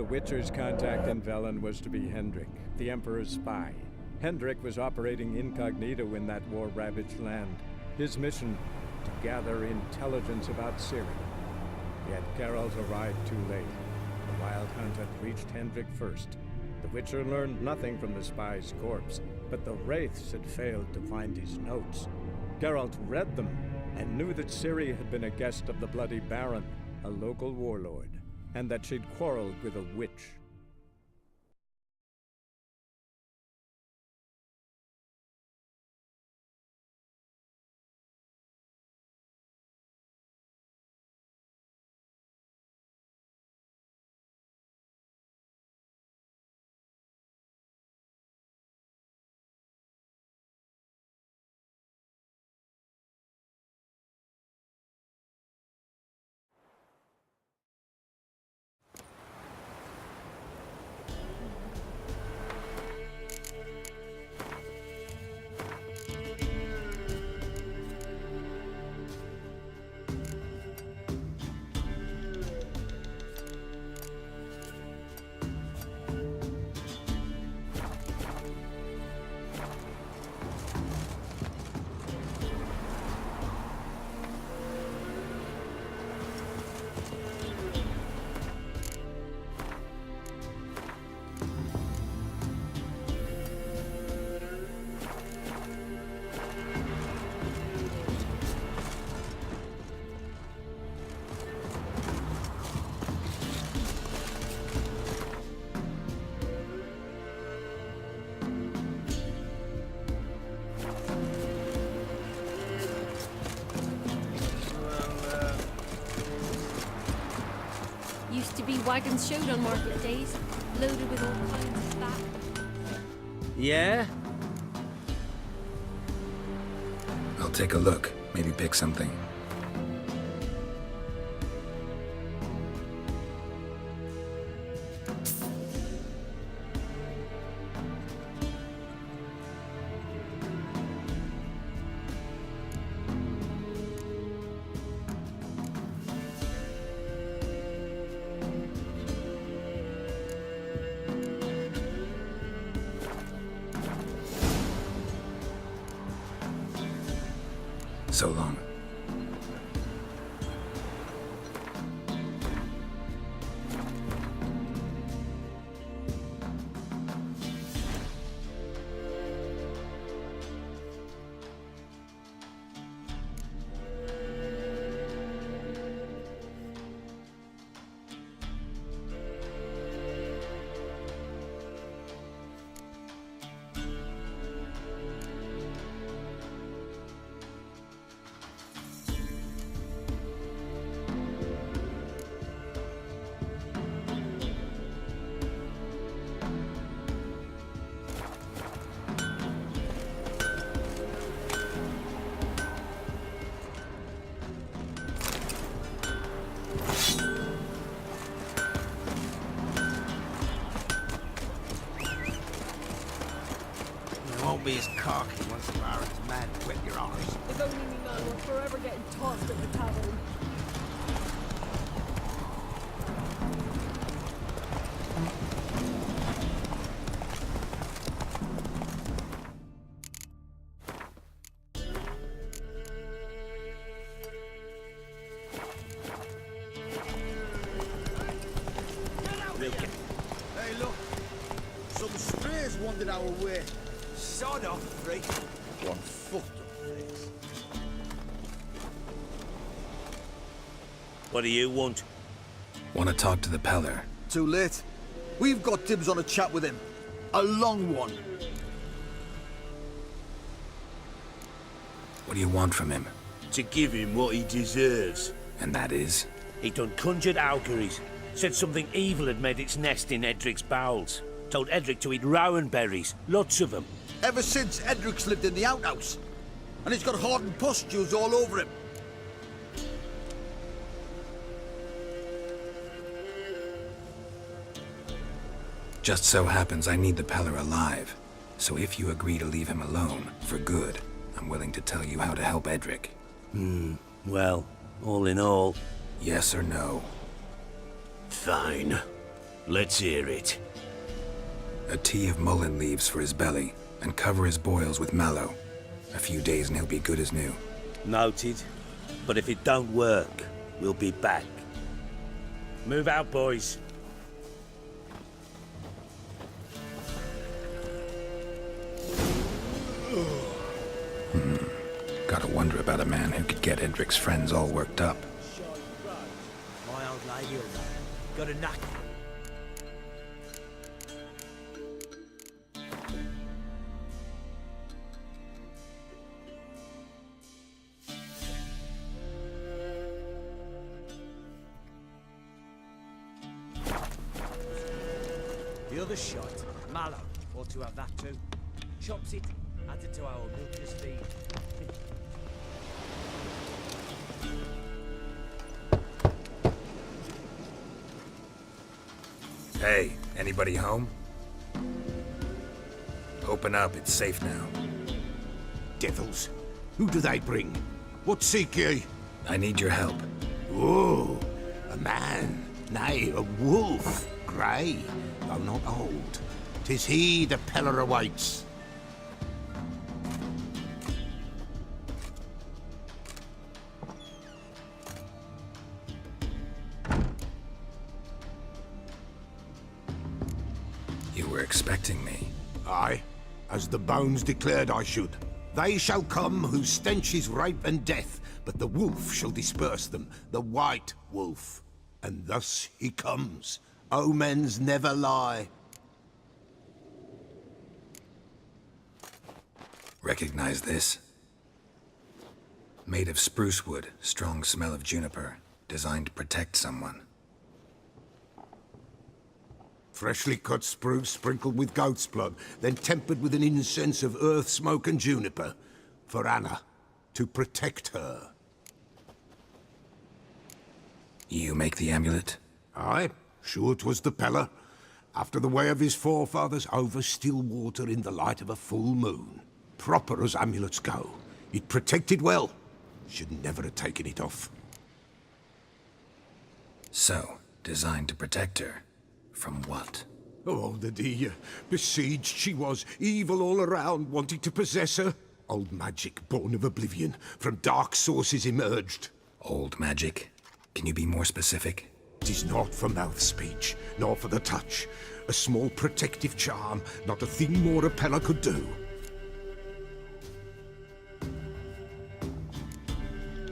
The Witcher's contact in Velen was to be Hendrik, the Emperor's spy. Hendrik was operating incognito in that war-ravaged land. His mission, to gather intelligence about Ciri. Yet Geralt arrived too late. The Wild Hunt had reached Hendrik first. The Witcher learned nothing from the spy's corpse, but the Wraiths had failed to find his notes. Geralt read them and knew that Ciri had been a guest of the Bloody Baron, a local warlord, and that she'd quarreled with a witch. Used to be wagons showed on market days, loaded with all kinds of stuff. Yeah? I'll take a look. Maybe pick something. So long. Won't be as cocky once the Baron's mad to whip your arse. If only we know we're forever getting tossed at the tavern. Hey, look. Some strays wandered our way. Sod off, freak. One fucked up face. What do you want? Want to talk to the Peller. Too late. We've got dibs on a chat with him. A long one. What do you want from him? To give him what he deserves. And that is? He done conjured auguries. Said something evil had made its nest in Edric's bowels. Told Edric to eat rowan berries, lots of them. Ever since Edric's lived in the outhouse. And he's got hardened pustules all over him. Just so happens I need the Peller alive. So if you agree to leave him alone, for good, I'm willing to tell you how to help Edric. Well, all in all... Yes or no? Fine. Let's hear it. A tea of mullein leaves for his belly, and cover his boils with mallow. A few days and he'll be good as new. Noted. But if it don't work, we'll be back. Move out, boys. Gotta wonder about a man who could get Edric's friends all worked up. My old lady will know. Got a knack. The other shot, mallow, ought to have that too. Chops it, adds it to our milker's feed. Hey, anybody home? Open up, it's safe now. Devils, who do they bring? What seek ye? I need your help. Oh, a man, nay, a wolf, grey, though not old. 'Tis he the Peller awaits. You were expecting me. Aye, as the bones declared I should. They shall come whose stench is rape and death, but the wolf shall disperse them, the white wolf. And thus he comes. Omens never lie. Recognize this? Made of spruce wood, strong smell of juniper, designed to protect someone. Freshly cut spruce sprinkled with goat's blood, then tempered with an incense of earth, smoke and juniper. For Anna, to protect her. You make the amulet? Aye, sure 'twas the Peller. After the way of his forefathers, over still water in the light of a full moon. Proper as amulets go. It protected well. Should never have taken it off. So, designed to protect her. From what? Oh, the dear. Besieged she was, evil all around, wanting to possess her. Old magic, born of oblivion, from dark sources emerged. Old magic? Can you be more specific? It is not for mouth speech, nor for the touch. A small protective charm, not a thing more a Peller could do.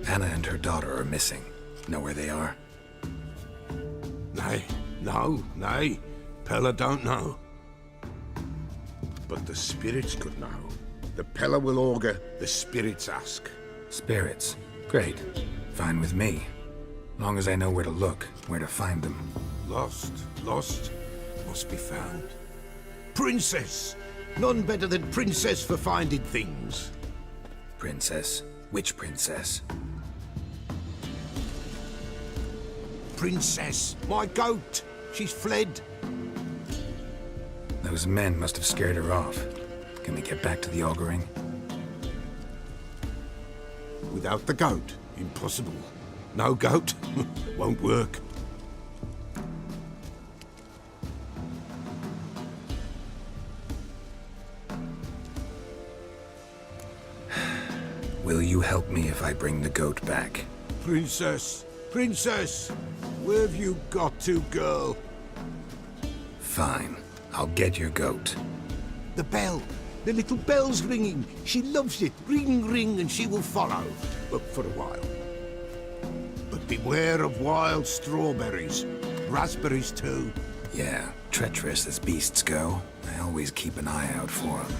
Anna and her daughter are missing. Know where they are? Nay, no, nay. Peller don't know. But the spirits could know. The Peller will augur, the spirits ask. Spirits. Great. Fine with me. Long as I know where to look, where to find them. Lost, must be found. Princess! None better than Princess for finding things. Princess? Which princess? Princess, my goat! She's fled. Those men must have scared her off. Can we get back to the auguring? Without the goat, impossible. No goat, won't work. Will you help me if I bring the goat back? Princess, Princess! Where have you got to, girl? Fine. I'll get your goat. The bell. The little bell's ringing. She loves it. Ring, ring, and she will follow. But for a while. But beware of wild strawberries. Raspberries, too. Yeah, treacherous as beasts go. I always keep an eye out for them.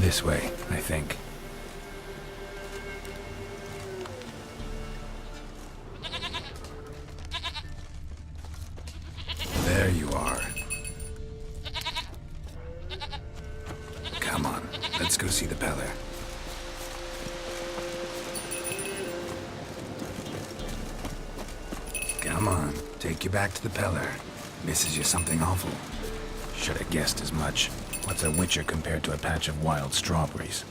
This way, I think. There you are. Come on, let's go see the Peller. Come on, take you back to the Peller. Misses you something awful. Should have guessed as much. What's a witcher compared to a patch of wild strawberries?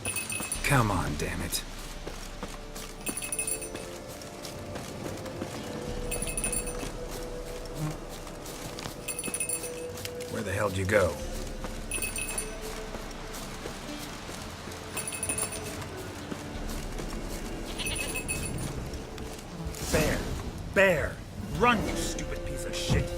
Come on, damn it. Where the hell did you go? Bear! Bear! Run, you stupid piece of shit!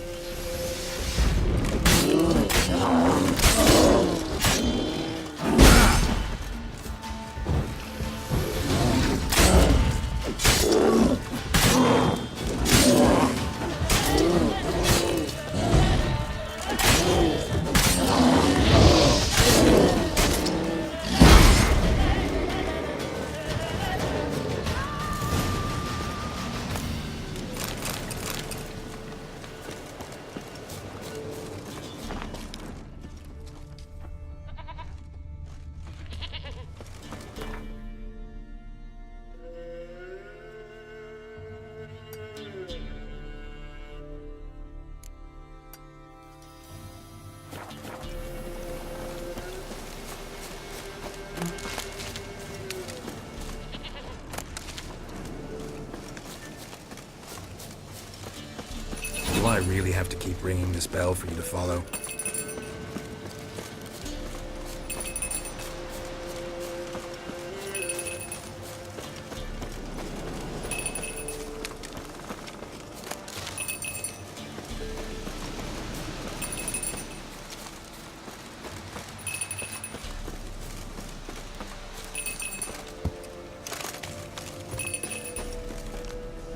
Do I really have to keep ringing this bell for you to follow?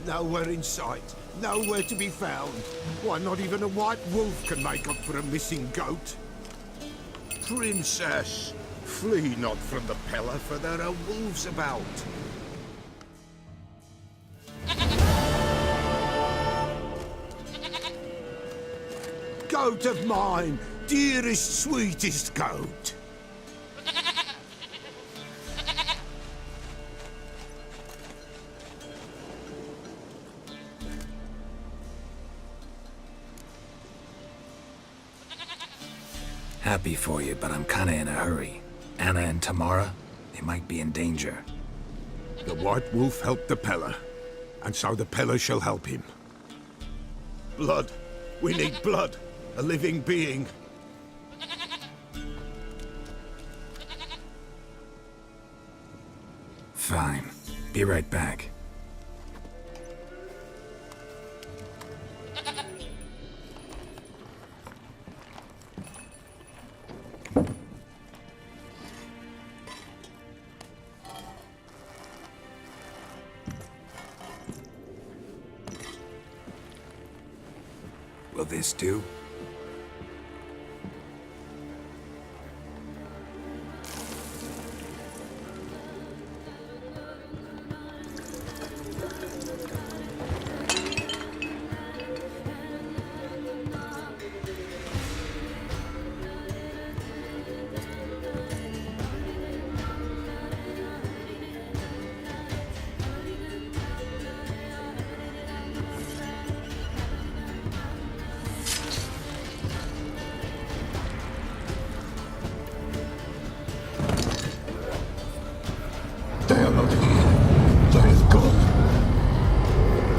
Nowhere in sight. Nowhere to be found. Why, not even a white wolf can make up for a missing goat. Princess, flee not from the Peller, for there are wolves about. Goat of mine, dearest, sweetest goat. Happy for you, but I'm kinda in a hurry. Anna and Tamara, they might be in danger. The White Wolf helped the Peller, and so the Peller shall help him. Blood. We need blood. A living being. Fine. Be right back. Will this do? They are not here. They have gone.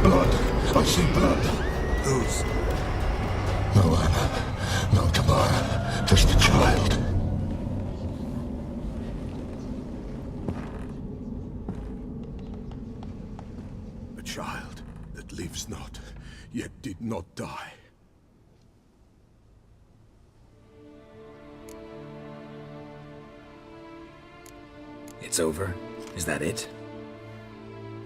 Blood. I see blood. Whose? No Anna. No Tamara. Just the child. A child that lives not, yet did not die. It's over? Is that it?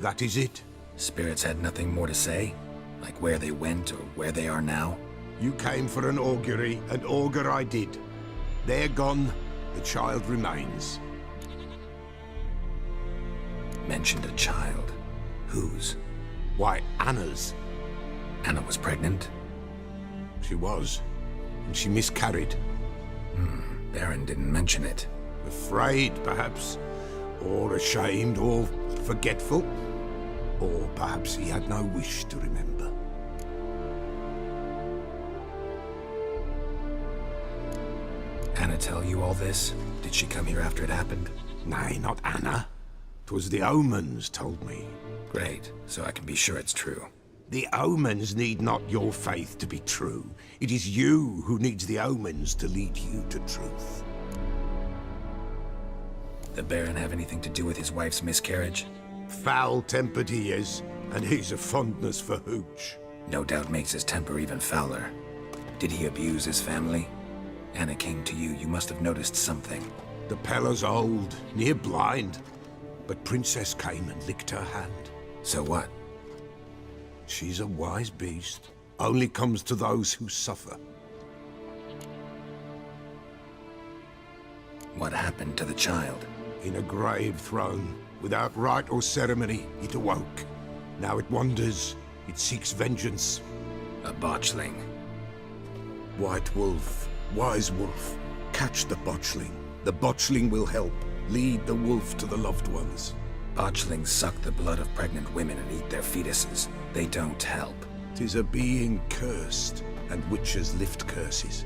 That is it. Spirits had nothing more to say? Like where they went or where they are now? You came for an augury, and augur I did. They're gone, the child remains. Mentioned a child. Whose? Why, Anna's. Anna was pregnant? She was, and she miscarried. Baron didn't mention it. Afraid, perhaps, or ashamed, or forgetful. Or perhaps he had no wish to remember. Anna tell you all this? Did she come here after it happened? Nay, not Anna. 'Twas the omens told me. Great, so I can be sure it's true. The omens need not your faith to be true. It is you who needs the omens to lead you to truth. The Baron have anything to do with his wife's miscarriage? Foul-tempered he is, and he's a fondness for hooch. No doubt makes his temper even fouler. Did he abuse his family? Anna came to you, you must have noticed something. The Peller's old, near blind, but Princess came and licked her hand. So what? She's a wise beast. Only comes to those who suffer. What happened to the child? In a grave thrown, without rite or ceremony, it awoke. Now it wanders, it seeks vengeance. A botchling. White Wolf, Wise Wolf, catch the botchling. The botchling will help, lead the wolf to the loved ones. Botchlings suck the blood of pregnant women and eat their fetuses. They don't help. 'Tis a being cursed, and witches lift curses.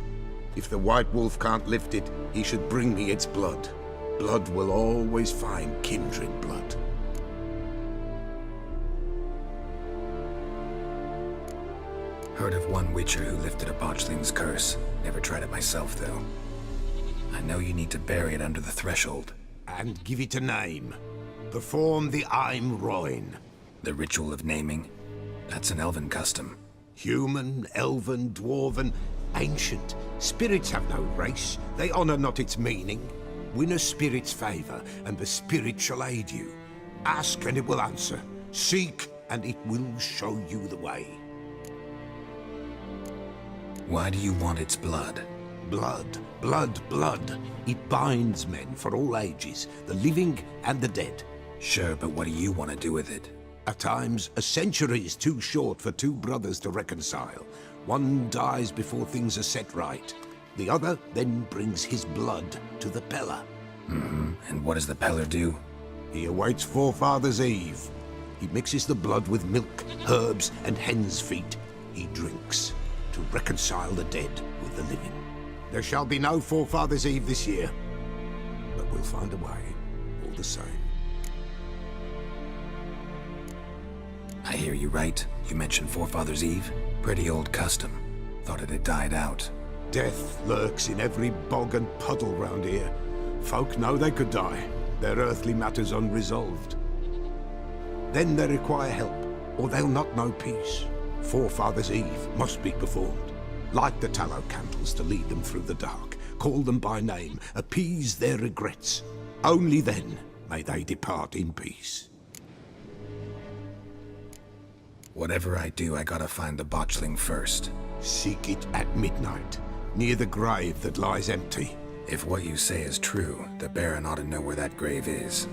If the White Wolf can't lift it, he should bring me its blood. Blood will always find kindred blood. Heard of one witcher who lifted a botchling's curse. Never tried it myself, though. I know you need to bury it under the threshold. And give it a name. Perform the Aim Roin. The ritual of naming? That's an elven custom. Human, elven, dwarven, ancient. Spirits have no race. They honor not its meaning. Win a spirit's favor, and the spirit shall aid you. Ask, and it will answer. Seek, and it will show you the way. Why do you want its blood? Blood, blood, blood. It binds men for all ages, the living and the dead. Sure, but what do you want to do with it? At times, a century is too short for two brothers to reconcile. One dies before things are set right. The other then brings his blood to the Peller. And what does the Peller do? He awaits Forefather's Eve. He mixes the blood with milk, herbs, and hen's feet. He drinks to reconcile the dead with the living. There shall be no Forefather's Eve this year, but we'll find a way, all the same. I hear you right. You mentioned Forefather's Eve? Pretty old custom. Thought it had died out. Death lurks in every bog and puddle round here. Folk know they could die, their earthly matters unresolved. Then they require help, or they'll not know peace. Forefather's Eve must be performed. Light the tallow candles to lead them through the dark. Call them by name, appease their regrets. Only then may they depart in peace. Whatever I do, I gotta find the botchling first. Seek it at midnight, near the grave that lies empty. If what you say is true, the Baron ought to know where that grave is.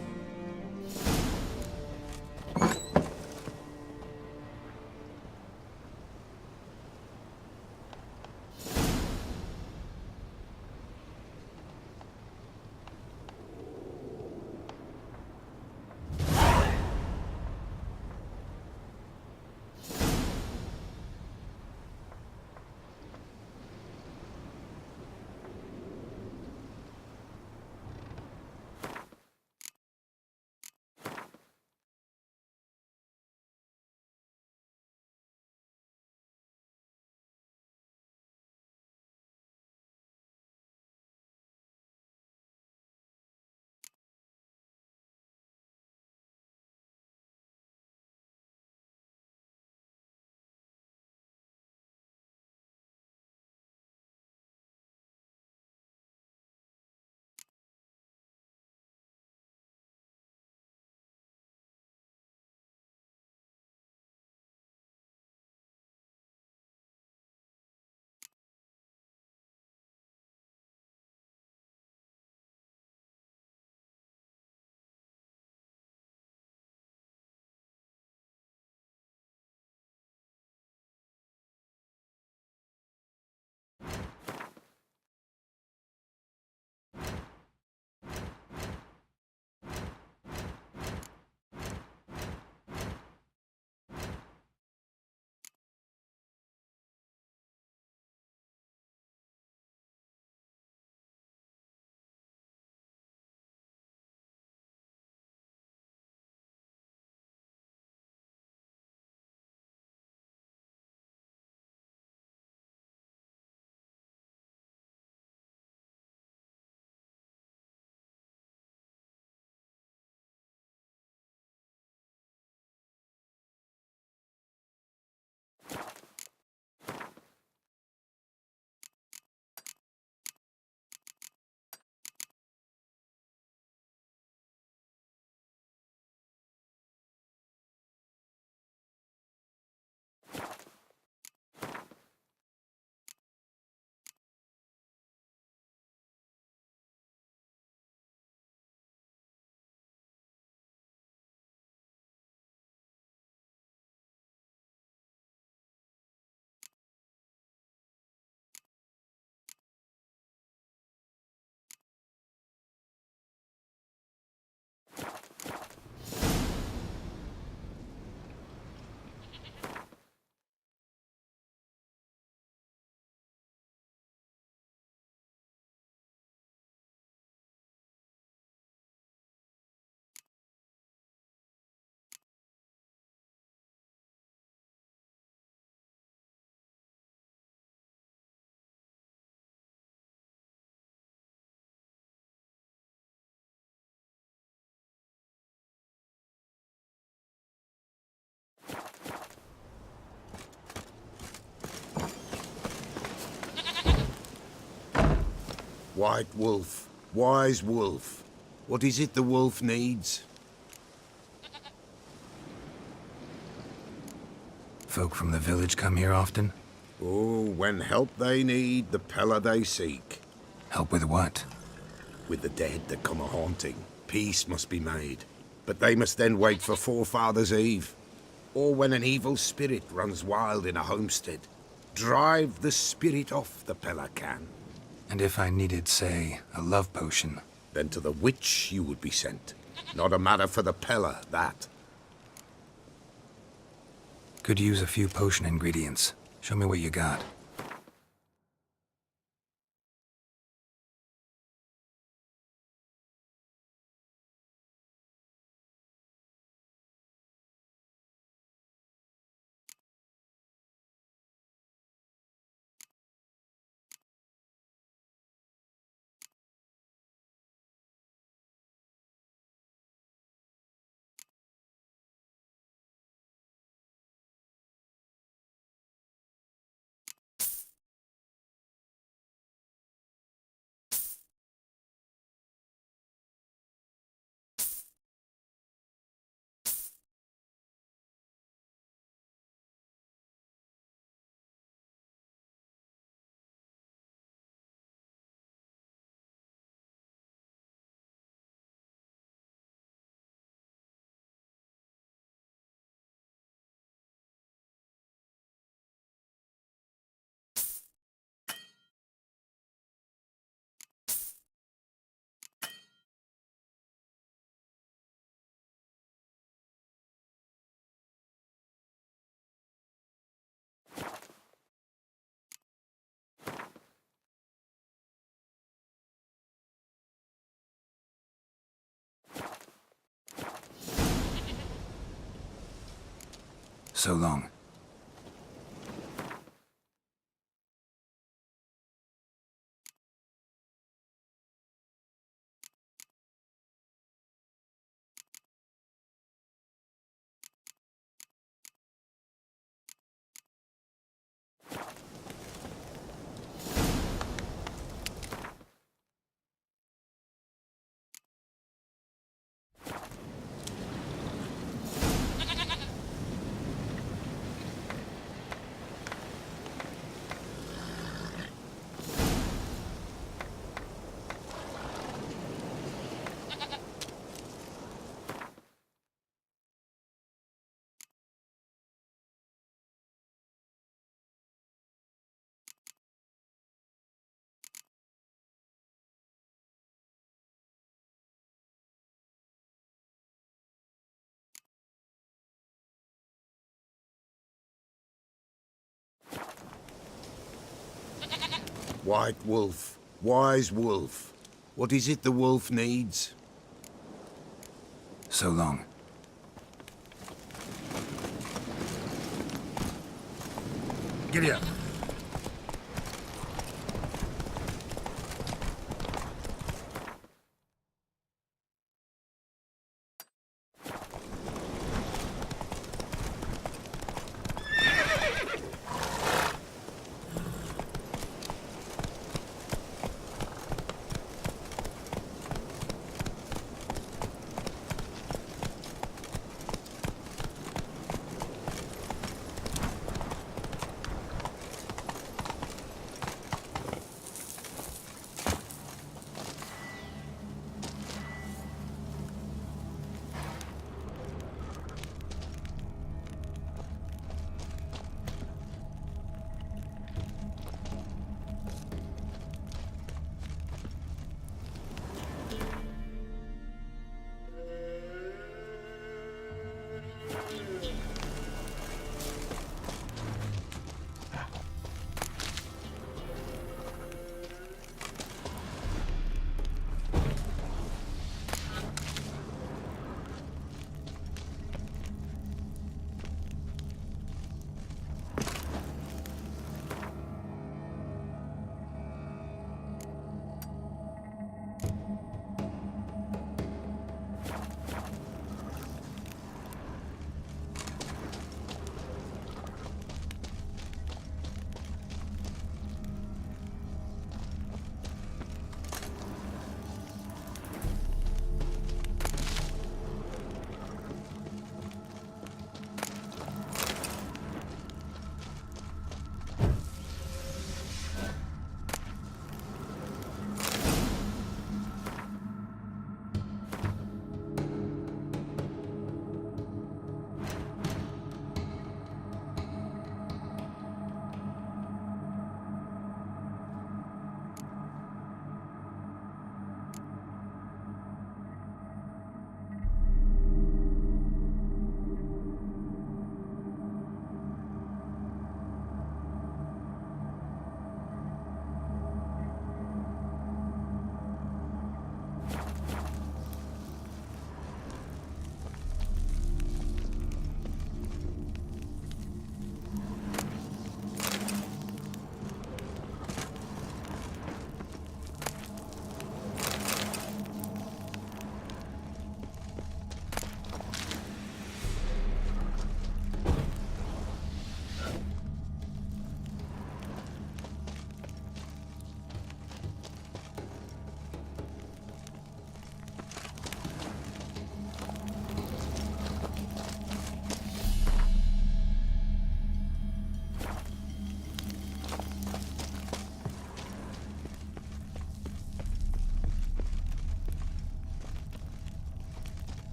White Wolf, wise wolf. What is it the wolf needs? Folk from the village come here often? Oh, when help they need, the Peller they seek. Help with what? With the dead that come a-haunting, peace must be made. But they must then wait for Forefathers' Eve. Or when an evil spirit runs wild in a homestead. Drive the spirit off, the Peller can. And if I needed, say, a love potion? Then to the witch you would be sent. Not a matter for the Peller, that. Could use a few potion ingredients. Show me what you got. So long. White Wolf, wise wolf. What is it the wolf needs? So long. Giddy up.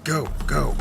Go, go.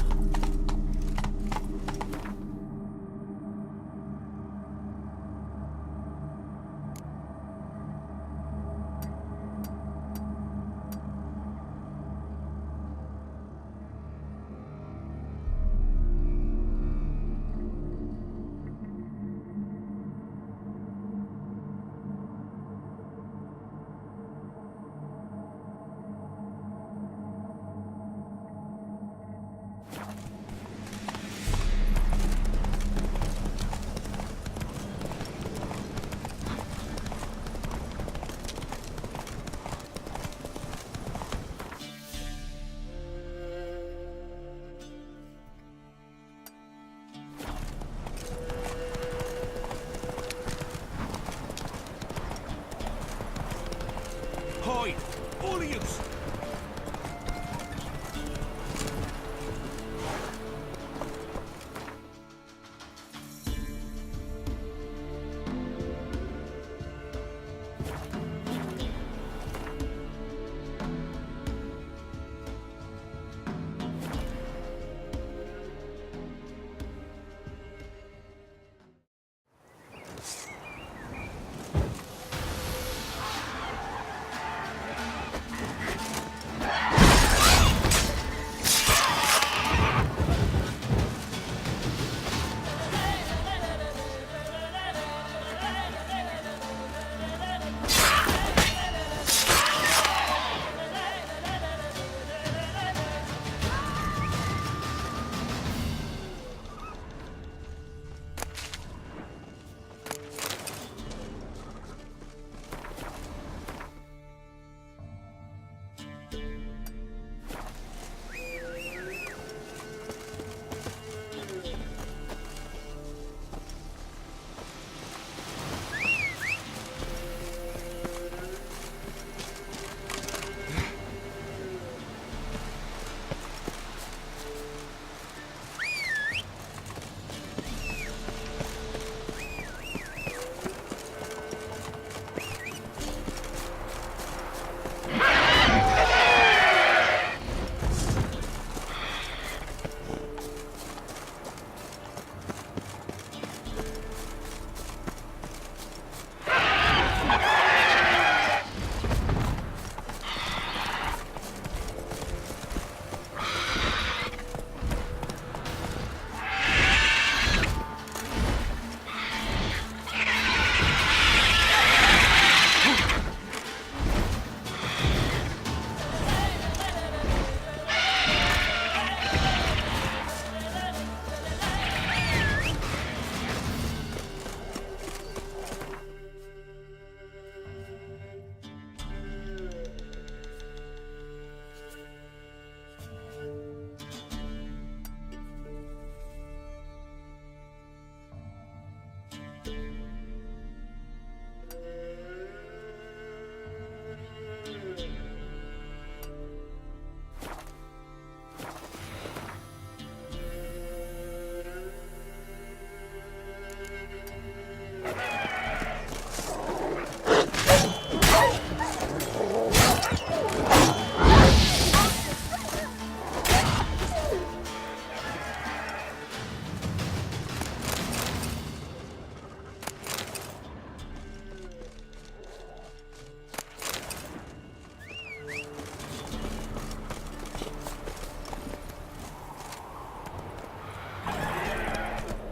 Hide! All of yous!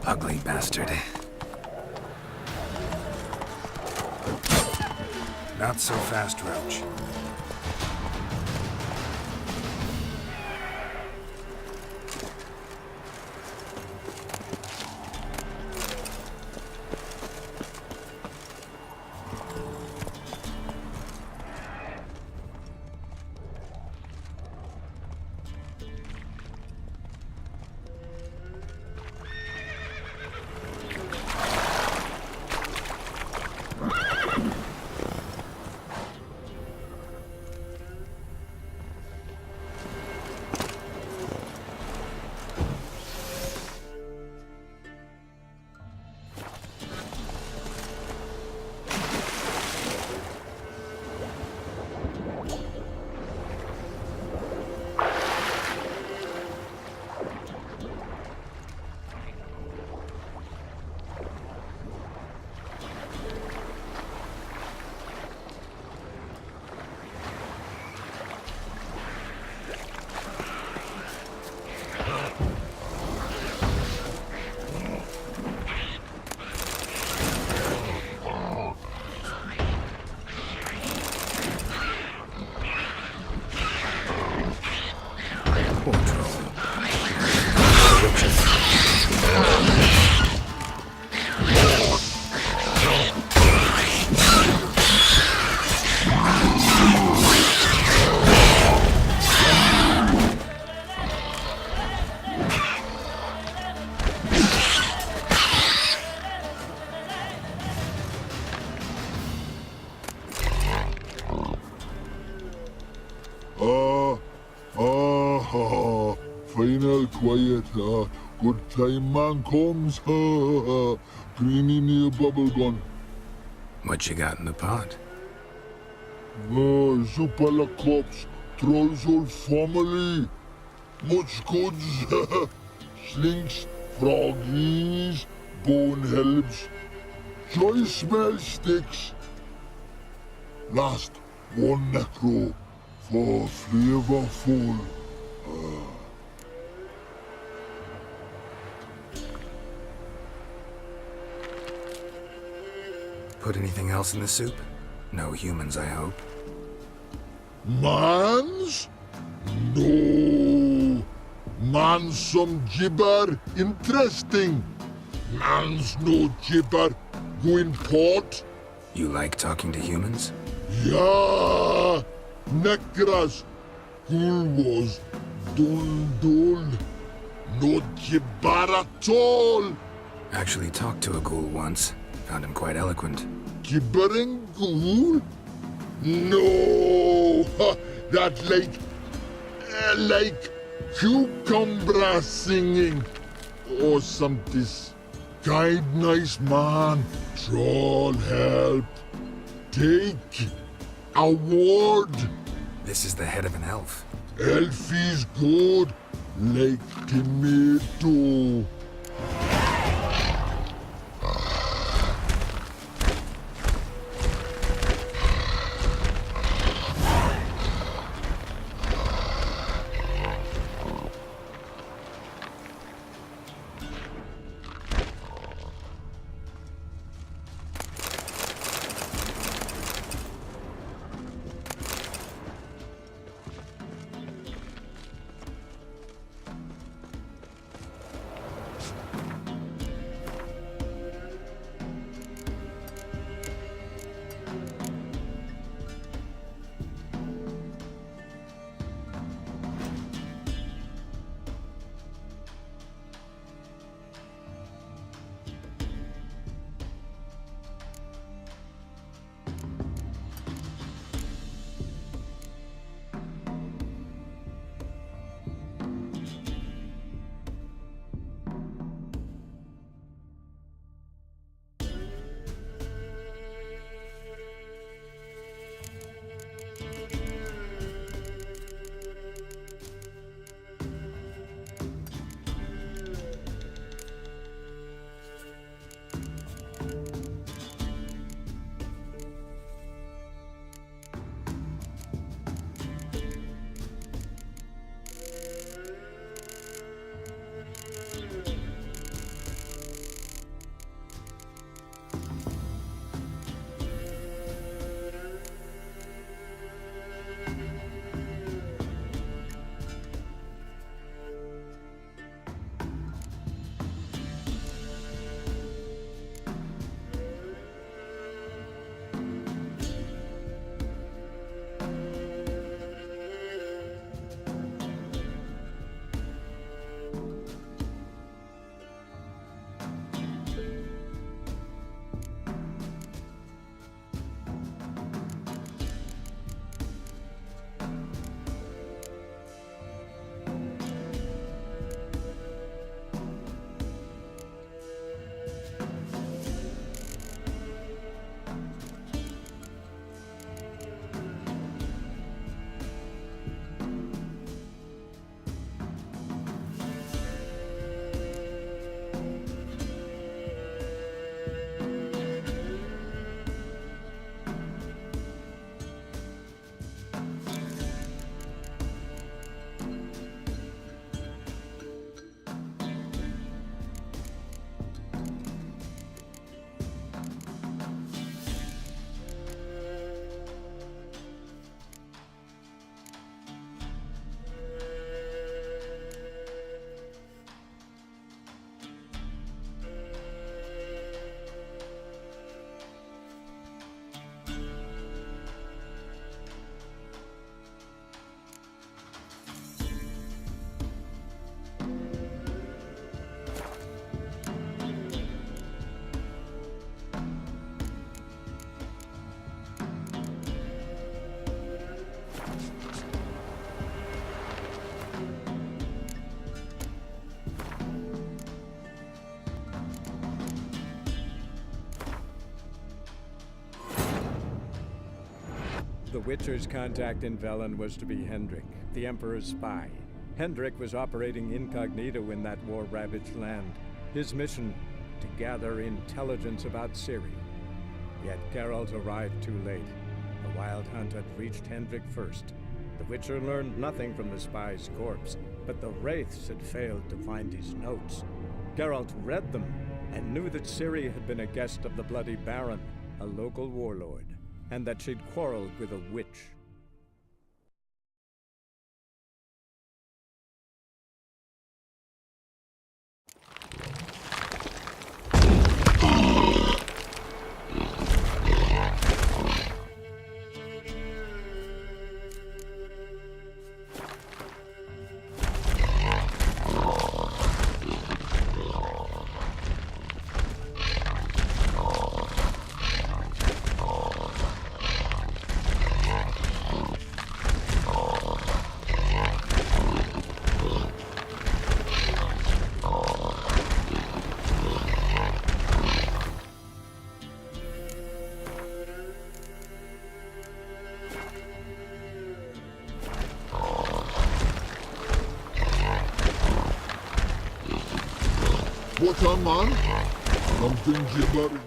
Ugly bastard. Not so fast, Roach. quiet, good time man comes, Greenie me a bubble gun. What you got in the pot? Soup a la cops, Troll's whole family. Much goods, slinks, froggies, bone helps, choice smell sticks. Last, one necro for flavorful. Put anything else in the soup? No humans, I hope. Mans? No. Mans some gibber interesting. Mans no gibber going port. You like talking to humans? Yeah. Necras. Cool was dull. No gibber at all. Actually talked to a ghoul once. Found him quite eloquent. Gibbering ghoul? No. That like cucumber singing or something. Kind nice man. Troll help. Take award. This is the head of an elf. Elf is good. Like tomato. The Witcher's contact in Velen was to be Hendrik, the Emperor's spy. Hendrik was operating incognito in that war-ravaged land. His mission, to gather intelligence about Ciri. Yet Geralt arrived too late. The Wild Hunt had reached Hendrik first. The Witcher learned nothing from the spy's corpse, but the Wraiths had failed to find his notes. Geralt read them and knew that Ciri had been a guest of the Bloody Baron, a local warlord, and that she'd quarreled with a witch. What a man? Something gibbering.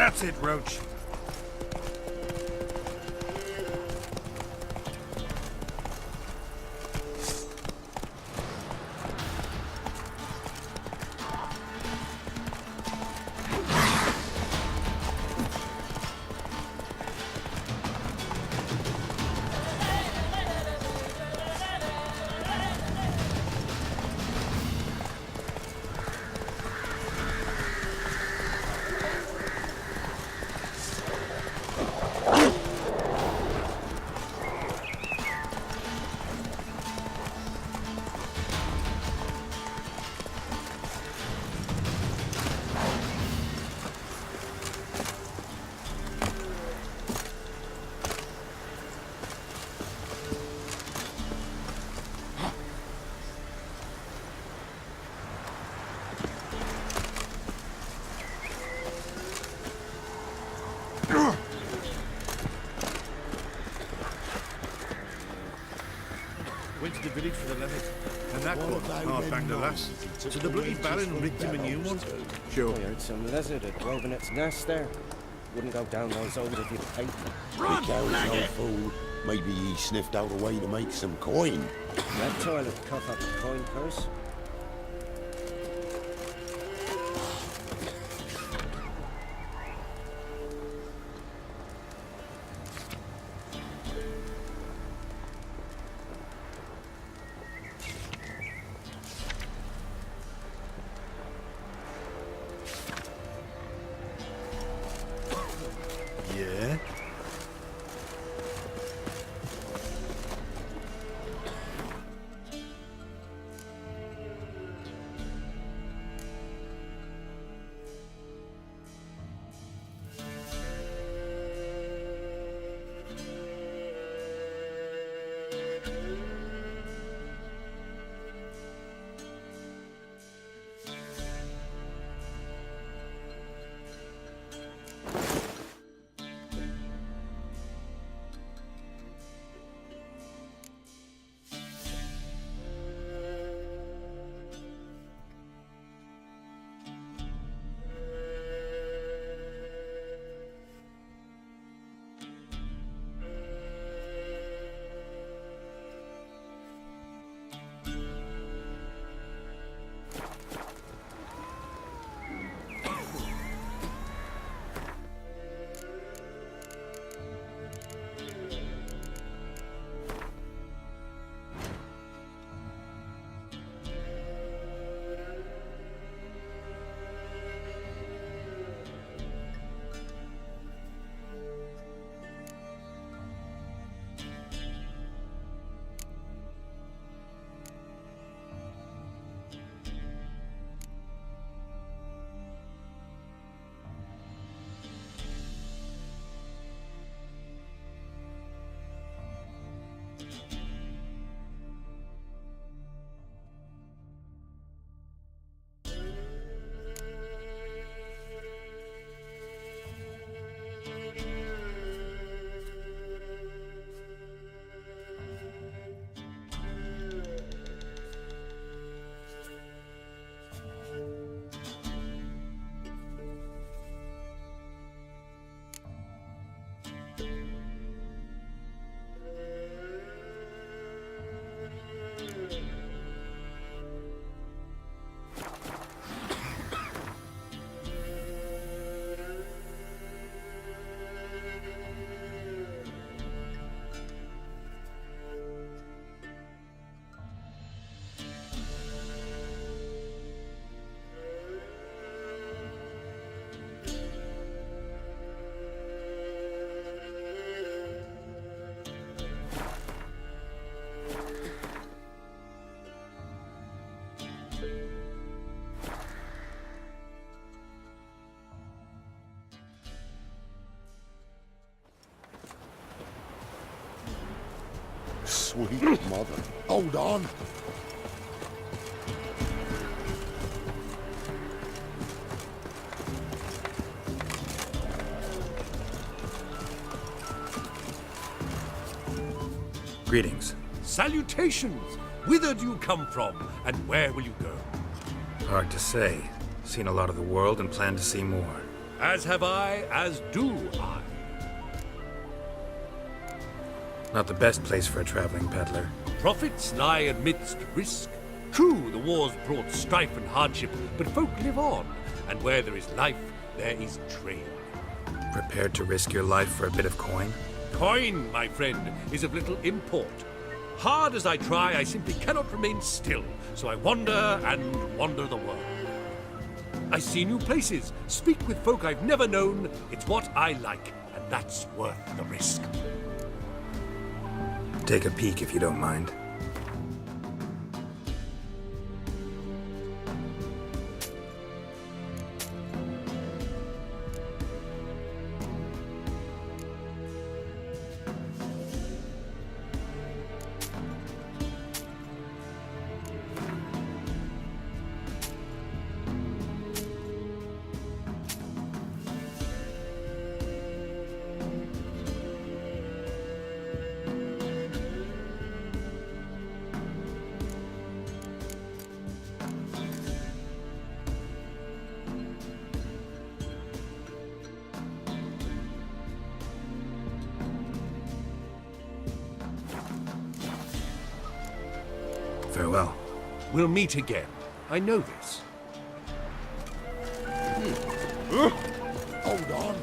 That's it, Roach. Went to the village for the letters. And that What one, about hard them banged the lass. noises he So took the the bloody wages Baron from rigged him a new one. Bellows? Sure. I heard some lizard had woven its nest there. Wouldn't go down those old if you paid. The cow's no fool. Maybe he sniffed out a way to make some coin. That toilet cough up the coin purse. Yeah? Sweet mother. Hold on. Greetings. Salutations! Whither do you come from, and where will you go? Hard to say. Seen a lot of the world and plan to see more. As have I, as do I. Not the best place for a traveling peddler. Profits lie amidst risk. True, the wars brought strife and hardship, but folk live on, and where there is life, there is trade. Prepared to risk your life for a bit of coin? Coin, my friend, is of little import. Hard as I try, I simply cannot remain still, so I wander and wander the world. I see new places, speak with folk I've never known. It's what I like, and that's worth the risk. Take a peek if you don't mind. Farewell. We'll meet again. I know this. Hold on.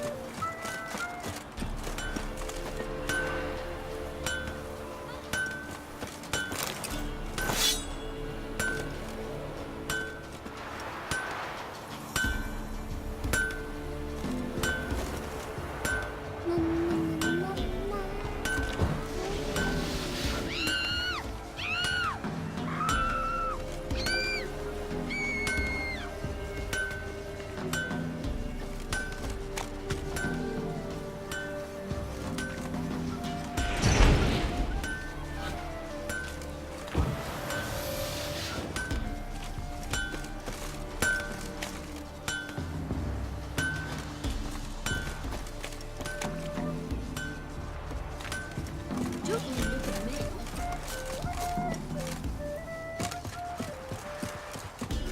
Don't you look at me.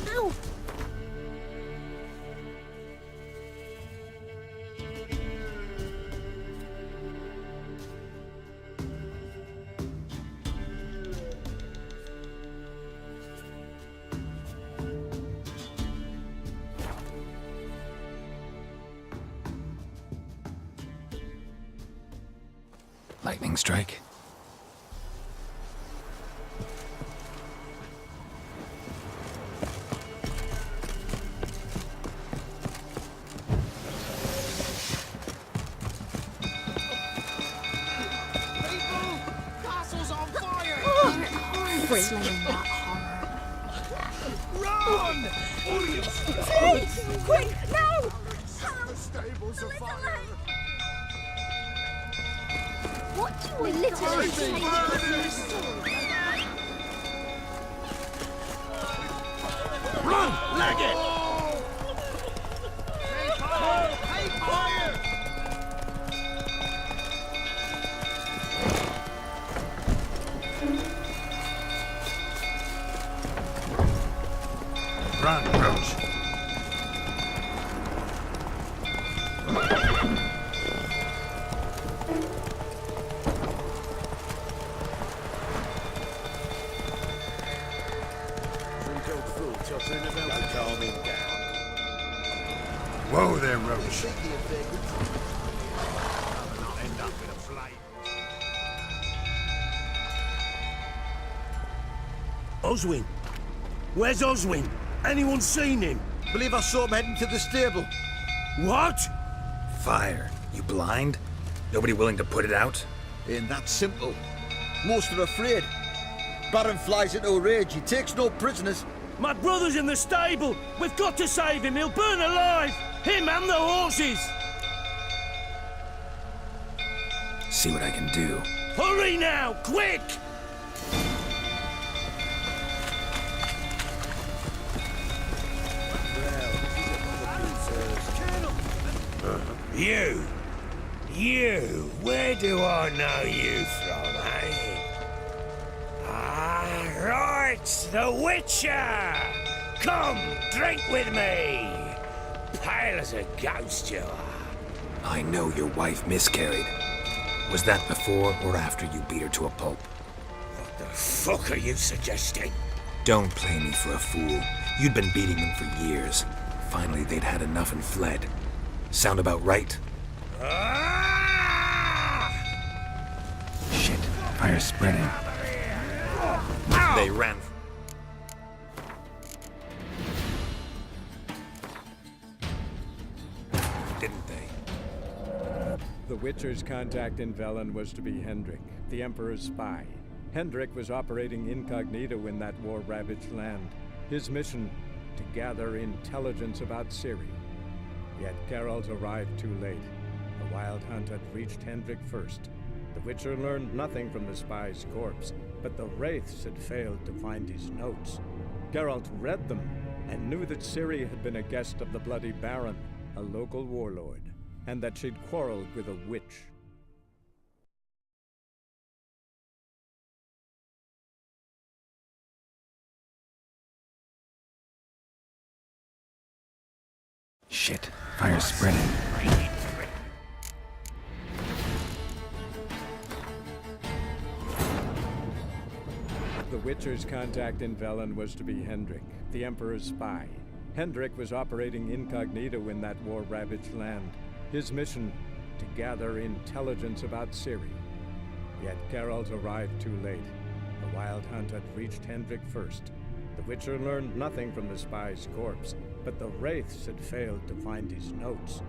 Ow! Lightning strike. Castle's on fire! Slaying that horror. Run! Quick, no! The stables are fire. What do you literally say? Run! Leg it! Hey, fire! Hey, fire! Run, Roach. Whoa there, Roach. Oswin? Where's Oswin? Anyone seen him? Believe I saw him heading to the stable. What? Fire. You blind? Nobody willing to put it out? Ain't that simple. Most are afraid. Baron flies into a rage. He takes no prisoners. My brother's in the stable. We've got to save him. He'll burn alive. Him and the horses. See what I can do. Hurry now, quick! You, where do I know you from, eh? Ah, right, the Witcher! Come, drink with me! Pale as a ghost you are. I know your wife miscarried. Was that before or after you beat her to a pulp? What the fuck are you suggesting? Don't play me for a fool. You'd been beating them for years. Finally, they'd had enough and fled. Sound about right? Shit, fire's spreading. They ran. Didn't they? The Witcher's contact in Velen was to be Hendrik, the Emperor's spy. Hendrik was operating incognito in that war-ravaged land. His mission, to gather intelligence about Ciri. Yet Geralt arrived too late. The Wild Hunt had reached Hendrik first. The Witcher learned nothing from the spy's corpse, but the Wraiths had failed to find his notes. Geralt read them and knew that Ciri had been a guest of the Bloody Baron, a local warlord, and that she'd quarreled with a witch. Shit, fire's spreading. The The Witcher's contact in Velen was to be Hendrik, the Emperor's spy. Hendrik was operating incognito in that war-ravaged land. His mission, to gather intelligence about Ciri. Yet Geralt arrived too late. The Wild Hunt had reached Hendrik first. The Witcher learned nothing from the spy's corpse, but the Wraiths had failed to find his notes.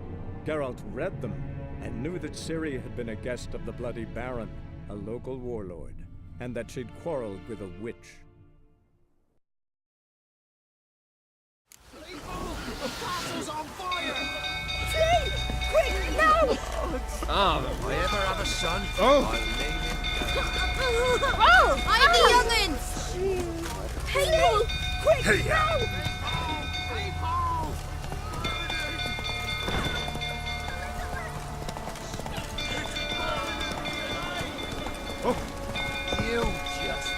Geralt read them and knew that Ciri had been a guest of the Bloody Baron, a local warlord, and that she'd quarreled with a witch. The castle's on fire! Flee! Quick, no! If I ever have a son, Oh. I'll name him Oh! I'm the young'uns! People! Quick, Hey, no! You just...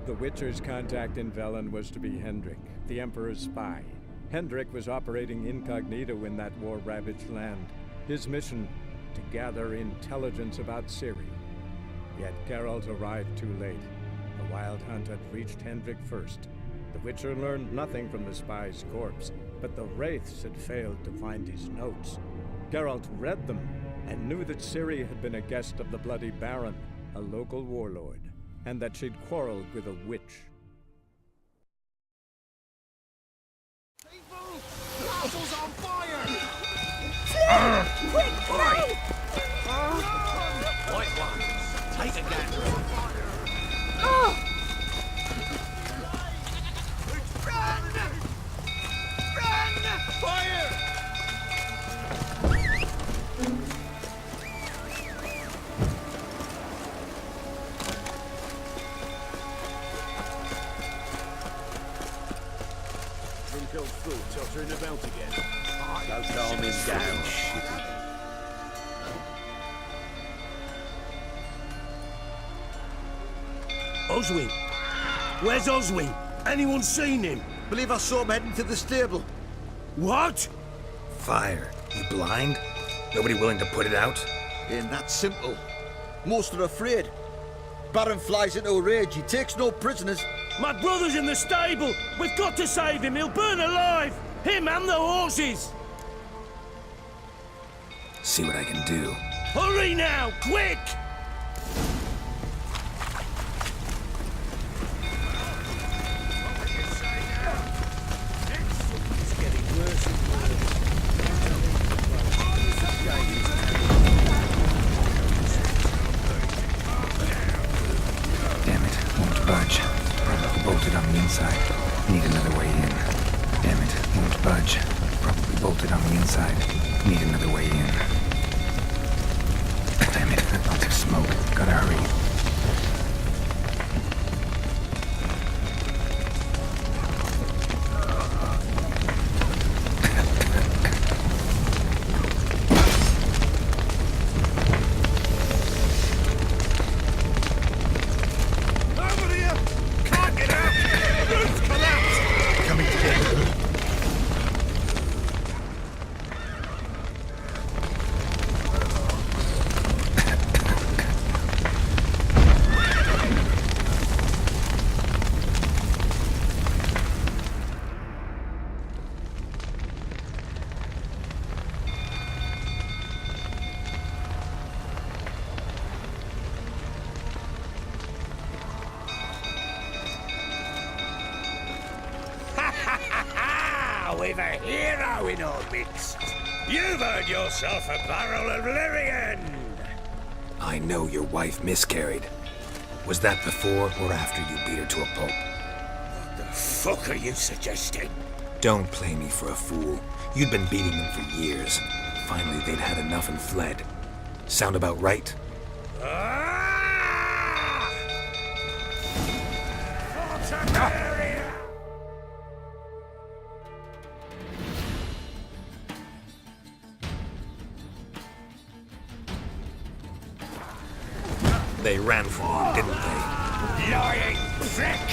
The Witcher's contact in Velen was to be Hendrik, the Emperor's spy. Hendrik was operating incognito in that war-ravaged land. His mission, to gather intelligence about Ciri. Yet Geralt arrived too late. The Wild Hunt had reached Hendrik first. The Witcher learned nothing from the spy's corpse, but the Wraiths had failed to find his notes. Geralt read them and knew that Ciri had been a guest of the Bloody Baron, a local warlord, and that she'd quarreled with a witch. People! The castle's on fire! Flee! Quick, no! White ones, take a gander. Run! Run! Fire! Drink old fool, tottering about again. Don't calm him down. Oswin! Where's Oswin? Anyone seen him? Believe I saw him heading to the stable. What? Fire. You blind? Nobody willing to put it out? Ain't that simple. Most are afraid. Baron flies into a rage. He takes no prisoners. My brother's in the stable! We've got to save him! He'll burn alive! Him and the horses! See what I can do. Hurry now! Quick! Damn it, won't budge. Probably bolted on the inside. Need another way in. Damn it, won't budge. Probably bolted on the inside. Need another way in. Damn it, lots of smoke. Gotta hurry. We've a hero in our midst. You've earned yourself a barrel of Lyrian. I know your wife miscarried. Was that before or after you beat her to a pulp? What the fuck are you suggesting? Don't play me for a fool. You'd been beating them for years. Finally, they'd had enough and fled. Sound about right? Ah! They ran from you, didn't they? Lying prick!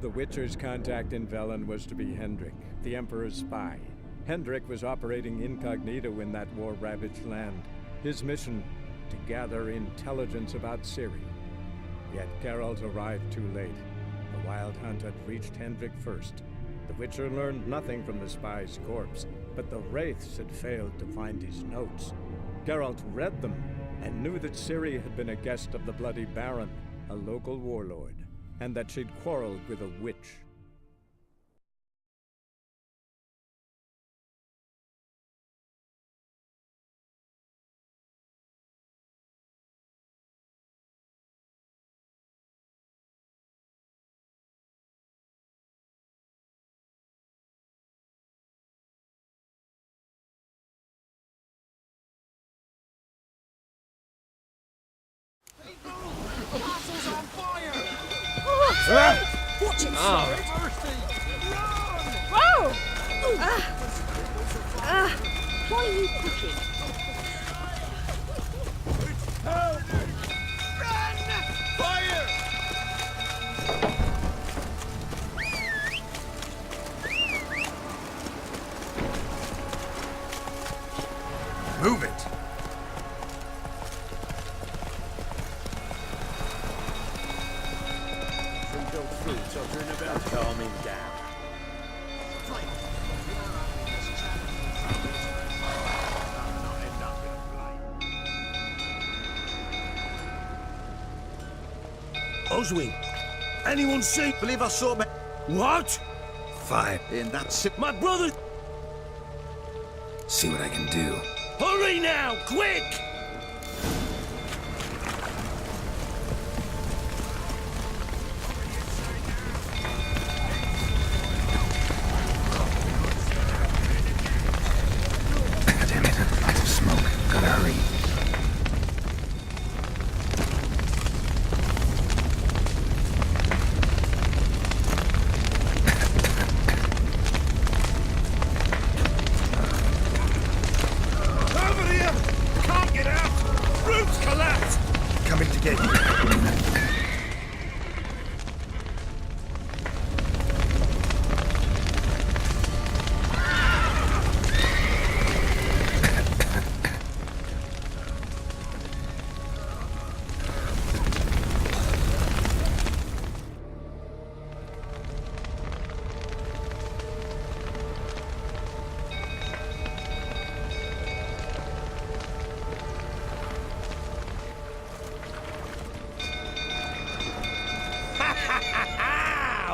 The Witcher's contact in Velen was to be Hendrik, the Emperor's spy. Hendrik was operating incognito in that war-ravaged land. His mission, to gather intelligence about Ciri. Yet Geralt arrived too late. The Wild Hunt had reached Hendrik first. The Witcher learned nothing from the spy's corpse, but the Wraiths had failed to find his notes. Geralt read them, and knew that Ciri had been a guest of the Bloody Baron, a local warlord, and that she'd quarreled with a witch. Castle's on fire! Watch it, Whoa! Why are you cooking? Run! Fire! Move it! Calm him down. Oswin, anyone see? Believe I saw me. What? Fine. In that sip. My brother! See what I can do. Hurry now, quick! Damn it, lots of smoke. Gotta hurry. Over here! Can't get out! Roof's collapsed! Coming to get you.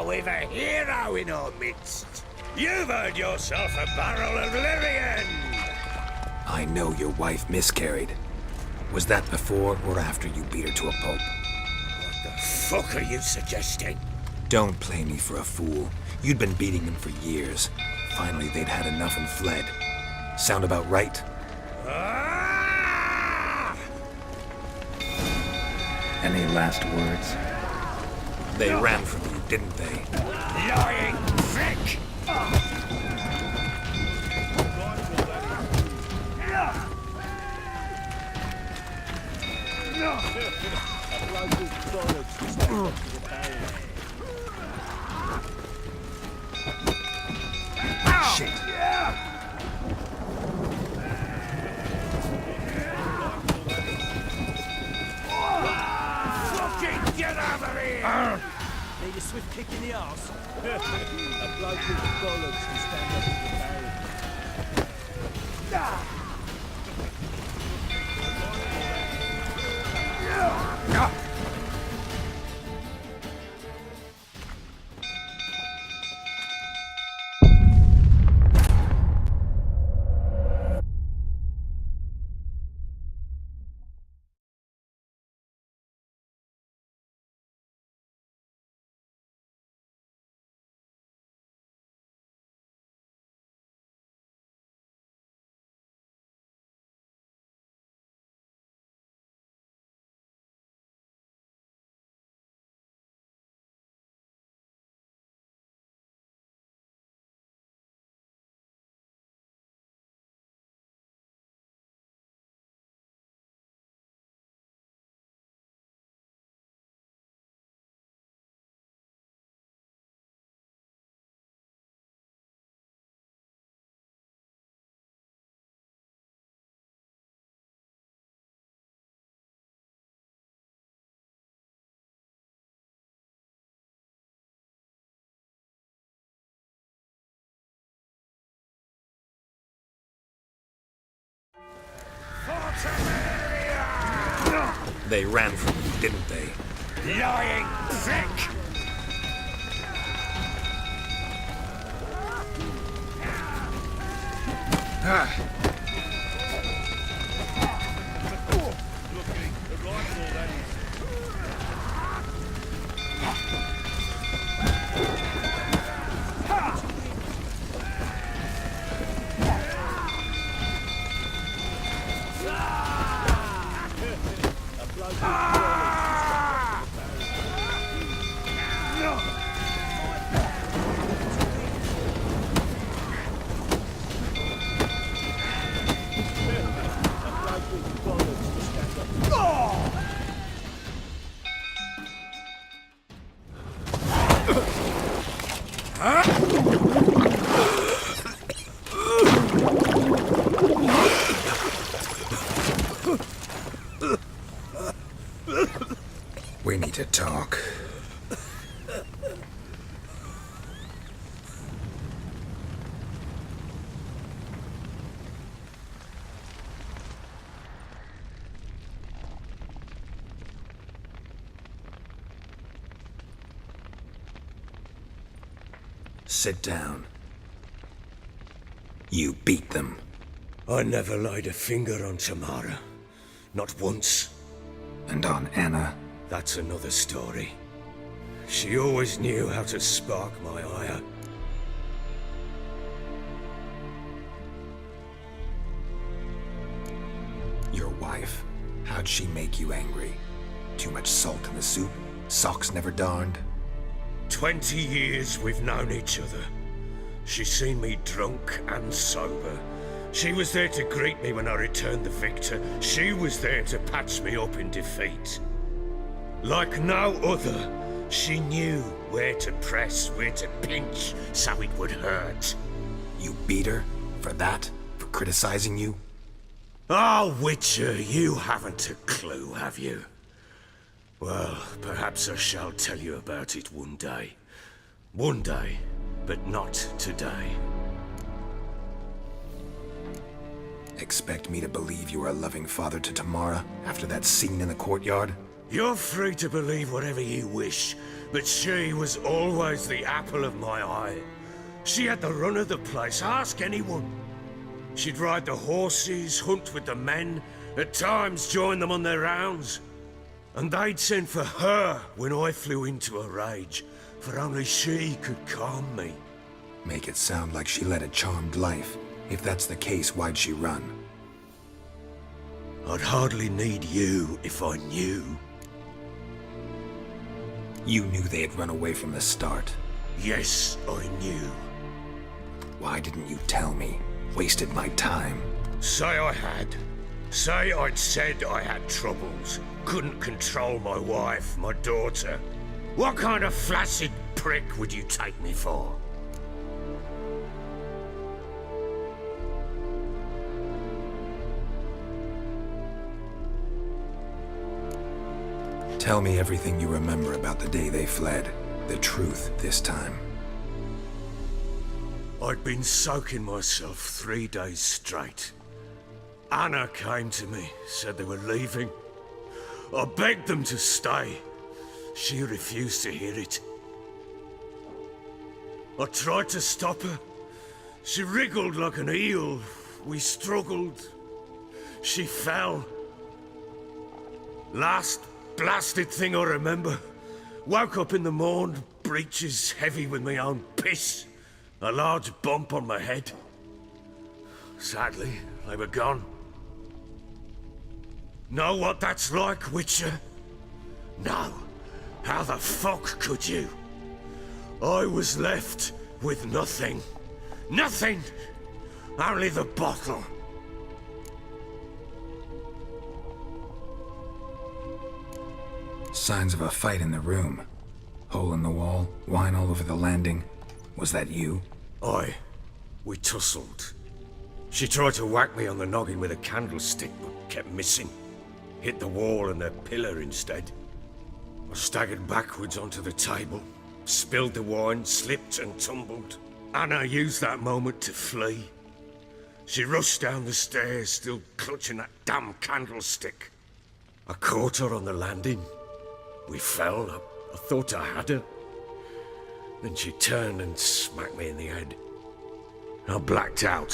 We've a hero in our midst. You've earned yourself a barrel of Lyrian. I know your wife miscarried. Was that before or after you beat her to a pulp? What the fuck are you suggesting? Don't play me for a fool. You'd been beating them for years. Finally, they'd had enough and fled. Sound about right? Ah! Any last words? They ran from you, didn't they? Lying prick! Shit. Fucking get out of here! Need a swift kick in the arse. A bloke with bollocks can stand up to the barrier. They ran from you, didn't they? Lying prick! We need to talk. Sit down. You beat them. I never laid a finger on Tamara. Not once. And on Anna? That's another story. She always knew how to spark my ire. Your wife. How'd she make you angry? Too much salt in the soup? Socks never darned? 20 years we've known each other. She's seen me drunk and sober. She was there to greet me when I returned the victor. She was there to patch me up in defeat. Like no other, she knew where to press, where to pinch, so it would hurt. You beat her? For that? For criticizing you? Oh, Witcher, you haven't a clue, have you? Well, perhaps I shall tell you about it one day. One day, but not today. Expect me to believe you were a loving father to Tamara after that scene in the courtyard? You're free to believe whatever you wish, but she was always the apple of my eye. She had the run of the place, ask anyone. She'd ride the horses, hunt with the men, at times join them on their rounds. And they'd send for her when I flew into a rage, for only she could calm me. Make it sound like she led a charmed life. If that's the case, why'd she run? I'd hardly need you if I knew. You knew they had run away from the start. Yes, I knew. Why didn't you tell me? Wasted my time. Say I had. Say I'd said I had troubles. Couldn't control my wife, my daughter. What kind of flaccid prick would you take me for? Tell me everything you remember about the day they fled. The truth this time. I'd been soaking myself 3 days straight. Anna came to me, said they were leaving. I begged them to stay. She refused to hear it. I tried to stop her. She wriggled like an eel. We struggled. She fell. Last blasted thing I remember. Woke up in the morn, breeches heavy with my own piss. A large bump on my head. Sadly, they were gone. Know what that's like, Witcher? No. How the fuck could you? I was left with nothing. Nothing! Only the bottle. Signs of a fight in the room. Hole in the wall, wine all over the landing. Was that you? Aye. We tussled. She tried to whack me on the noggin with a candlestick, but kept missing. Hit the wall and a pillar instead. I staggered backwards onto the table, spilled the wine, slipped and tumbled. Anna used that moment to flee. She rushed down the stairs, still clutching that damn candlestick. I caught her on the landing. We fell. I thought I had her. Then she turned and smacked me in the head. I blacked out.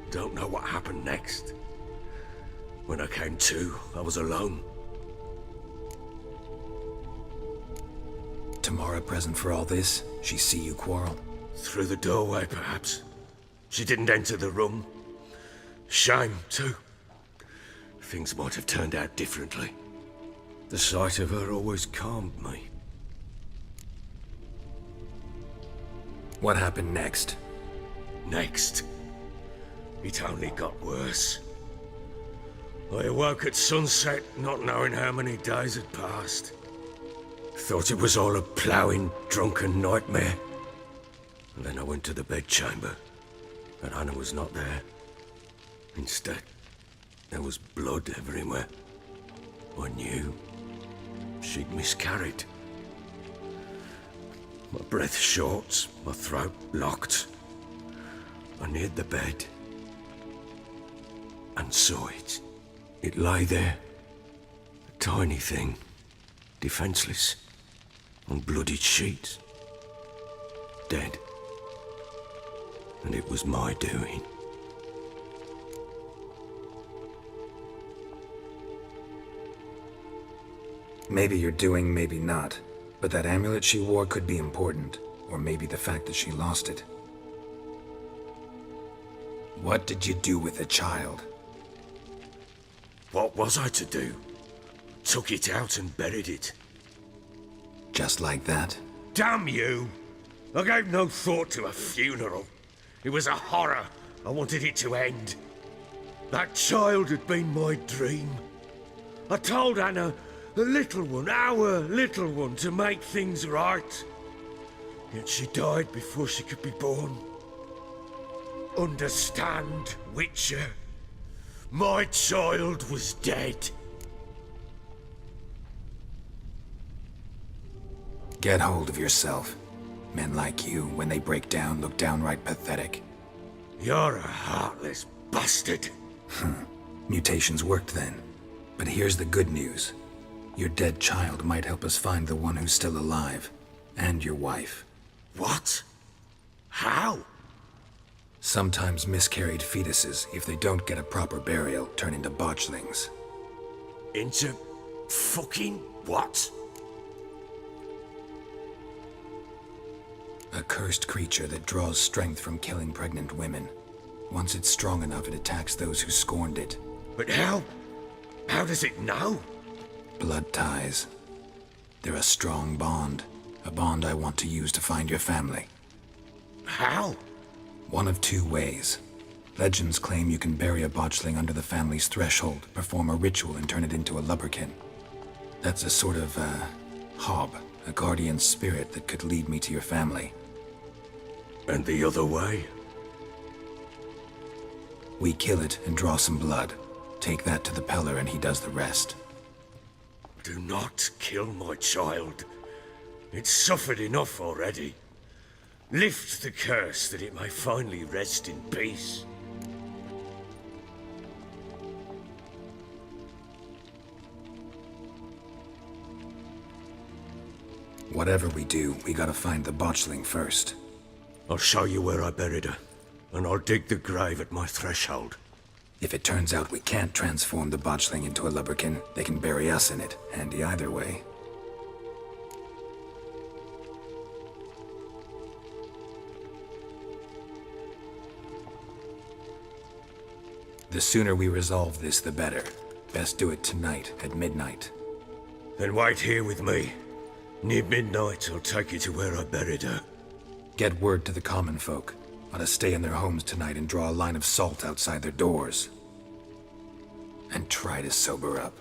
Don't know what happened next. When I came to, I was alone. Tamara present for all this? She see you quarrel? Through the doorway, perhaps. She didn't enter the room. Shame, too. Things might have turned out differently. The sight of her always calmed me. What happened next? Next? It only got worse. I awoke at sunset, not knowing how many days had passed. Thought it was all a ploughing, drunken nightmare. And then I went to the bedchamber, and Anna was not there. Instead, there was blood everywhere. I knew she'd miscarried. My breath short, my throat locked. I neared the bed and saw it. It lay there, a tiny thing, defenseless, on bloodied sheets, dead. And it was my doing. Maybe you're doing, maybe not. But that amulet she wore could be important. Or maybe the fact that she lost it. What did you do with the child? What was I to do? Took it out and buried it. Just like that? Damn you! I gave no thought to a funeral. It was a horror. I wanted it to end. That child had been my dream. I told Anna, the little one, our little one, to make things right. Yet she died before she could be born. Understand, Witcher? My child was dead. Get hold of yourself. Men like you, when they break down, look downright pathetic. You're a heartless bastard. Mutations worked then. But here's the good news. Your dead child might help us find the one who's still alive. And your wife. What? How? Sometimes miscarried fetuses, if they don't get a proper burial, turn into botchlings. Into fucking what? A cursed creature that draws strength from killing pregnant women. Once it's strong enough, it attacks those who scorned it. But how? How does it know? Blood ties. They're a strong bond. A bond I want to use to find your family. How? One of two ways. Legends claim you can bury a botchling under the family's threshold, perform a ritual, and turn it into a lubberkin. That's a sort of, hob, a guardian spirit that could lead me to your family. And the other way? We kill it and draw some blood. Take that to the Peller and he does the rest. Do not kill my child. It's suffered enough already. Lift the curse that it may finally rest in peace. Whatever we do, we gotta find the botchling first. I'll show you where I buried her, and I'll dig the grave at my threshold. If it turns out we can't transform the botchling into a lubberkin, they can bury us in it. Handy either way. The sooner we resolve this, the better. Best do it tonight, at midnight. Then wait here with me. Near midnight, I'll take you to where I buried her. Get word to the common folk. Ought to stay in their homes tonight and draw a line of salt outside their doors. And try to sober up.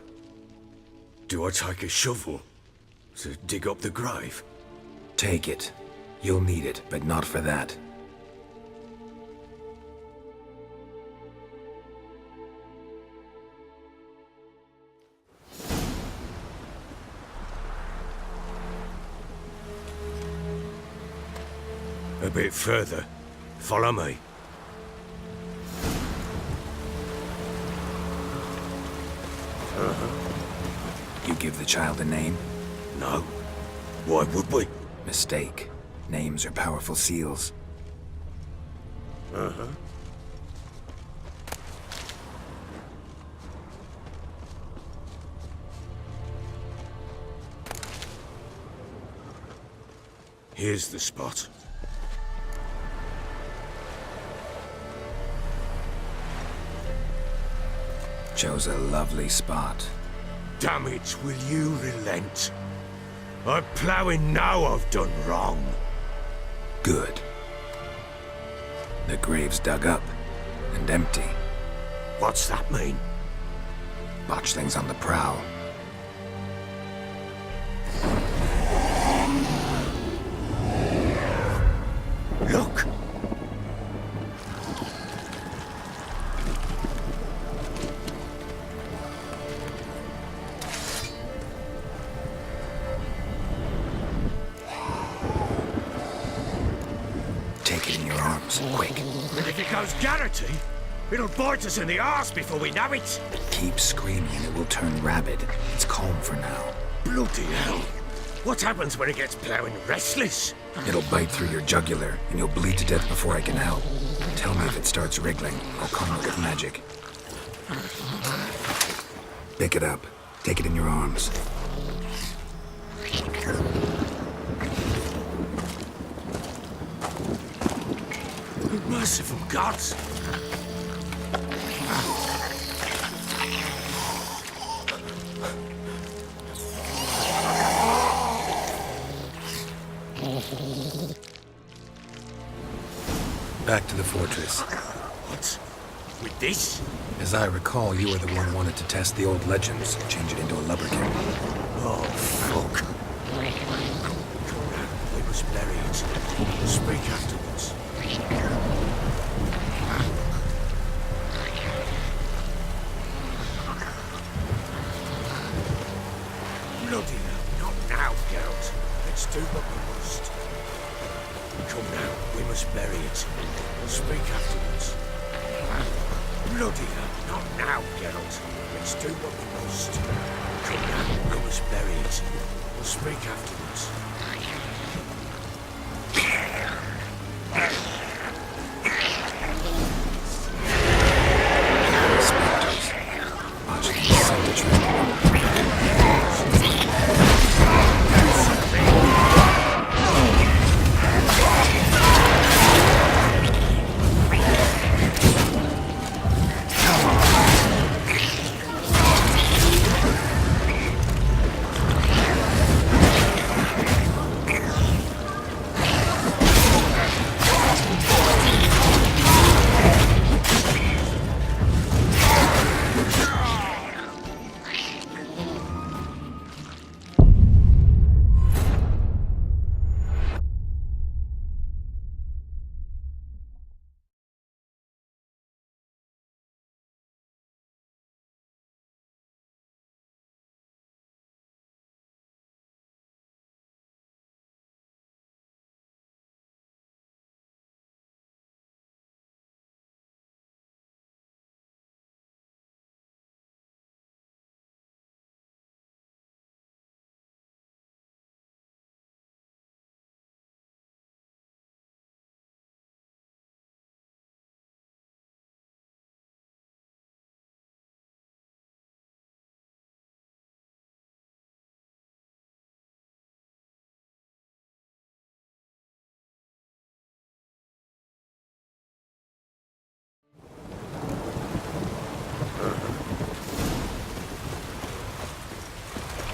Do I take a shovel to dig up the grave? Take it. You'll need it, but not for that. A bit further. Follow me. give the child a name? No. Why would we? Mistake. Names are powerful seals. Uh-huh. Here's the spot. Chose a lovely spot. Damn it, will you relent? I'm ploughing now I've done wrong. Good. The grave's dug up and empty. What's that mean? Botchling's on the prowl. Look! Take it in your arms, quick. And if it goes Garrity, it'll bite us in the arse before we know it. Keep screaming and it will turn rabid. It's calm for now. Bloody hell. What happens when it gets ploughing restless? It'll bite through your jugular, and you'll bleed to death before I can help. Tell me if it starts wriggling. I'll calm it with magic. Pick it up. Take it in your arms. Merciful gods! Back to the fortress. What? With this? As I recall, you were the one who wanted to test the old legends, change it into a lubberkin. Oh, fuck. We must bury it. Speak afterwards. Bloody hell, not now, Geralt. Let's do what we must. Come now, we must bury it. We'll speak afterwards. Bloody hell, not now, Geralt. Let's do what we must. Come now, we must bury it. We'll speak afterwards. Spectres. Botchling sent a trap.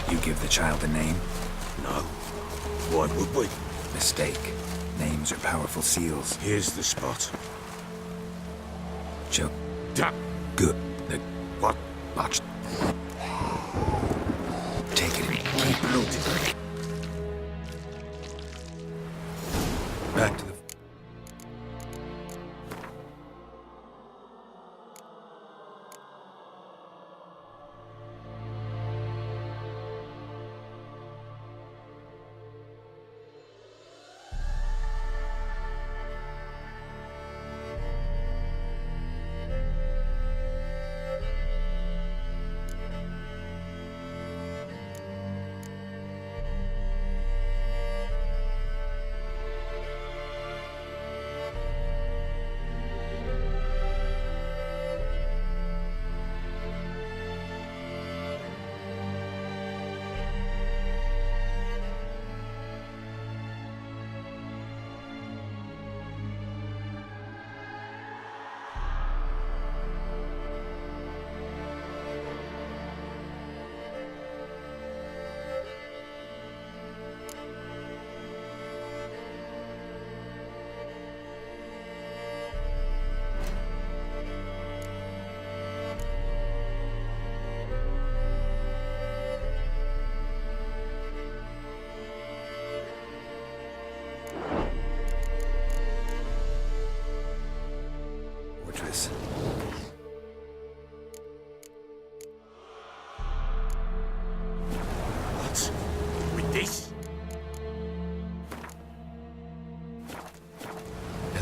You give the child a name? No. Why would we? Mistake. Names are powerful seals. Here's the spot. Joe. Damn. Good. The What? botched. Take it and keep Bloody. back to the...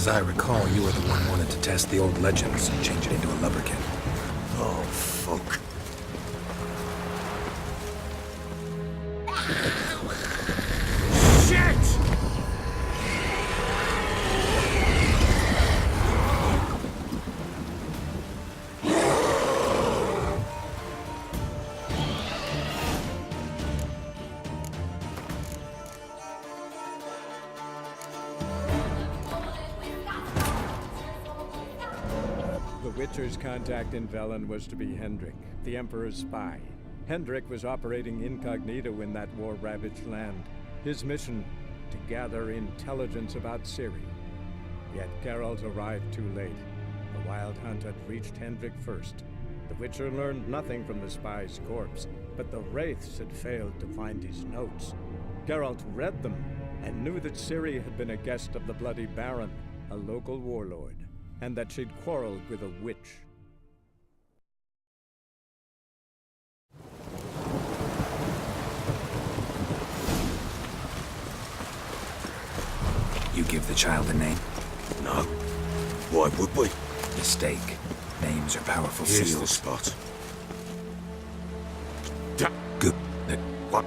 As I recall, you were the one wanted to test the old legends and change it into a lubberkin. Oh, fuck. Shit! The Witcher's contact in Velen was to be Hendrik, the Emperor's spy. Hendrik was operating incognito in that war-ravaged land. His mission, to gather intelligence about Ciri. Yet Geralt arrived too late. The Wild Hunt had reached Hendrik first. The Witcher learned nothing from the spy's corpse, but the Wraiths had failed to find his notes. Geralt read them and knew that Ciri had been a guest of the Bloody Baron, a local warlord, and that she'd quarreled with a witch. You give the child a name? No. Why would we? Mistake. Names are powerful Here's seals. the spot. Good. What?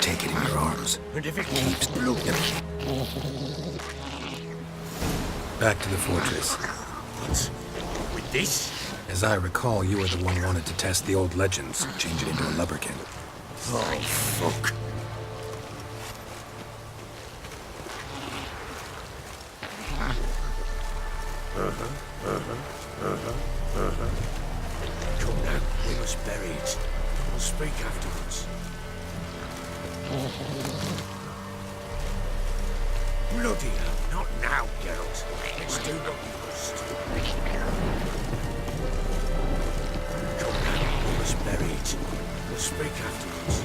Take it in your arms. And if it keeps blowing? Back to the fortress. What? With this? As I recall, you were the one wanted to test the old legends and change it into a lubberkin. Oh, fuck. Come now, we must bury it. We'll speak afterwards. Bloody hell, not now, Geralt. Let's do what we must. Come now, we must bury it. We'll speak afterwards.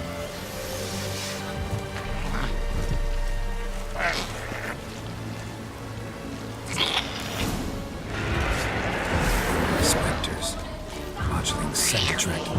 Spectres. Botchling scent attracted them.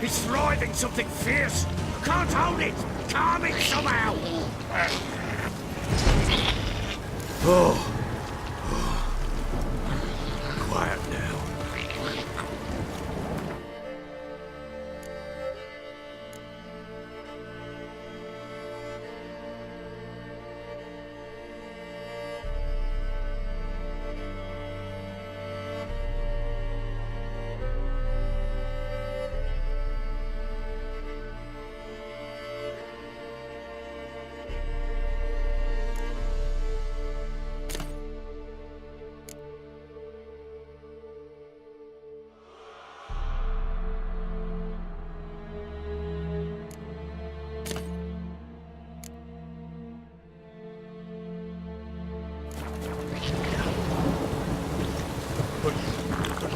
It's thriving something fierce. Can't hold it. Calm it somehow. Quiet now.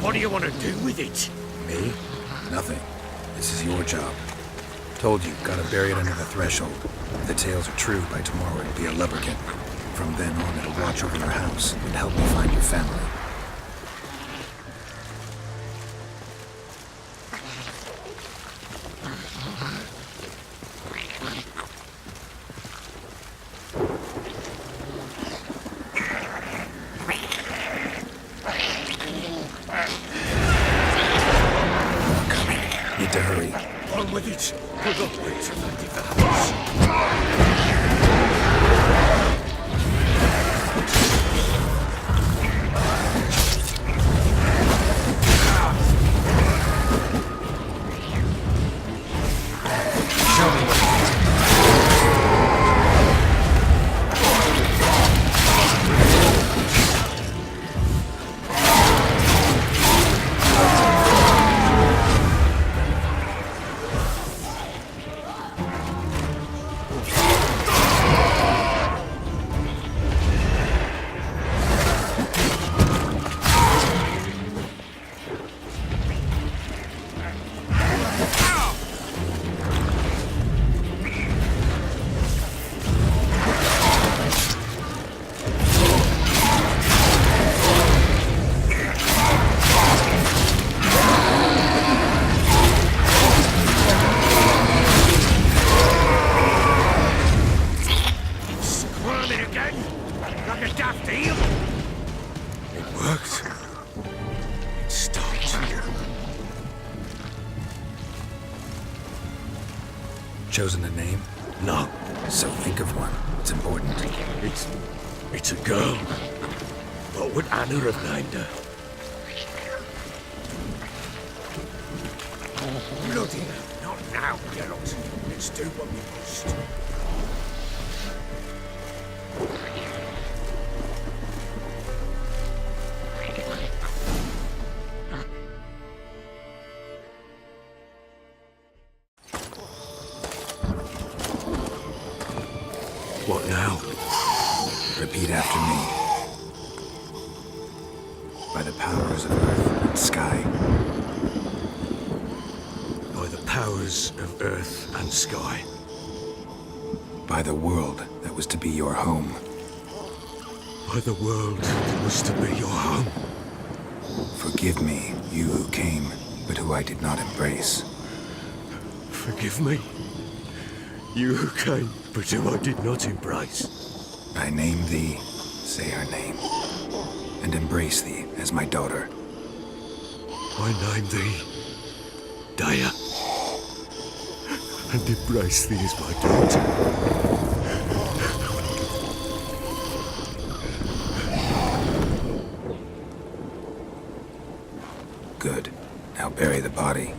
What do you want to do with it? Me? Nothing. This is your job. Told you, gotta bury it under the threshold. If the tales are true, by tomorrow it'll be a lubberkin. From then on, it'll watch over your house and help me find your family. Need to hurry. On with it. We've got to leave the house. chosen a name? No, So think of one. It's important. it's a girl. What would Anna have named her? Bloody hell, not now, Geralt. Let's do what we must. What now? Repeat after me. By the powers of earth and sky. By the powers of earth and sky. By the world that was to be your home. By the world that was to be your home. Forgive me, you who came, but who I did not embrace. Forgive me. You who came, but who I did not embrace. I name thee, say her name, and embrace thee as my daughter. I name thee Daya, and embrace thee as my daughter. Good. Now bury the body.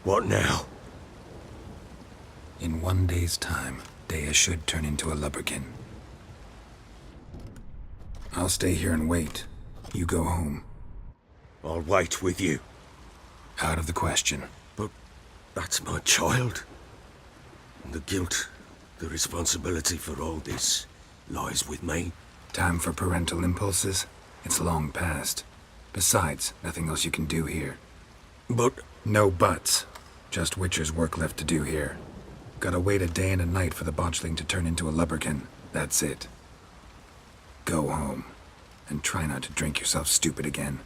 What now? In 1 day's time, Daya should turn into a lubberkin. I'll stay here and wait. You go home. I'll wait with you. Out of the question. But that's my child. And the guilt, the responsibility for all this lies with me. Time for parental impulses? It's long past. Besides, nothing else you can do here. But... No buts. Just Witcher's work left to do here. Gotta wait a day and a night for the botchling to turn into a lubberkin. That's it. Go home. And try not to drink yourself stupid again.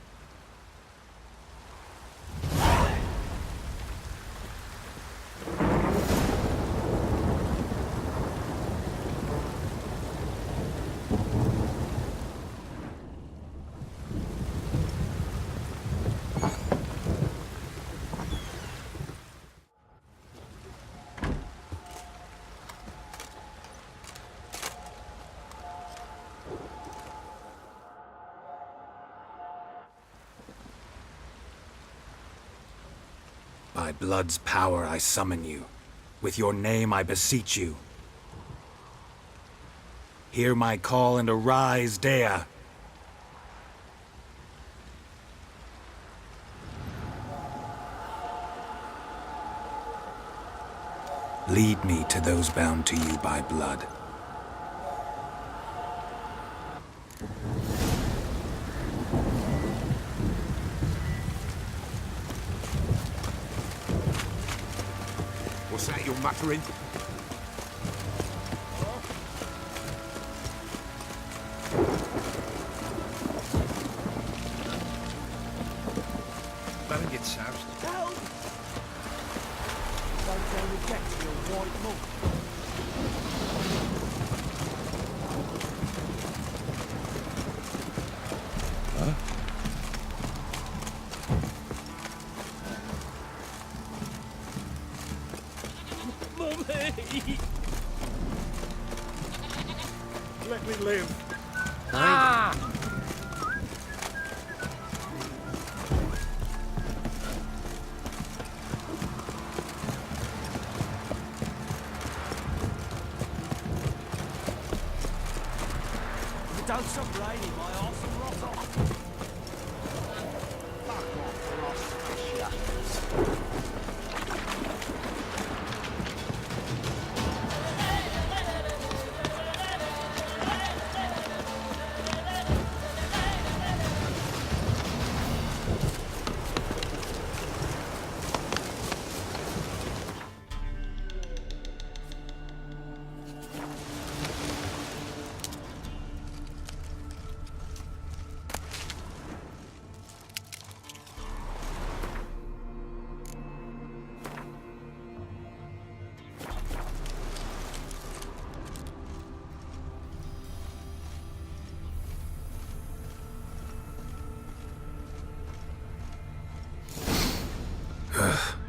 By blood's power I summon you. With your name I beseech you. Hear my call and arise, Daya. Lead me to those bound to you by blood. What's that you're muttering? Better get soused. Help! Don't go and get to your white moon. Let me live. Don't stop raining, my arse will rot off. Fuck off, or I'll smash ya.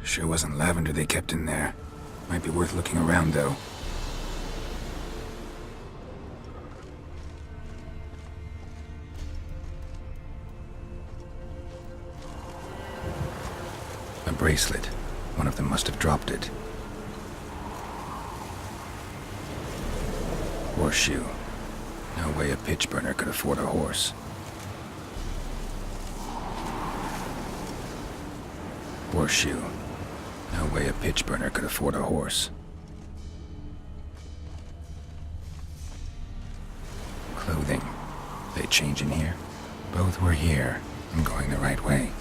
Sure wasn't lavender they kept in there. Might be worth looking around, though. A bracelet. One of them must have dropped it. Horseshoe. No way a pitch burner could afford a horse. Horseshoe. No way a pitch burner could afford a horse. Clothing. They change in here? Both were here. I'm going the right way.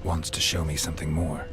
Wants to show me something more.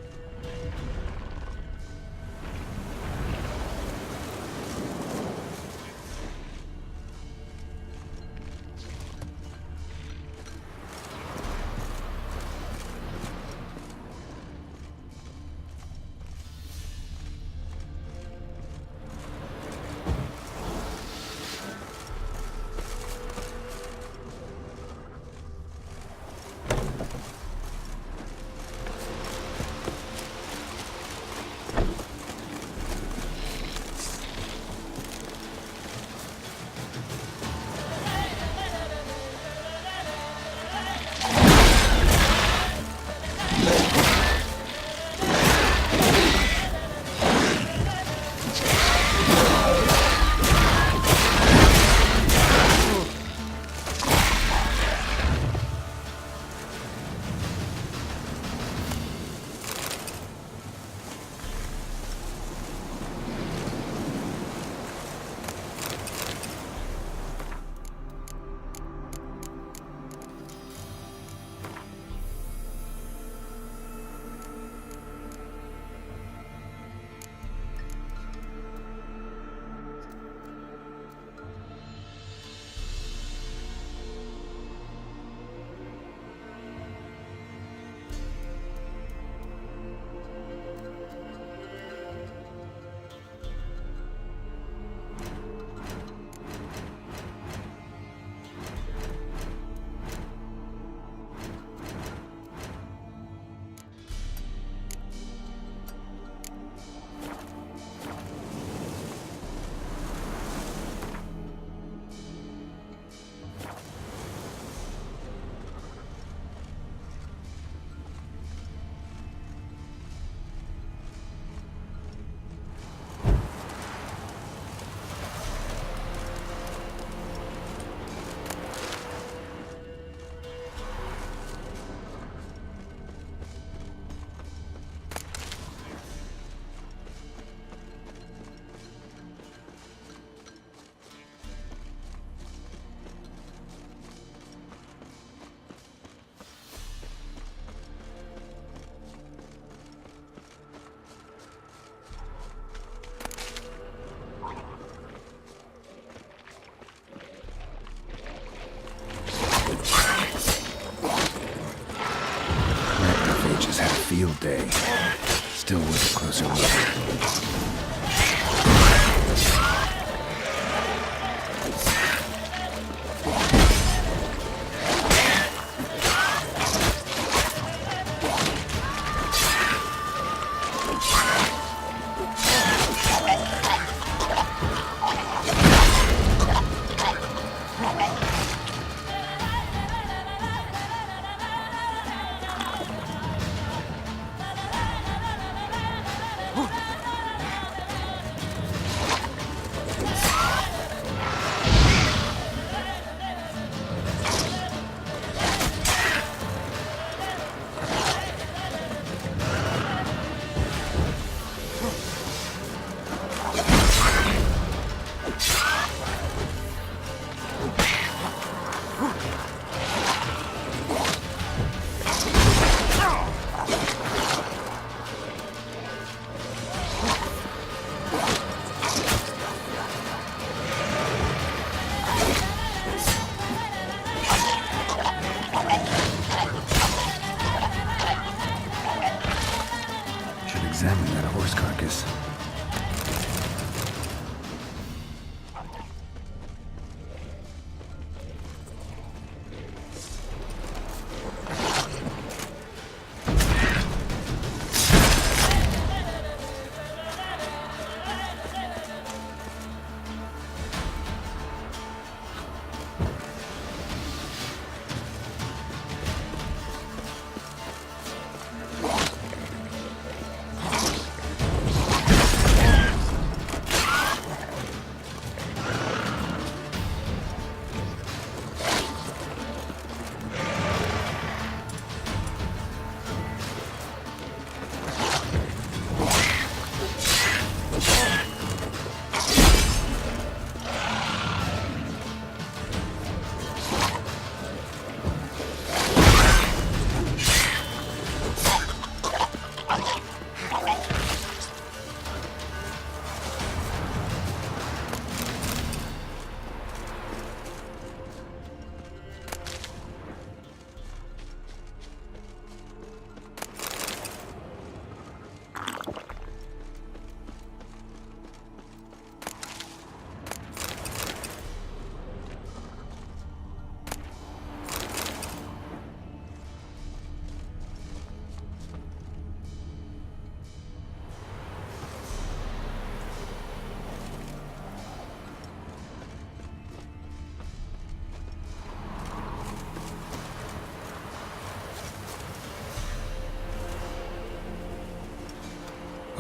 Field day. Still worth a closer look.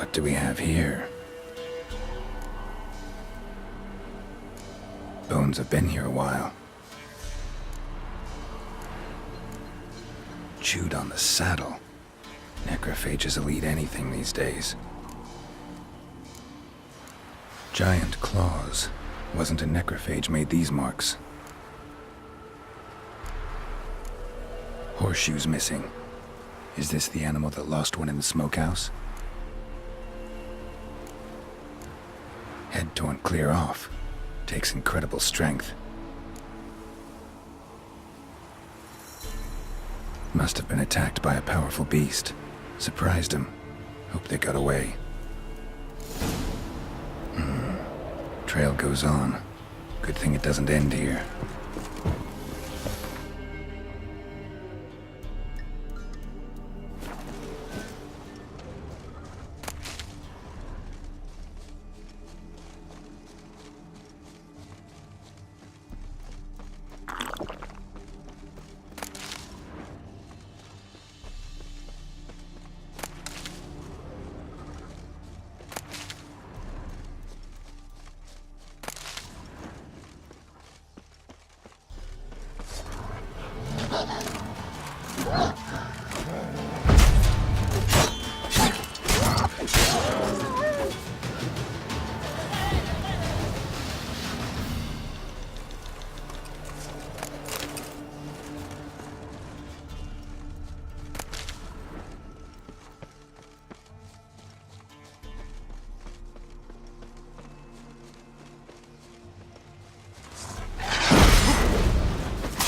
What do we have here? Bones have been here a while. Chewed on the saddle. Necrophages will eat anything these days. Giant claws. Wasn't a necrophage made these marks. Horseshoes missing. Is this the animal that lost one in the smokehouse? Head torn clear off. Takes incredible strength. Must have been attacked by a powerful beast. Surprised him. Hope they got away. Trail goes on. Good thing it doesn't end here.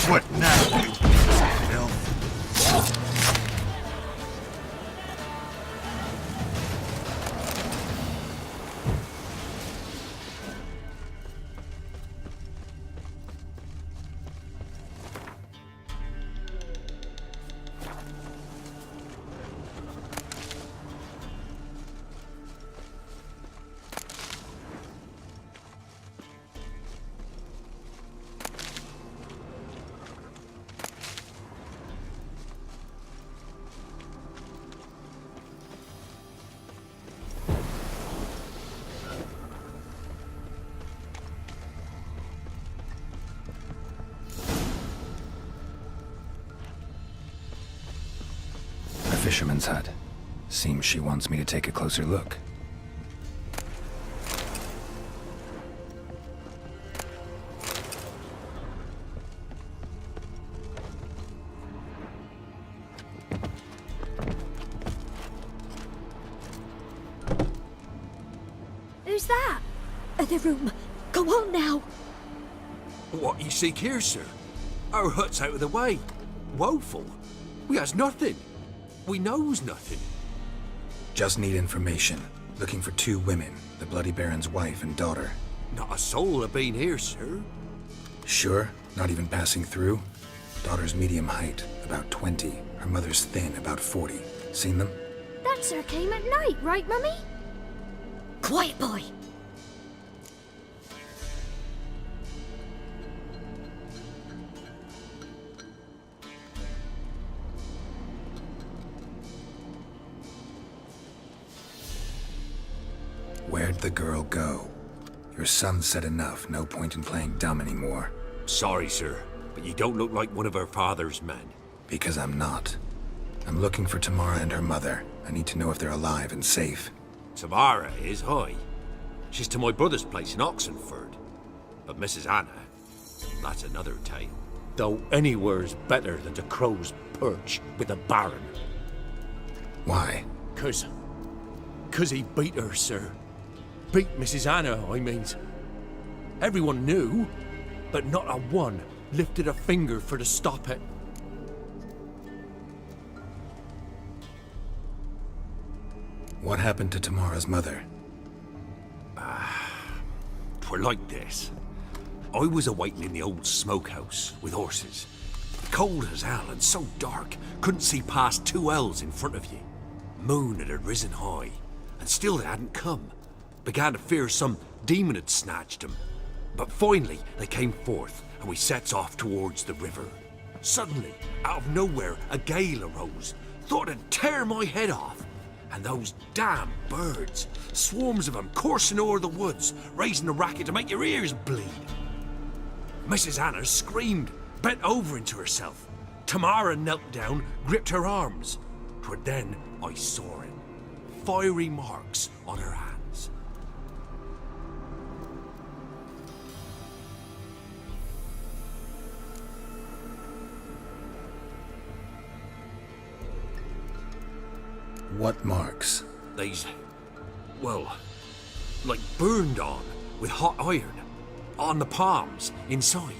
What now, you piece of filth? Fisherman's hut. Seems she wants me to take a closer look. Who's that? The room. Go on now. What you seek here, sir? Our hut's out of the way. Woeful. We has nothing. We knows nothing. Just need information. Looking for 2 women, the Bloody Baron's wife and daughter. Not a soul have been here, sir. Sure? Not even passing through? Daughter's medium height, about 20. Her mother's thin, about 40. Seen them? That sir came at night, right, Mummy? Quiet, boy. Where'd the girl go? Your son said enough, no point in playing dumb anymore. Sorry, sir, but you don't look like one of her father's men. Because I'm not. I'm looking for Tamara and her mother. I need to know if they're alive and safe. Tamara is, aye. She's to my brother's place in Oxenford. But Mrs. Anna, that's another tale. Though anywhere's better than the Crow's Perch with the Baron. Why? 'Cause he beat her, sir. Beat Mrs. Anna, I means. Everyone knew, but not a one lifted a finger for to stop it. What happened to Tamara's mother? 'Twere like this. I was awaiting in the old smokehouse with horses. Cold as hell and so dark, couldn't see past 2 ells in front of you. Moon had risen high, and still they hadn't come. Began to fear some demon had snatched them. But finally, they came forth, and we sets off towards the river. Suddenly, out of nowhere, a gale arose. Thought it'd tear my head off. And those damn birds, swarms of them coursing over the woods, raising a racket to make your ears bleed. Mrs. Anna screamed, bent over into herself. Tamara knelt down, gripped her arms. 'Twere then I saw it. Fiery marks on her hands. What marks? They's, well, like burned on with hot iron. On the palms, inside.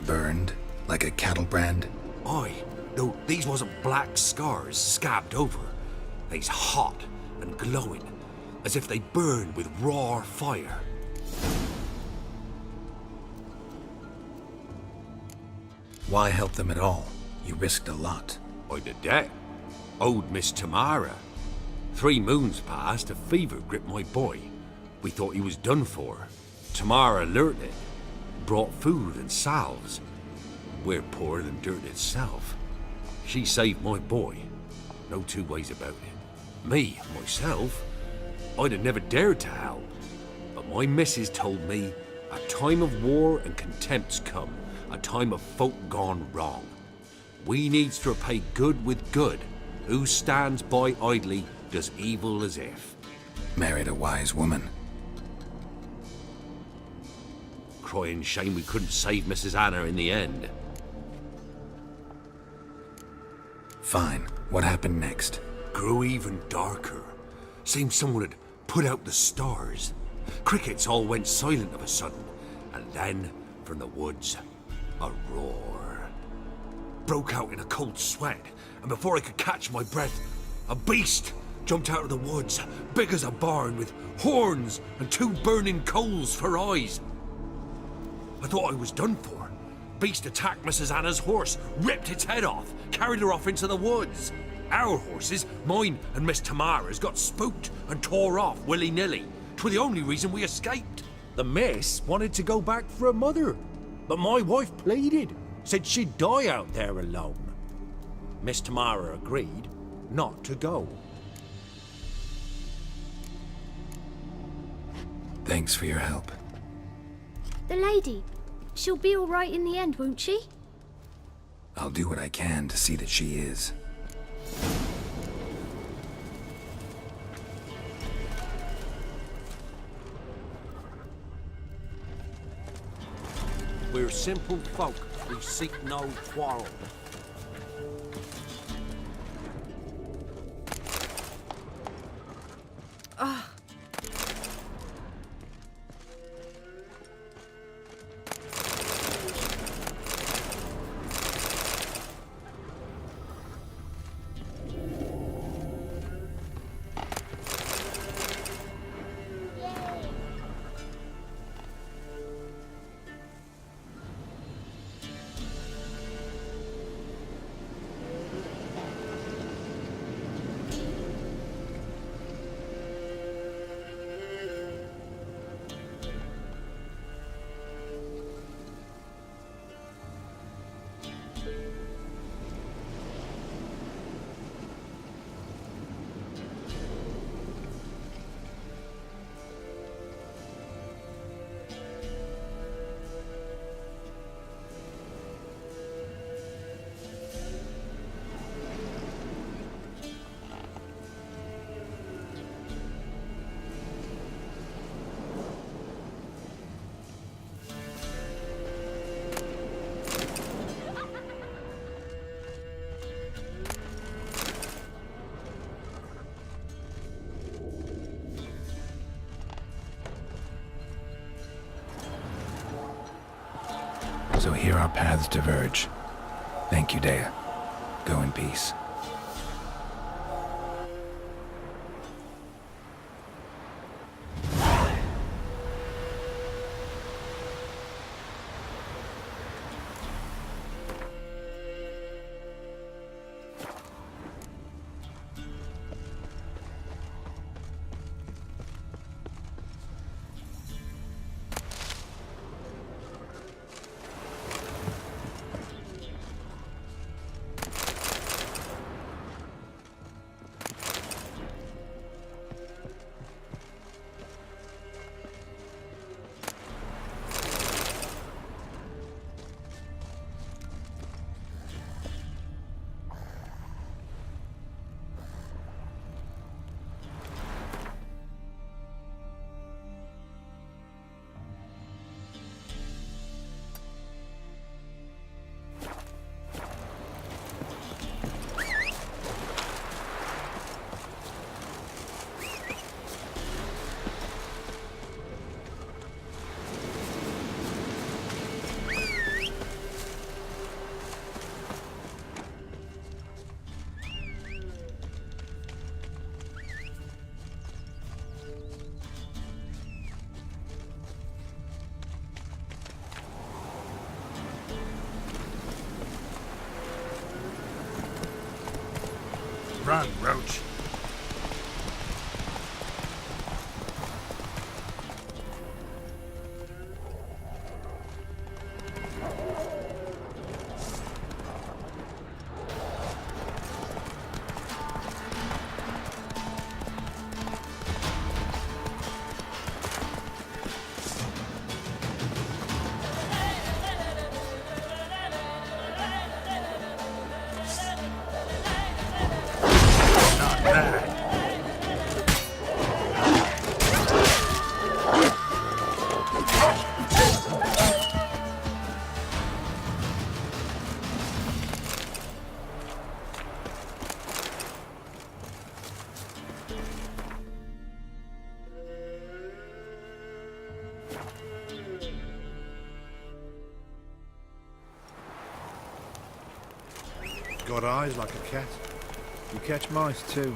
Burned? Like a cattle brand? Aye, though these wasn't black scars scabbed over. They's hot and glowing, as if they burned with raw fire. Why help them at all? You risked a lot. I'd a debt. Owed Miss Tamara. 3 moons passed, a fever gripped my boy. We thought he was done for. Tamara learnt it. Brought food and salves. We're poorer than dirt itself. She saved my boy. No 2 ways about it. Me, myself, I'd have never dared to help. But my missus told me a time of war and contempt's come. A time of folk gone wrong. We needs to repay good with good. Who stands by idly does evil as if. Married a wise woman. Crying shame we couldn't save Mrs. Anna in the end. Fine. What happened next? Grew even darker. Seemed someone had put out the stars. Crickets all went silent of a sudden. And then, from the woods, a roar. Broke out in a cold sweat, and before I could catch my breath, a beast jumped out of the woods, big as a barn, with horns and 2 burning coals for eyes. I thought I was done for. Beast attacked Mrs. Anna's horse, ripped its head off, carried her off into the woods. Our horses, mine and Miss Tamara's, got spooked and tore off willy-nilly. 'Twere the only reason we escaped. The miss wanted to go back for her mother, but my wife pleaded, said she'd die out there alone. Miss Tamara agreed not to go. Thanks for your help. The lady, she'll be all right in the end, won't she? I'll do what I can to see that she is. We're simple folk. We seek no quarrel. So here our paths diverge. Thank you, Dea. Go in peace. Run, Roach. Got eyes like a cat. You catch mice too.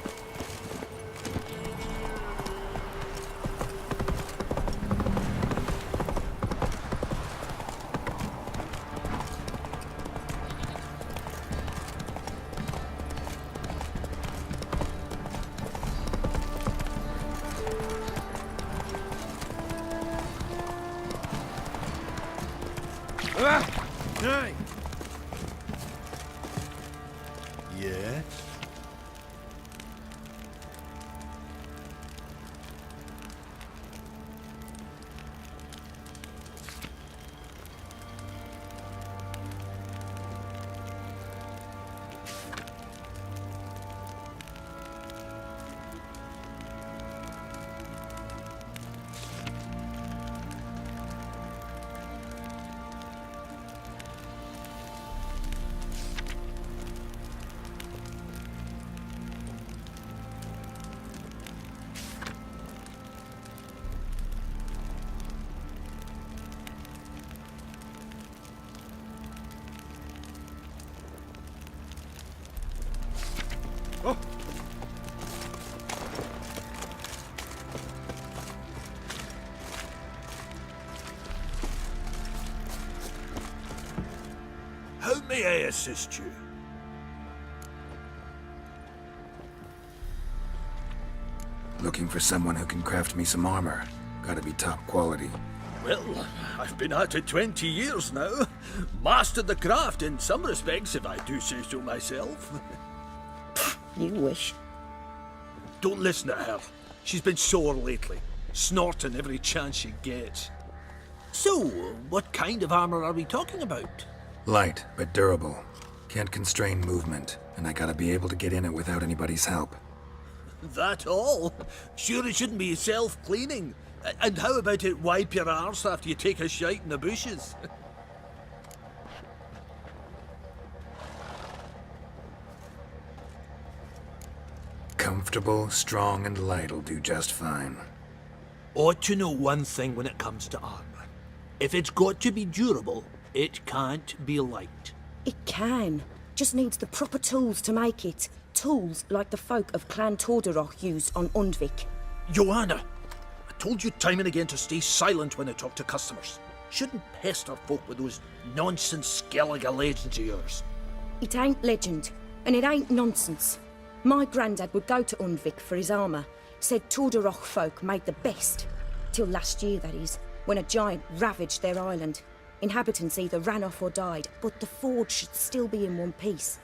Hey! Yes? Oh! How may I assist you? Looking for someone who can craft me some armor. Gotta be top quality. Well, I've been at it 20 years now. Mastered the craft in some respects, if I do say so myself. You wish. Don't listen to her. She's been sore lately, snorting every chance she gets. So, what kind of armor are we talking about? Light, but durable. Can't constrain movement, and I gotta be able to get in it without anybody's help. That all? Sure it shouldn't be self-cleaning. And how about it wipe your arse after you take a shite in the bushes? Comfortable, strong, and light'll do just fine. Ought to know one thing when it comes to armor. If it's got to be durable, it can't be light. It can. Just needs the proper tools to make it. Tools like the folk of Clan Tordaroch used on Undvik. Joanna! I told you time and again to stay silent when I talk to customers. Shouldn't pester folk with those nonsense Skellige legends of yours. It ain't legend, and it ain't nonsense. My granddad would go to Undvik for his armour. Said Tordaroch folk made the best. Till last year, that is, when a giant ravaged their island. Inhabitants either ran off or died, but the forge should still be in one piece.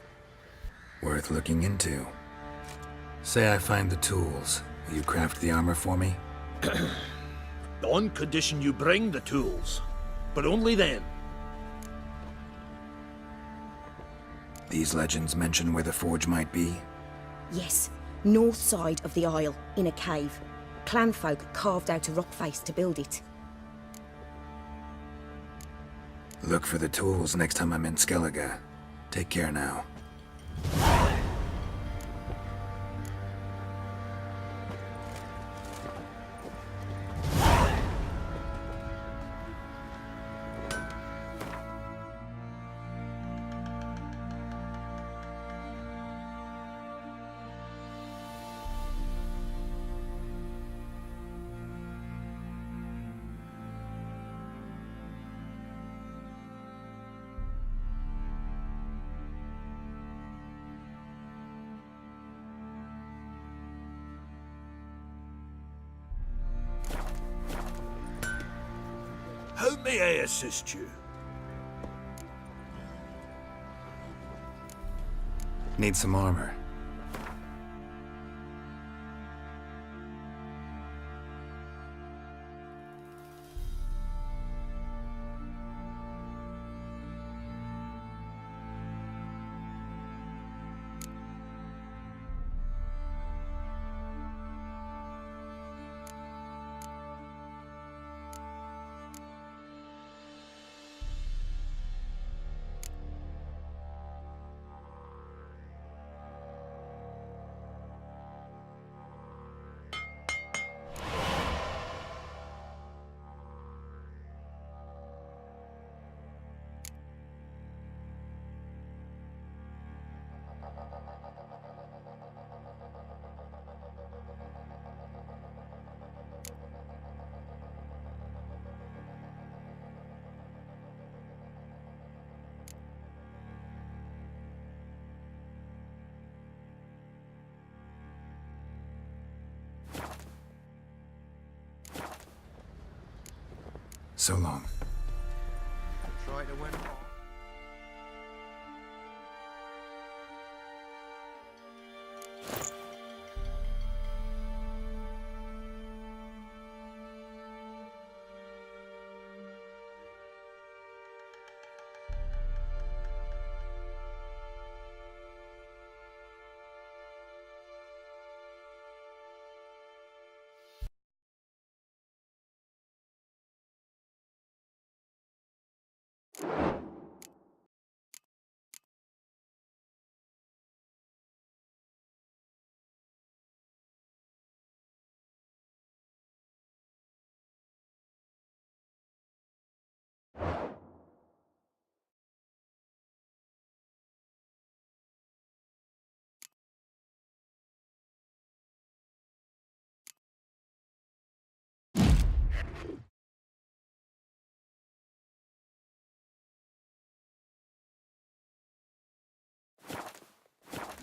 Worth looking into. Say I find the tools. Will you craft the armor for me? On condition you bring the tools. But only then. These legends mention where the forge might be? Yes, north side of the isle, in a cave. Clanfolk carved out a rock face to build it. Look for the tools next time I'm in Skellige. Take care now. may I assist you? Need some armor. So long. Try to win.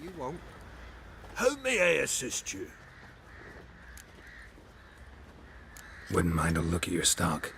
You won't. How may I assist you? Wouldn't mind a look at your stock.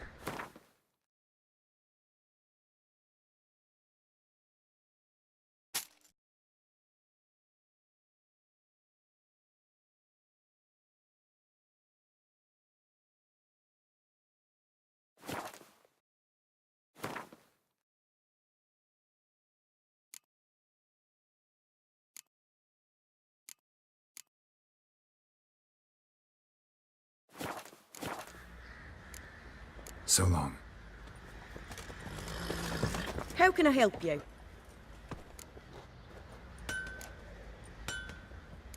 So long. How can I help you?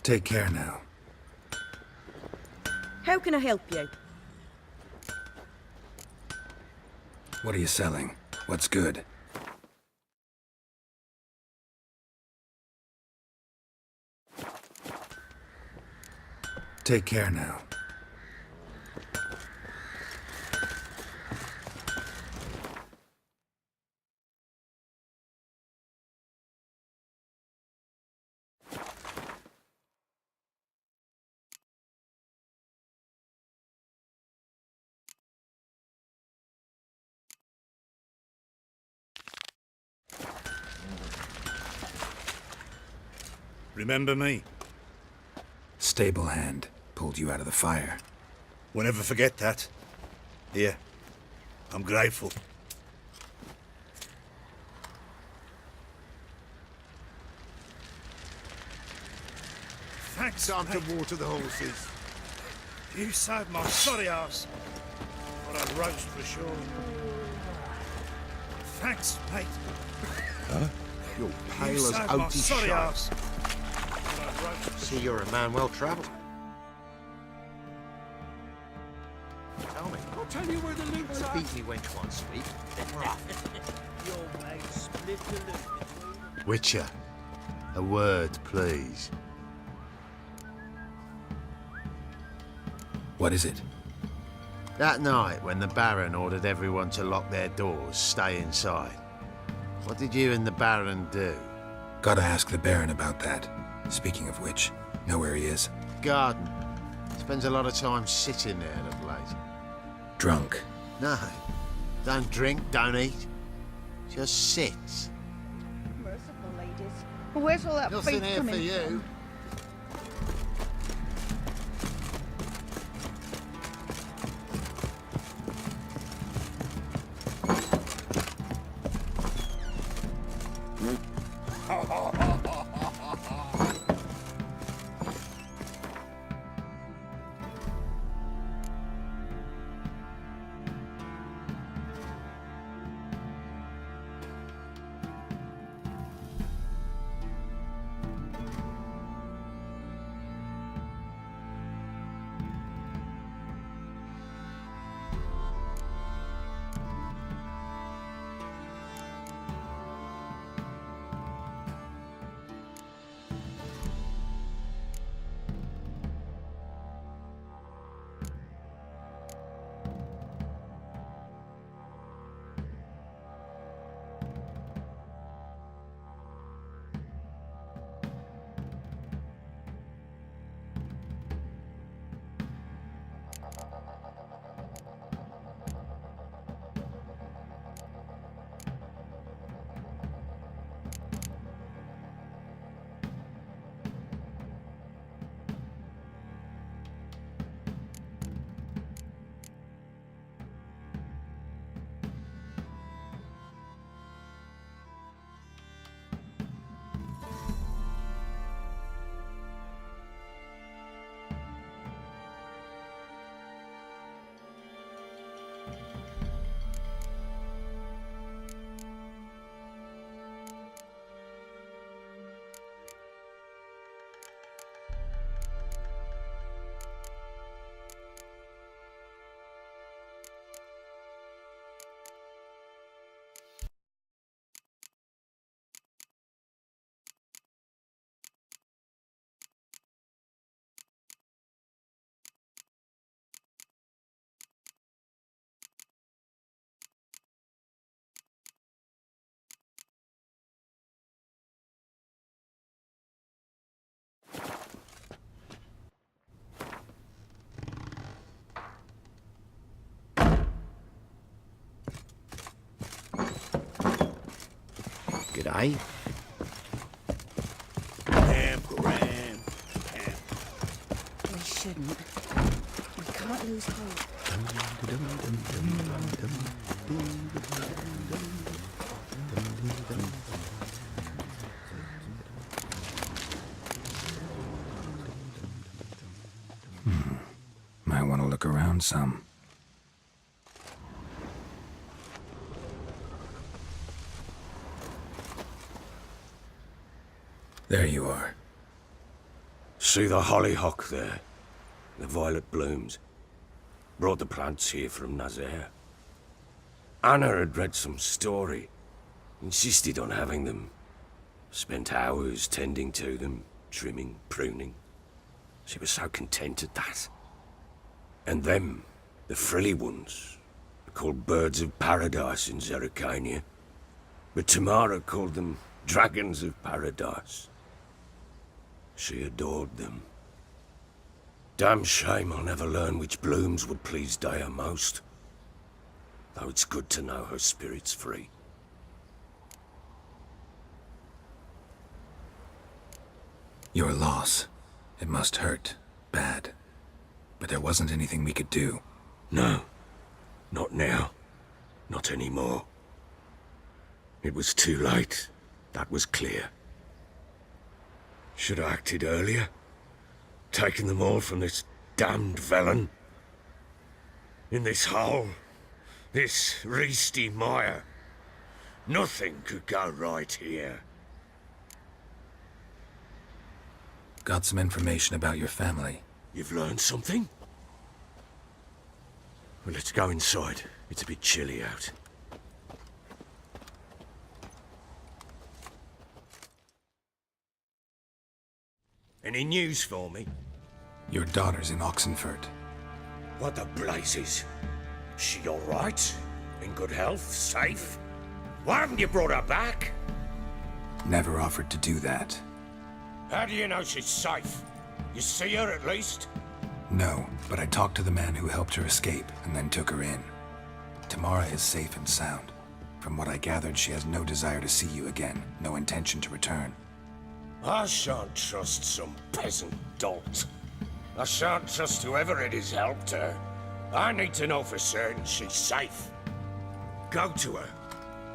Take care now. How can I help you? What are you selling? What's good? Take care now. Remember me? Stable hand pulled you out of the fire. We'll never forget that. Here, I'm grateful. Thanks. Time to water the horses. You saved my sorry ass. What a roast for sure. Thanks, mate. Huh? You're pale as Otis ass. See, you're a man well travelled. Tell me. I'll tell you where the loot's at. Beat me wench one, sweet. Your mate split the loot. Witcher, a word, please. What is it? That night, when the Baron ordered everyone to lock their doors, stay inside. What did you and the Baron do? Gotta ask the Baron about that. Speaking of which, know where he is? Garden. Spends a lot of time sitting there of late. Drunk. No. Don't drink, don't eat. Just sits. Merciful ladies. Where's all that Nothing faith here coming for you. from? G'day. We shouldn't. We can't lose hope. Might want to look around some. There you are. See the hollyhock there? The violet blooms. Brought the plants here from Nazaire. Anna had read some story. Insisted on having them. Spent hours tending to them, trimming, pruning. She was so content at that. And them, the frilly ones, are called birds of paradise in Zerrikania. But Tamara called them dragons of paradise. She adored them. Damn shame I'll never learn which blooms would please Daya most. Though it's good to know her spirit's free. Your loss. It must hurt. Bad. But there wasn't anything we could do. No. Not now. Not anymore. It was too late. That was clear. Should have acted earlier. Taken them all from this damned Velen. In this hole. This Reesty mire. Nothing could go right here. Got some information about your family. You've learned something? Well, let's go inside. It's a bit chilly out. Any news for me? Your daughter's in Oxenfurt. What the blazes? She all right? In good health? Safe? Why haven't you brought her back? Never offered to do that. How do you know she's safe? You see her at least? No, but I talked to the man who helped her escape and then took her in. Tamara is safe and sound. From what I gathered, she has no desire to see you again, no intention to return. I shan't trust some peasant dolt. I shan't trust whoever it is helped her. I need to know for certain she's safe. Go to her.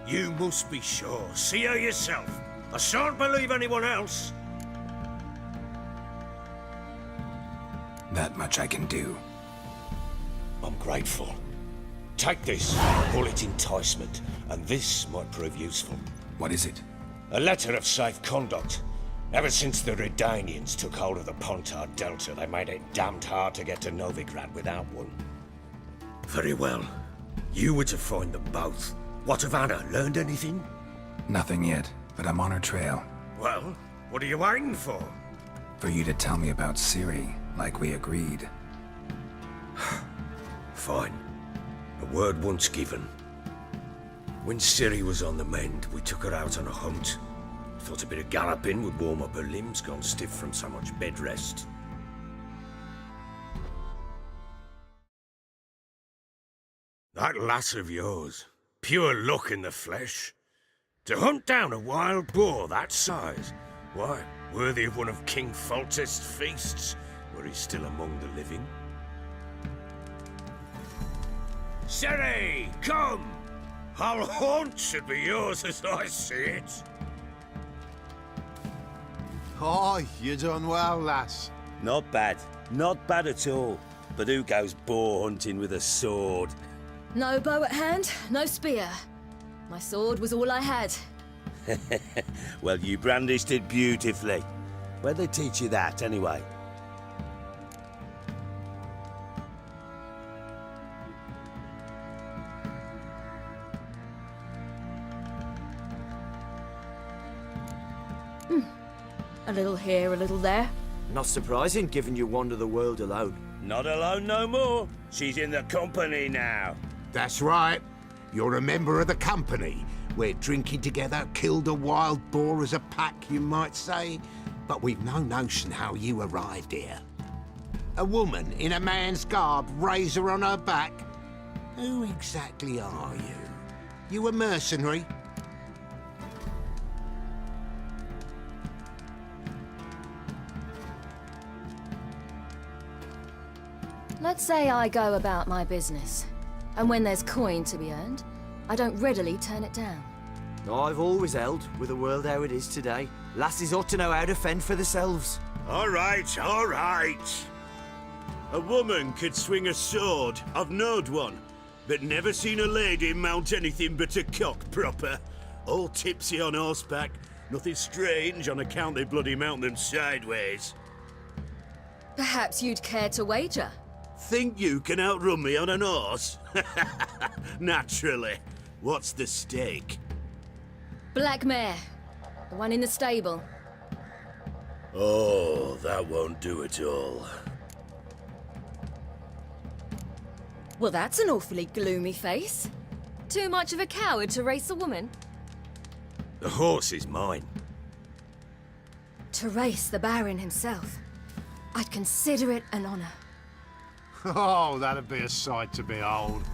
You must be sure. See her yourself. I shan't believe anyone else. That much I can do. I'm grateful. Take this, call it enticement, and this might prove useful. What is it? A letter of safe conduct. Ever since the Redanians took hold of the Pontar Delta, they made it damned hard to get to Novigrad without one. Very well. You were to find them both. What of Anna? Learned anything? Nothing yet, but I'm on her trail. Well, what are you waiting for? For you to tell me about Ciri, like we agreed. Fine. A word once given. When Ciri was on the mend, we took her out on a hunt. Thought a bit of galloping would warm up her limbs, gone stiff from so much bed rest. That lass of yours, pure luck in the flesh. To hunt down a wild boar that size, why, worthy of one of King Foltest's feasts, were he still among the living. Ciri, come! Our haunt should be yours as I see it. Oh, you done well, lass. Not bad. Not bad at all. But who goes boar hunting with a sword? No bow at hand, no spear. My sword was all I had. Well, you brandished it beautifully. Where'd they teach you that, anyway? A little here, a little there. Not surprising, given you wander the world alone. Not alone no more. She's in the company now. That's right. You're a member of the company. We're drinking together, killed a wild boar as a pack, you might say. But we've no notion how you arrived here. A woman in a man's garb, razor on her back. Who exactly are you? You a mercenary? Let's say I go about my business. And when there's coin to be earned, I don't readily turn it down. I've always held, with the world how it is today, lasses ought to know how to fend for themselves. All right, all right. A woman could swing a sword. I've knowed one. But never seen a lady mount anything but a cock proper. All tipsy on horseback. Nothing strange on account they bloody mount them sideways. Perhaps you'd care to wager? Think you can outrun me on an horse? Naturally. What's the stake? Black mare. The one in the stable. Oh, that won't do at all. Well, that's an awfully gloomy face. Too much of a coward to race a woman? The horse is mine. To race the Baron himself. I'd consider it an honor. Oh, that'd be a sight to behold.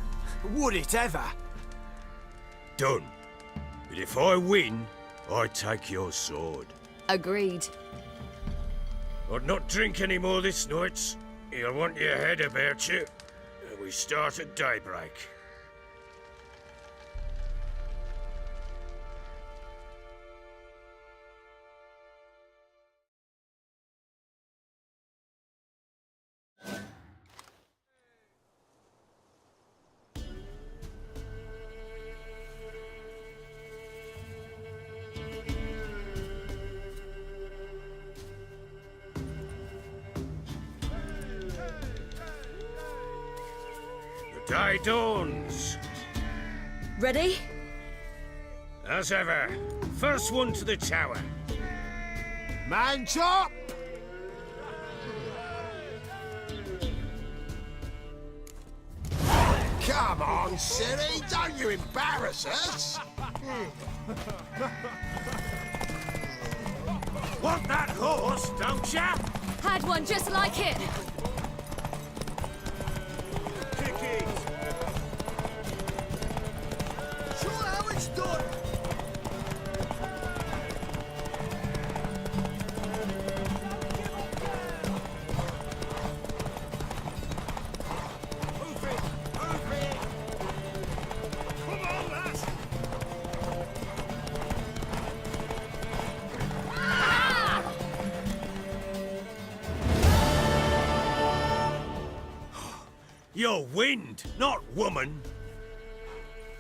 Would it ever? Done. But if I win, I take your sword. Agreed. I'd not drink any more this night. You'll want your head about you. We start at daybreak. Day dawns. Ready? As ever. First one to the tower. Man chop! Come on, Ciri, don't you embarrass us! Want that horse, don't ya? Had one just like it. You're wind, not woman.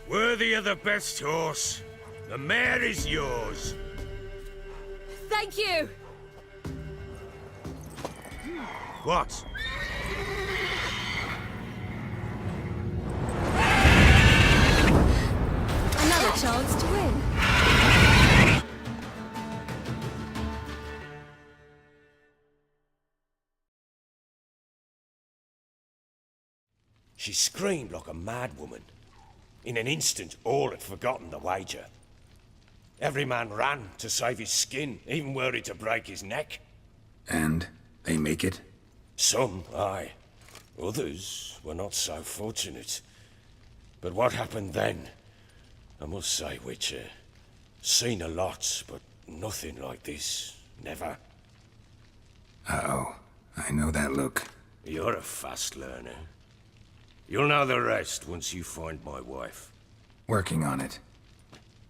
Worthy of the best horse. The mare is yours. Thank you! What? Another chance to win. She screamed like a mad woman. In an instant, all had forgotten the wager. Every man ran to save his skin, even were it to break his neck. And they make it? Some, aye. Others were not so fortunate. But what happened then? I must say, Witcher, seen a lot, but nothing like this. Never. Uh-oh. I know that look. You're a fast learner. You'll know the rest once you find my wife. Working on it.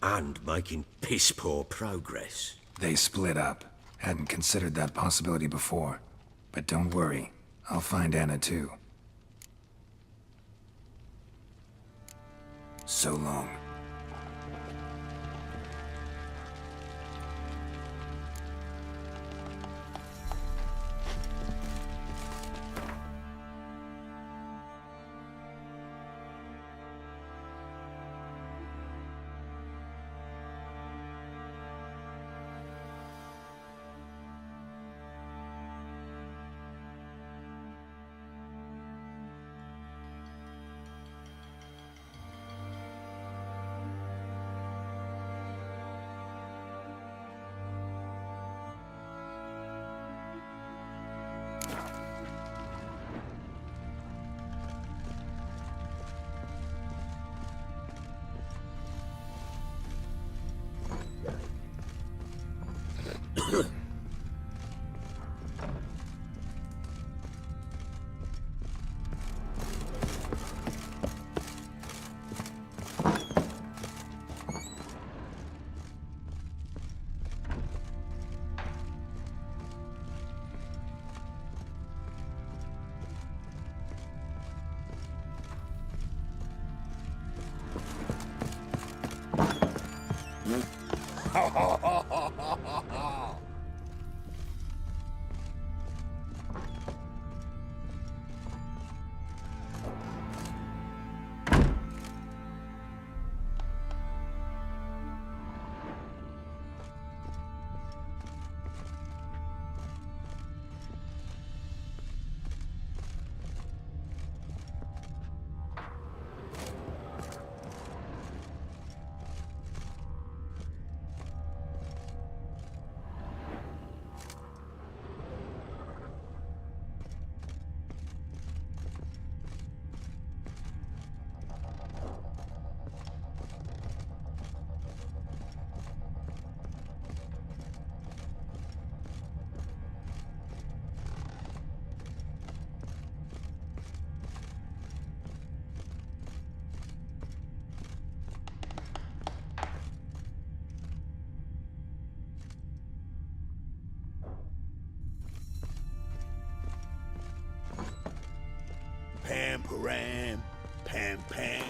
And making piss-poor progress. They split up. Hadn't considered that possibility before. But don't worry. I'll find Anna too. So long. Pam, param, pam, pam.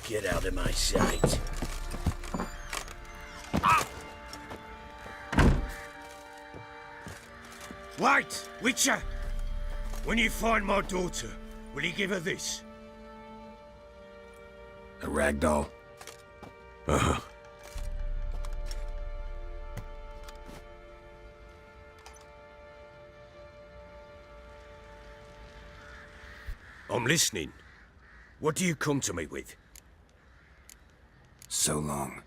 Get out of my sight. Wait, Witcher! When you find my daughter, will you give her this? A rag doll. Uh-huh. I'm listening. What do you come to me with? So long.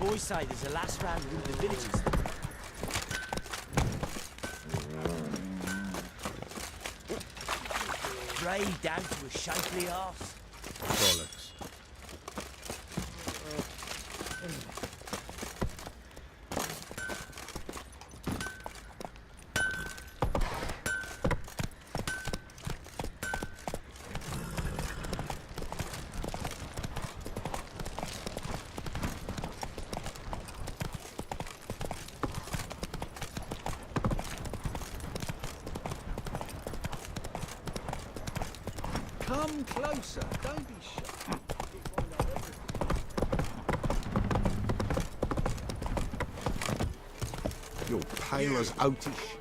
Boys say there's a last round with the villages. Braid down to a shapely arse. Bollocks. Come closer, don't be shy. You're pale as oatish.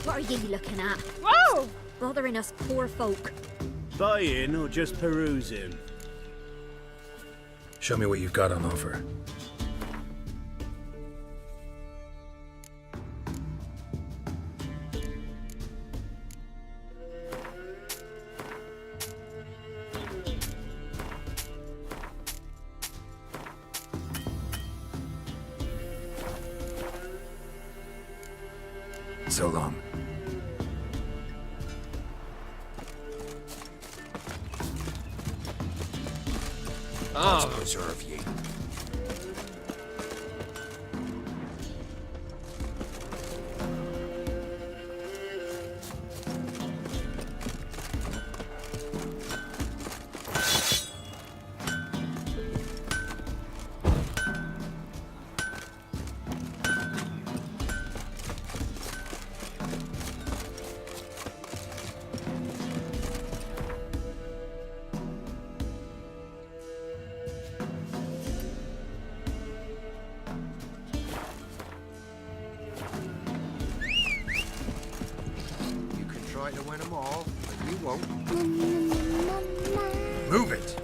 What are you looking at? Whoa! Bothering us poor folk. Buying or just perusing? Show me what you've got on offer. So long. God preserve ye. Try to win them all, but you won't. Move it!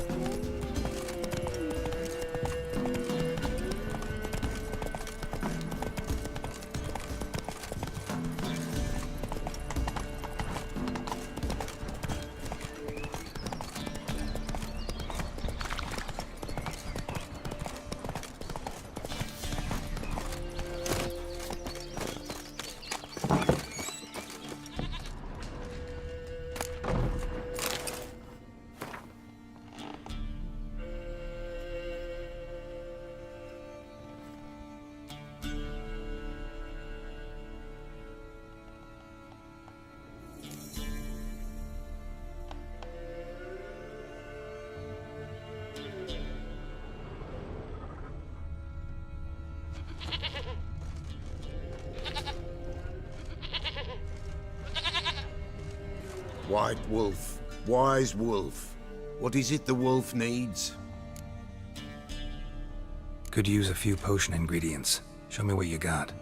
White wolf, wise wolf. What is it the wolf needs? Could use a few potion ingredients. Show me what you got.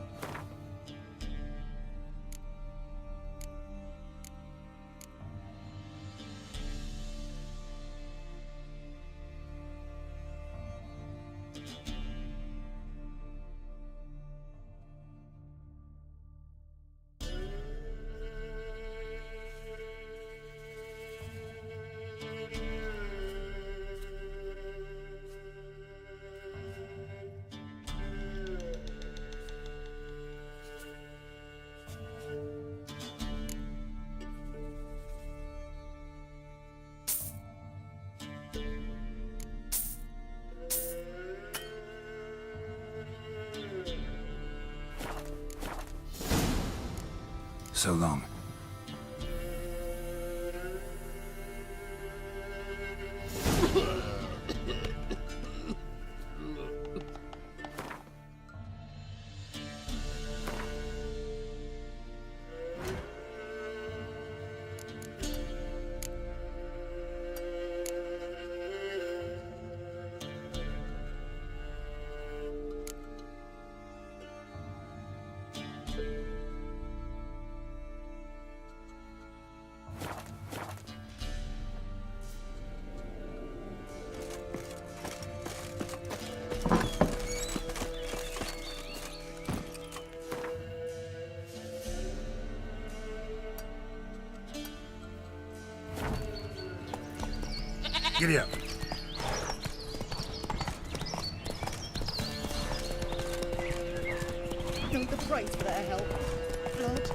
So long. Giddy up. Don't the price for their help. Blood.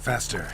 Faster.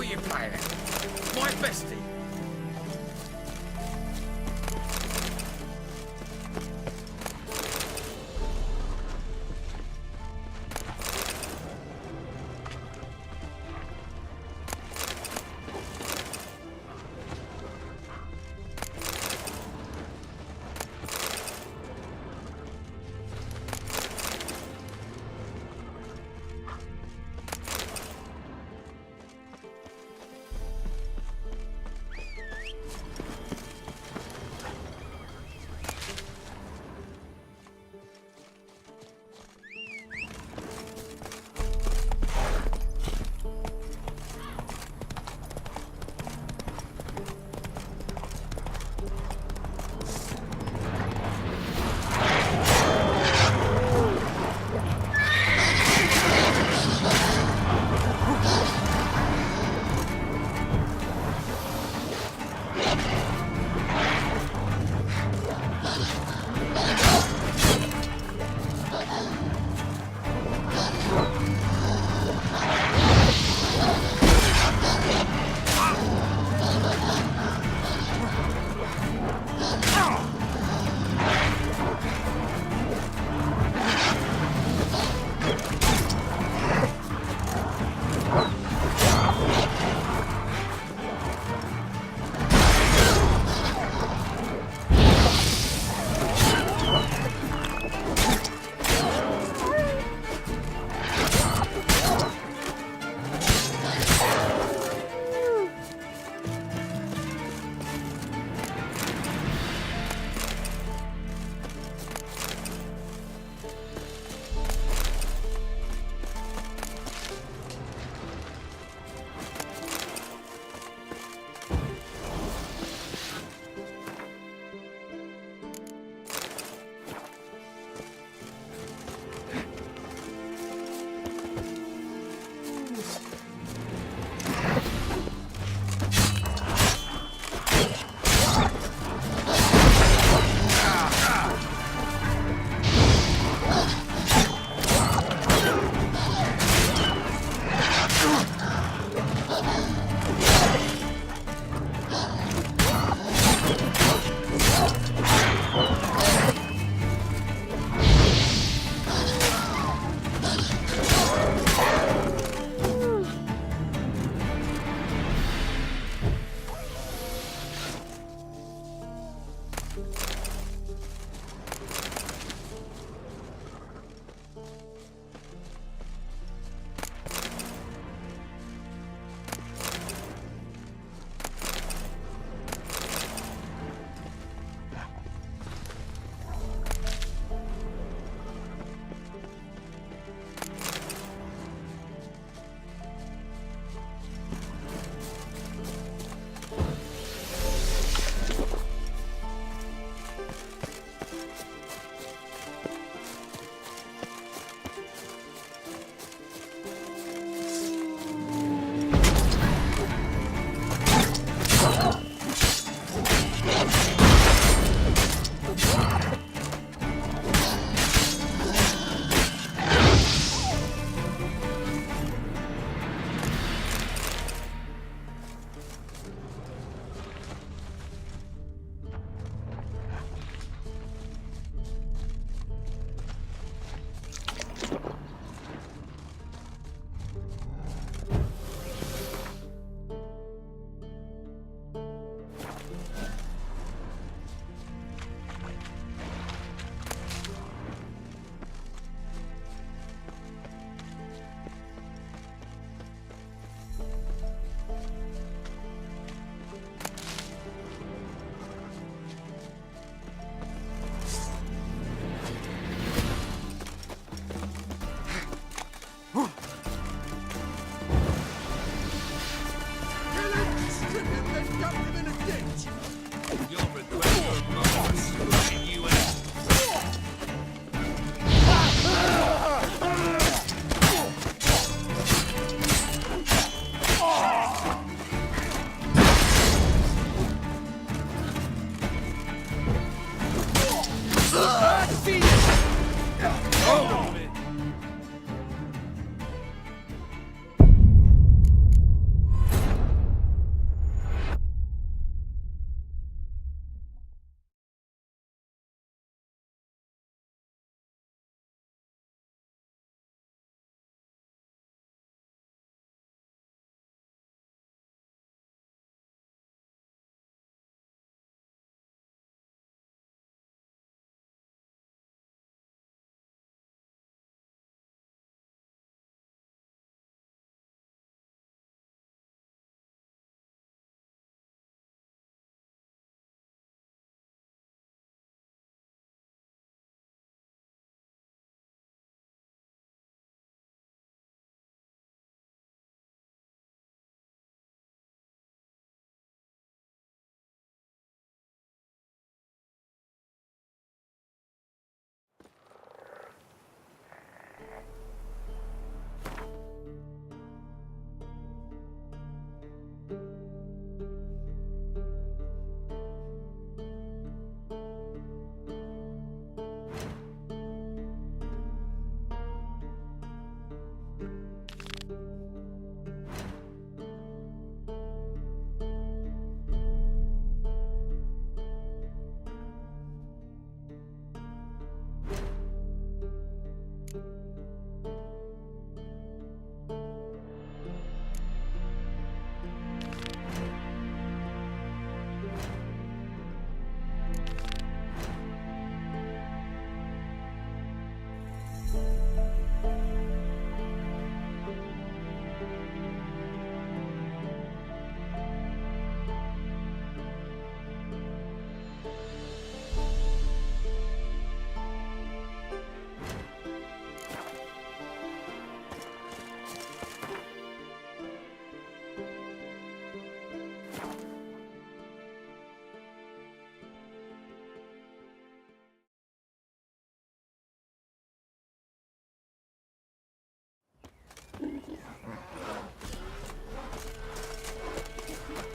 are you playing? My bestie?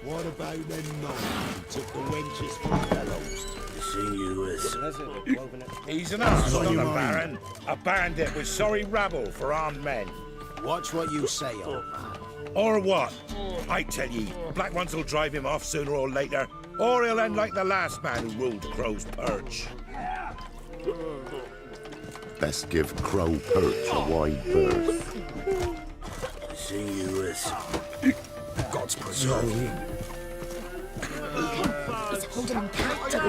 What about them men who took the wenches for fellows? He's an ass, not a baron. A bandit with sorry rabble for armed men. Watch what you say, old man. Or what? I tell ye, Black Ones will drive him off sooner or later, or he'll end like the last man who ruled Crow's Perch. Best give Crow Perch a wide berth. God's preserve. He's holding him captive.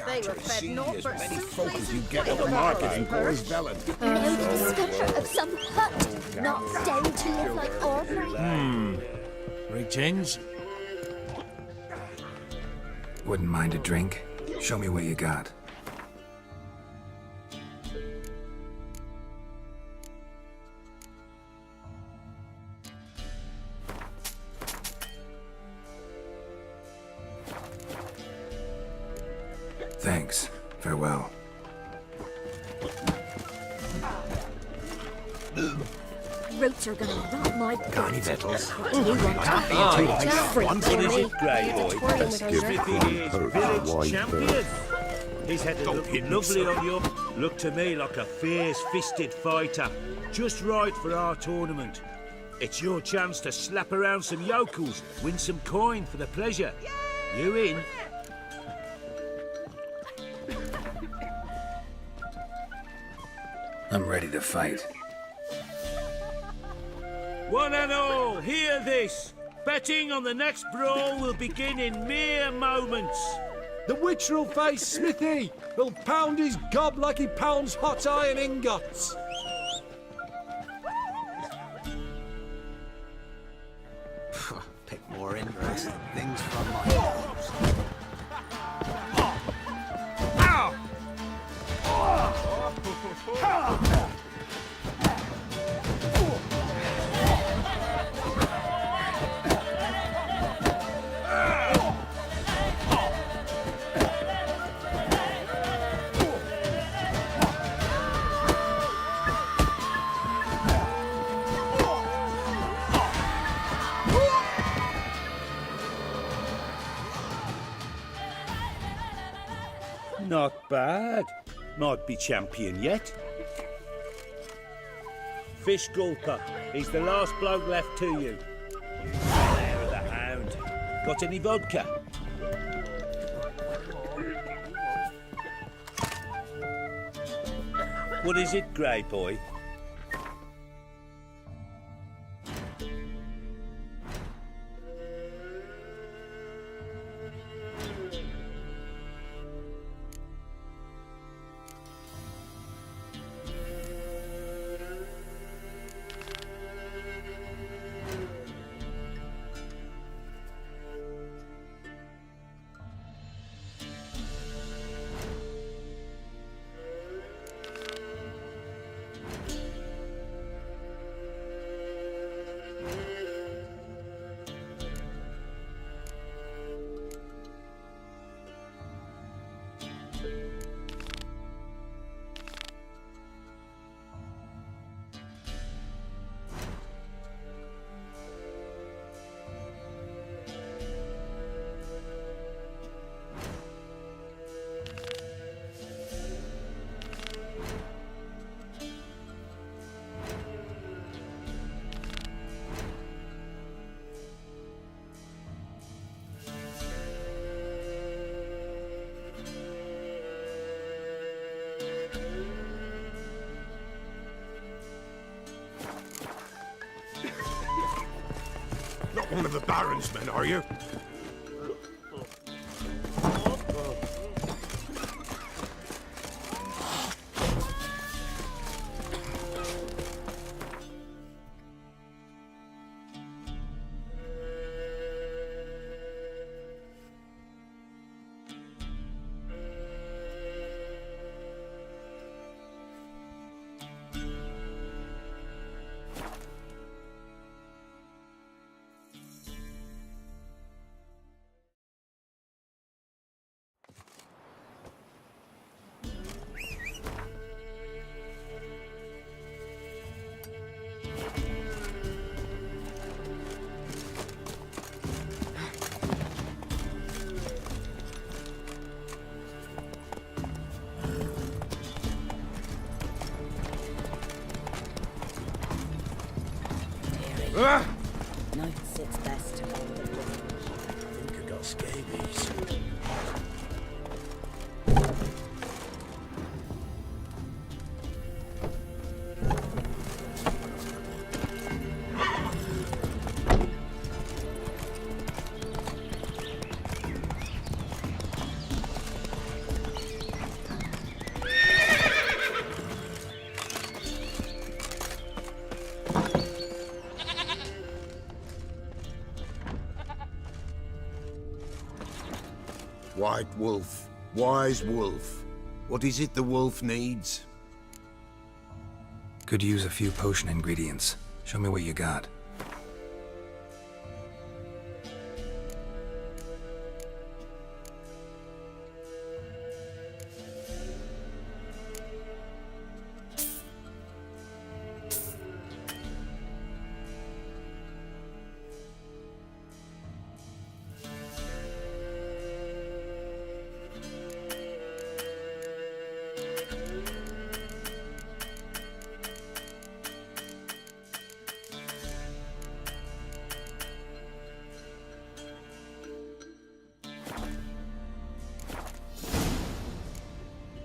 They were fed naught but Folk as you get at the market in Boris Velen. No discover of some hut, not down to live like ordinary. Greetings. Wouldn't mind a drink? Show me what you got. Thanks. Farewell. Roots are gonna rot my Got any victuals? What do you want? Can't be too Just freak What is me. it, Grey Boy? Best give Crow Perch a wide berth. His head look lovely on you. Look to me like a fierce-fisted fighter. Just right for our tournament. It's your chance to slap around some yokels, win some coin for the pleasure. You in? I'm ready to fight. One and all, hear this. Betting on the next brawl will begin in mere moments. The Witcher will face Smithy. He'll pound his gob like he pounds hot iron ingots. Pick more interesting things from my house. Not bad. Might be champion yet. Fish Gulper. He's the last bloke left to you. There of the hound. Got any vodka? What is it, Grey Boy? Not one of the Baron's men, are you? Nights it's best to go with the wind. I think I got scabies. White Wolf, wise wolf. What is it the wolf needs? Could use a few potion ingredients. Show me what you got.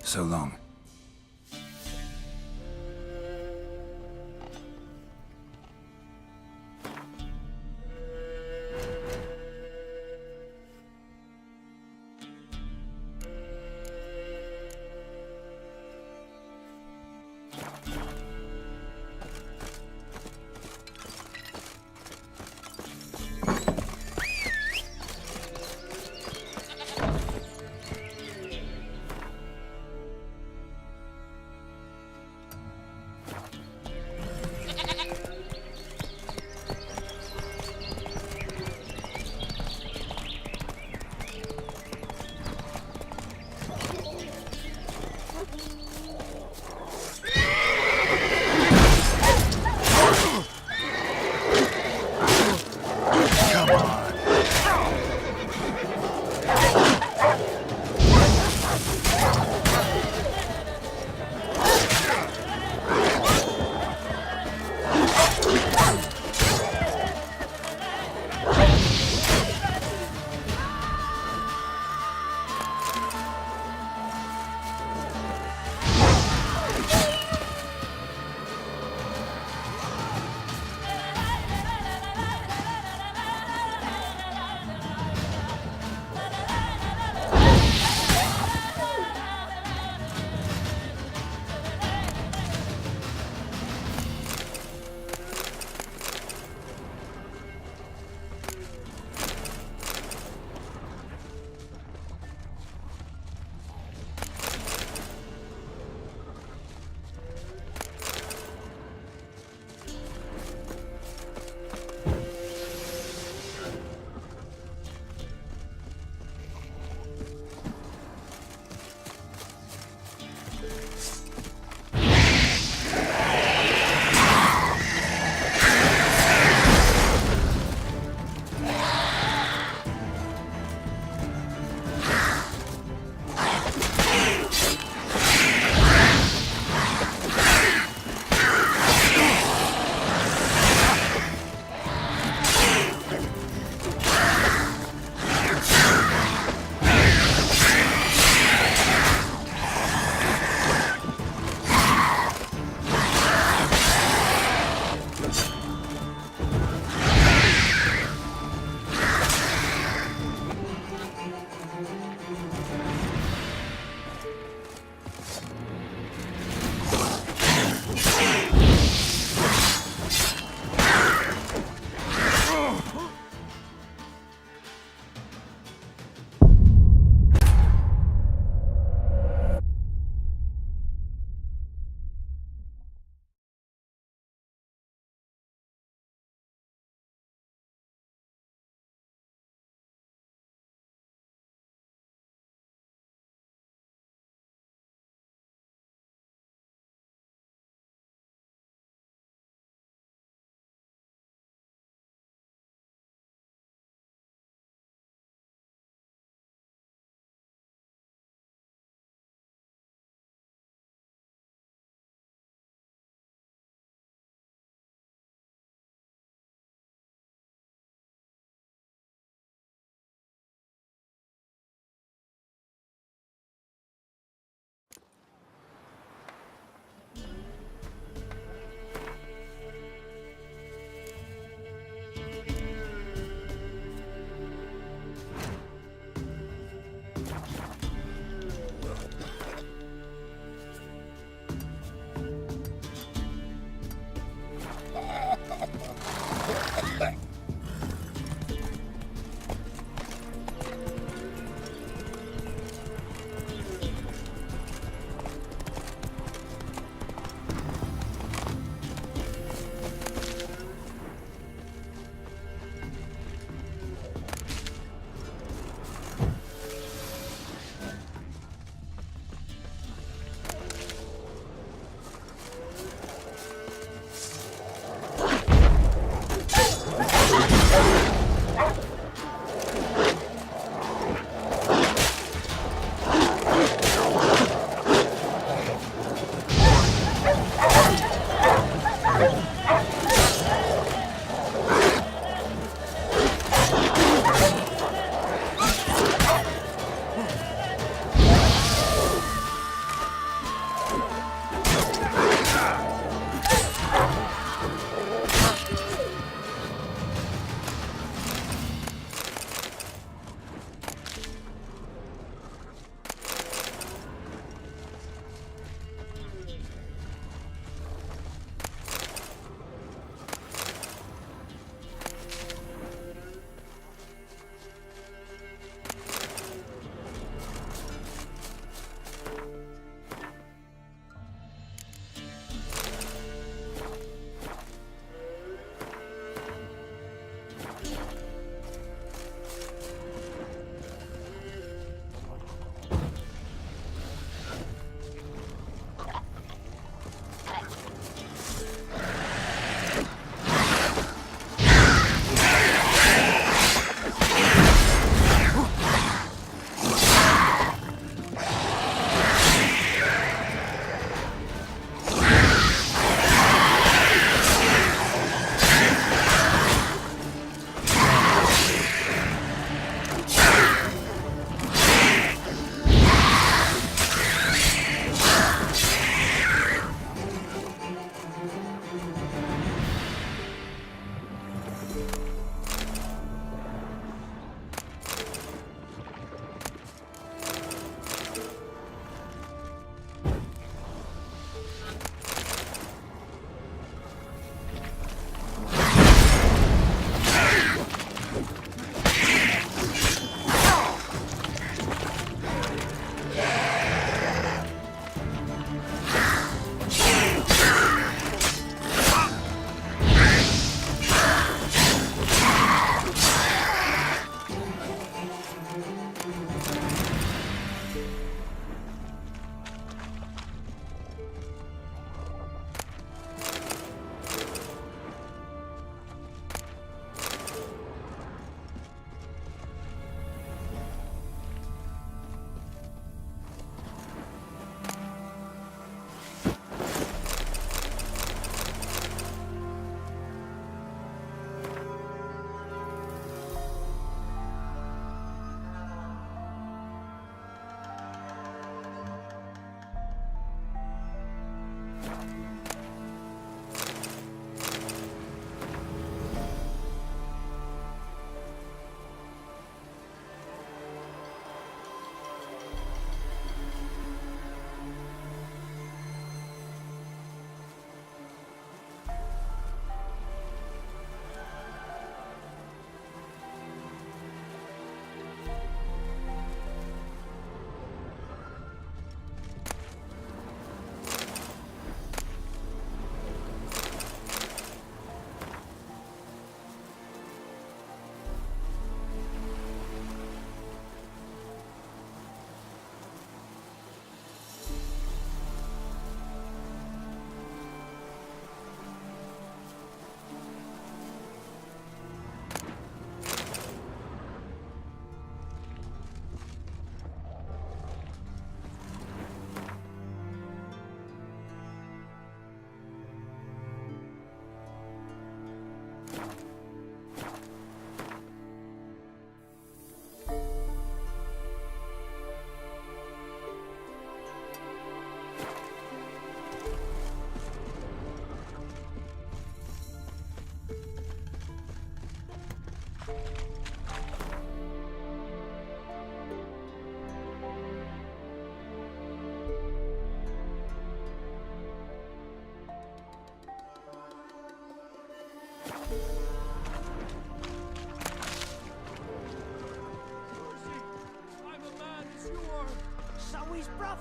So long.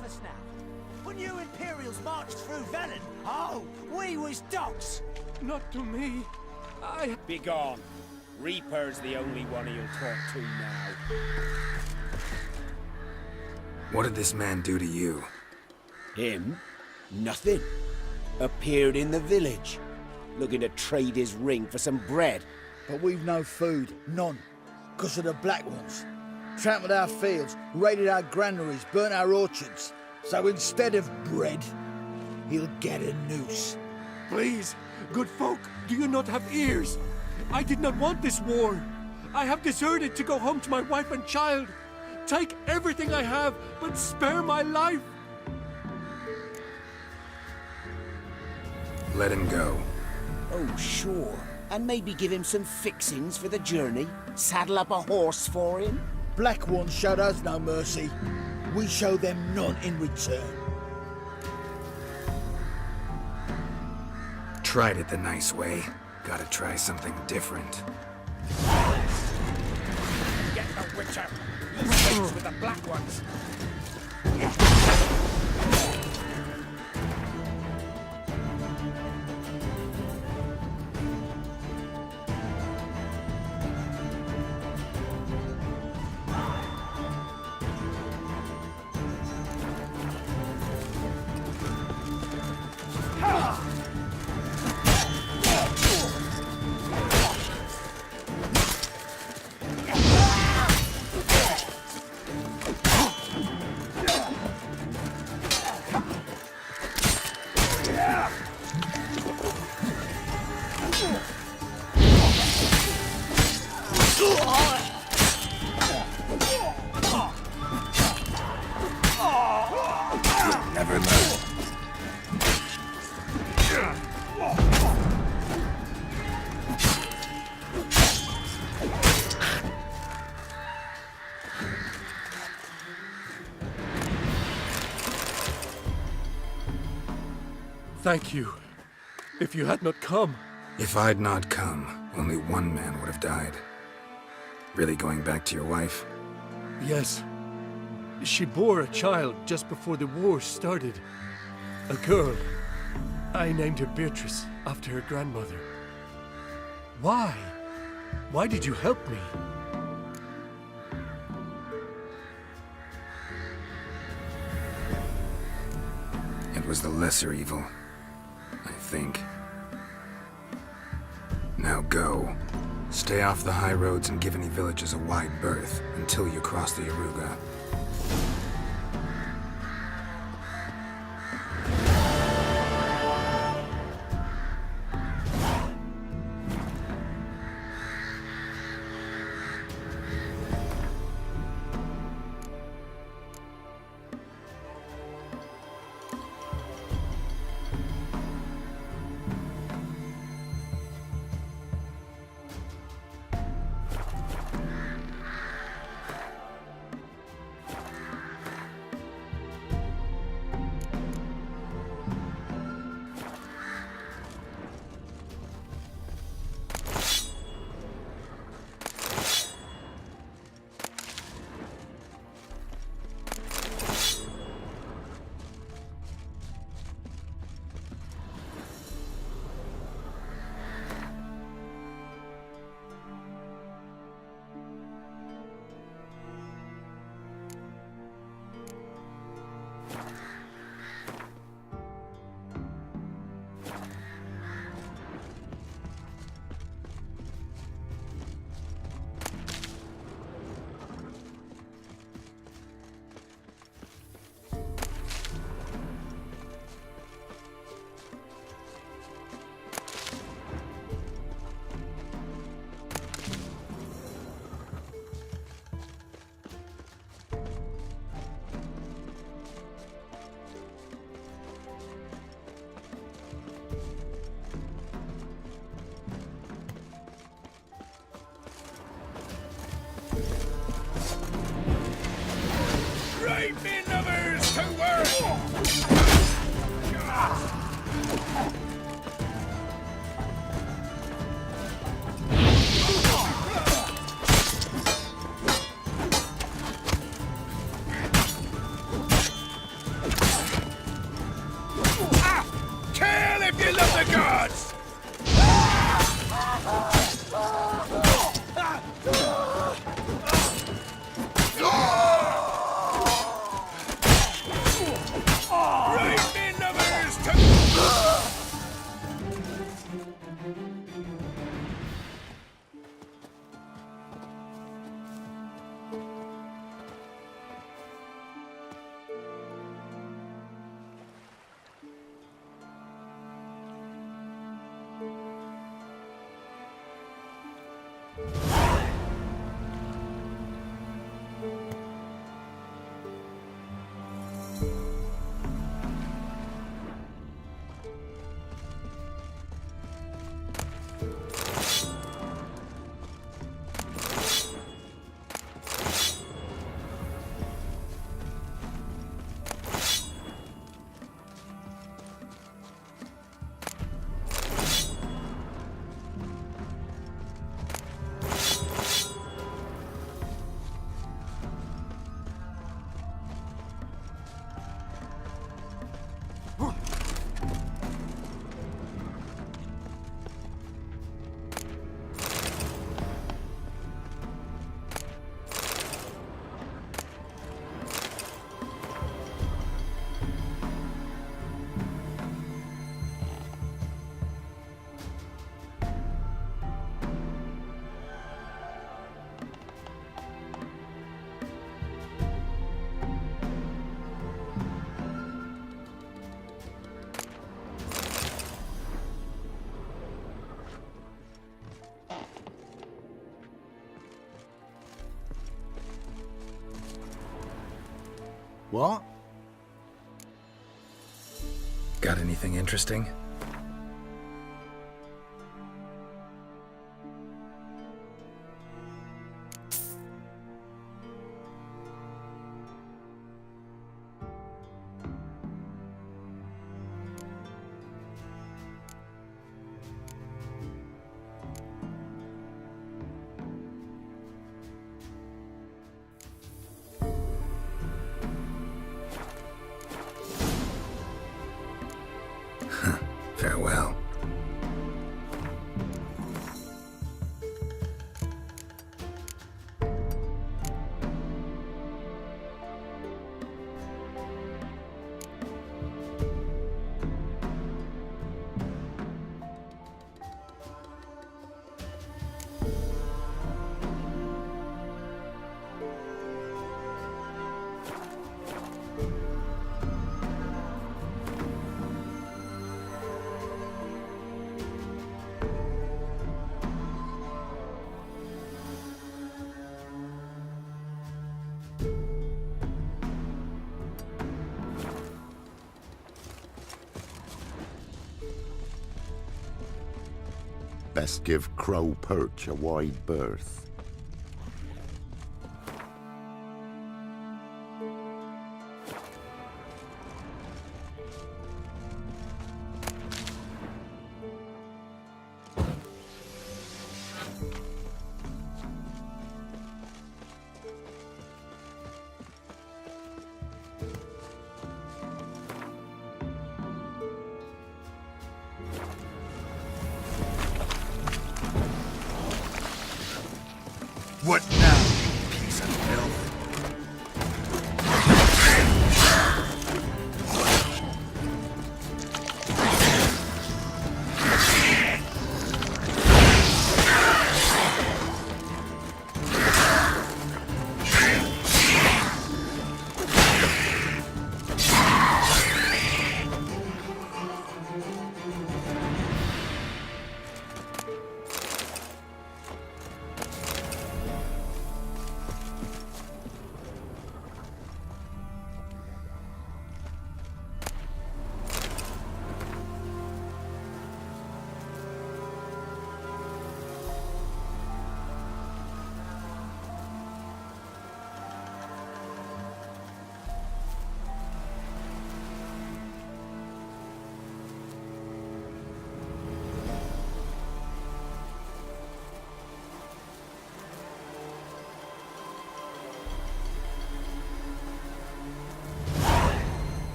off us now. When you Imperials marched through Velen, oh, we was dogs. Not to me. Be gone. Reaper's the only one he'll talk to now. What did this man do to you? Him? Nothing. Appeared in the village, looking to trade his ring for some bread. But we've no food, none, because of the Black Ones. Trampled our fields, raided our granaries, burnt our orchards. So instead of bread, he'll get a noose. Please, good folk, do you not have ears? I did not want this war. I have deserted to go home to my wife and child. Take everything I have, but spare my life. Let him go. Oh, sure. And maybe give him some fixings for the journey. Saddle up a horse for him. Black Ones showed us no mercy. We show them none in return. Tried it the nice way. Gotta try something different. Get the Witcher. He stays with the Black Ones. Never learn. Thank you. If you had not come... If I'd not come, only one man would have died. Really going back to your wife? Yes. She bore a child just before the war started. A girl. I named her Beatrice, after her grandmother. Why? Why did you help me? It was the lesser evil, I think. Now go. Stay off the high roads and give any villages a wide berth until you cross the Yaruga. What? Got anything interesting? Farewell. Best give Crow Perch a wide berth. What now, you piece of filth?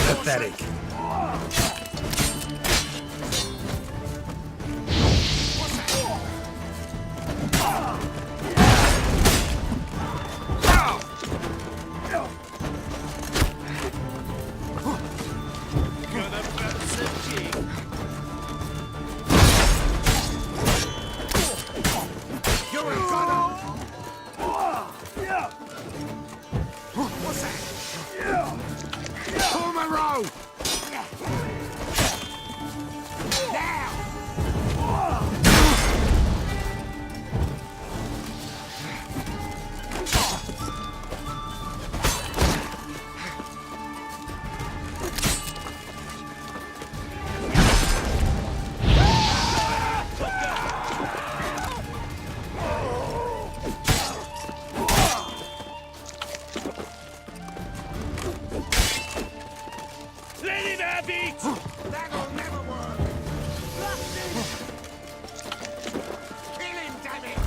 Pathetic. go! Let him have it! That'll never work! Kill him, damn it!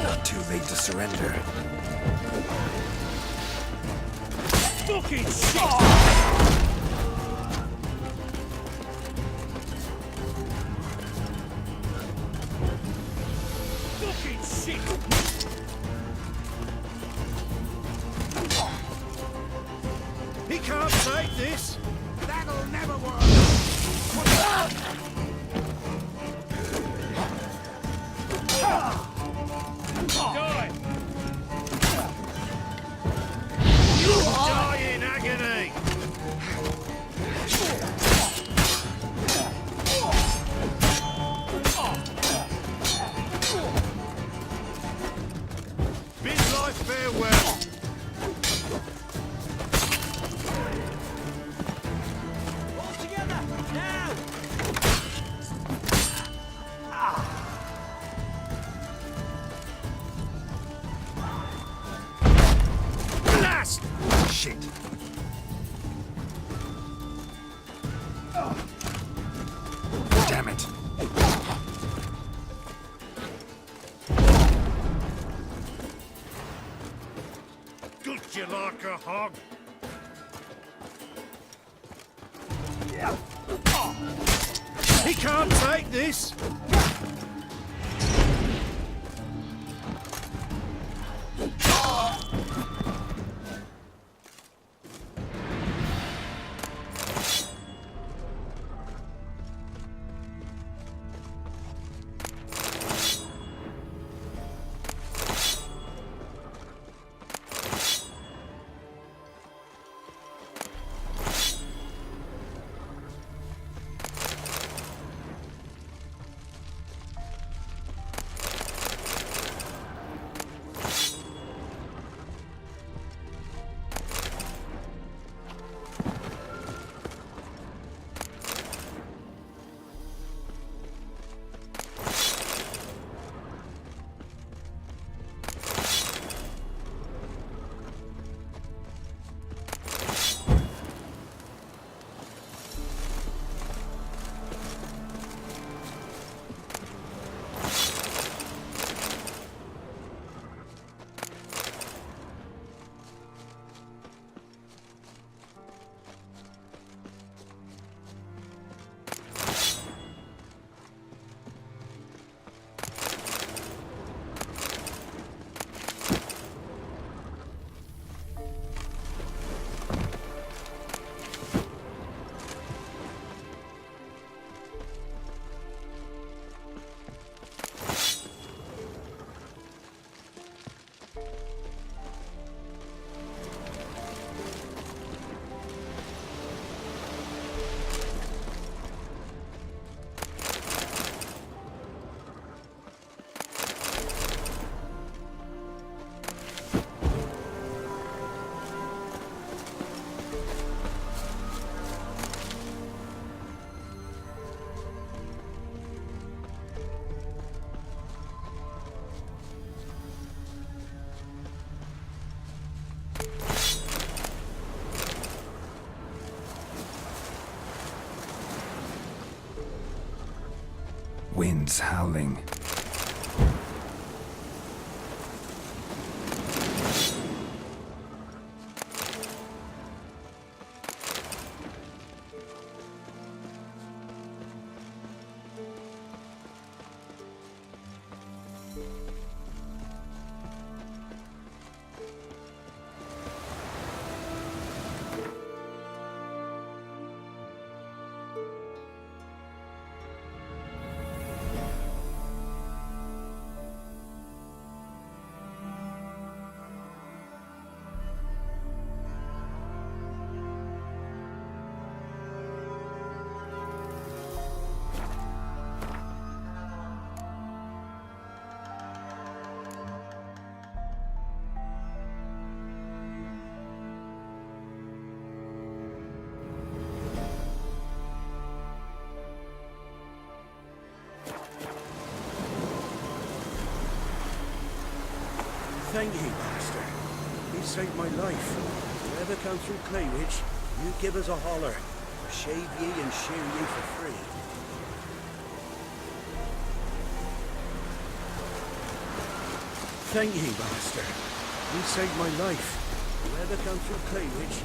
Not too late to surrender. Fucking shit! Fucking shit! He can't take this! That'll never work! Die! Die in agony! Bid life farewell! All together, now! Blast! Shit. Damn it. Good you like a hog? He can't take this! Winds howling. Thank you, master. You saved my life. Whoever come through Claywich, you give us a holler. We'll shave ye and shear ye for free. Thank you, master. You saved my life. Whoever come through Claywich,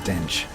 stench.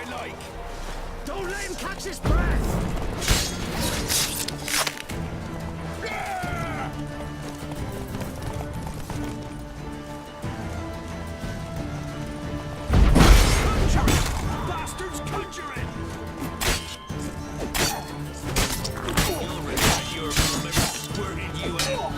I like. Don't let him catch his breath! Bastards conjuring! You'll regret your moment squirting you out.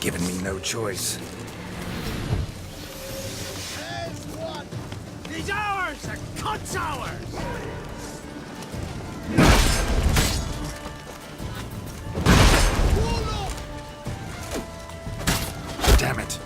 Given me no choice. There's one! He's ours! The cunt's ours! Damn it.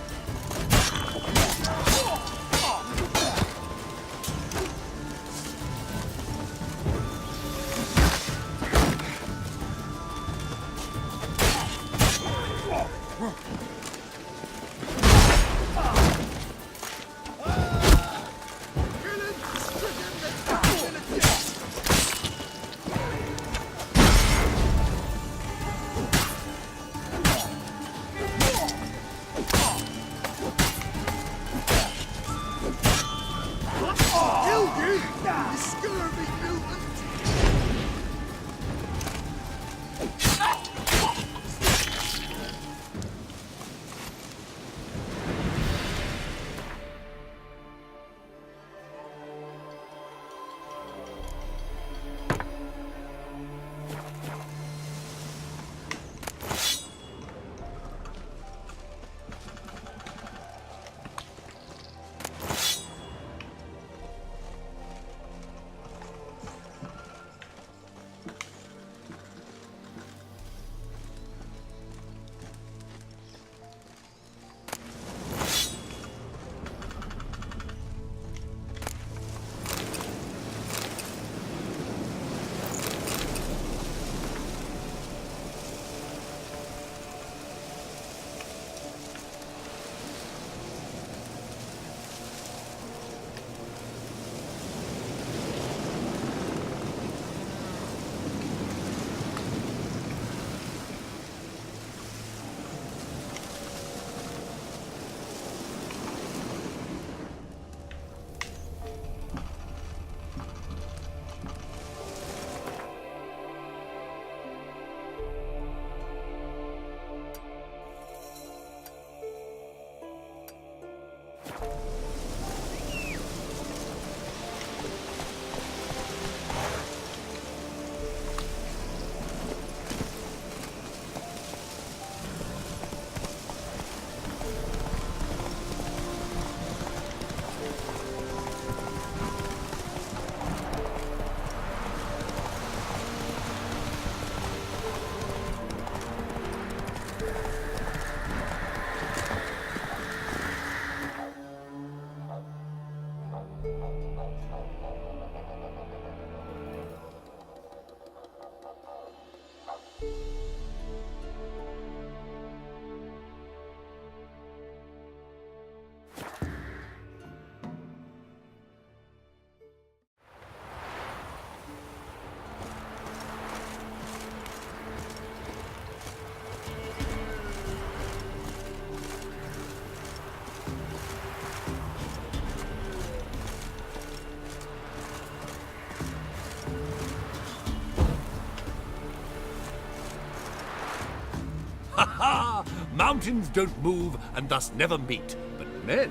Ha ha! Mountains don't move and thus never meet, but men.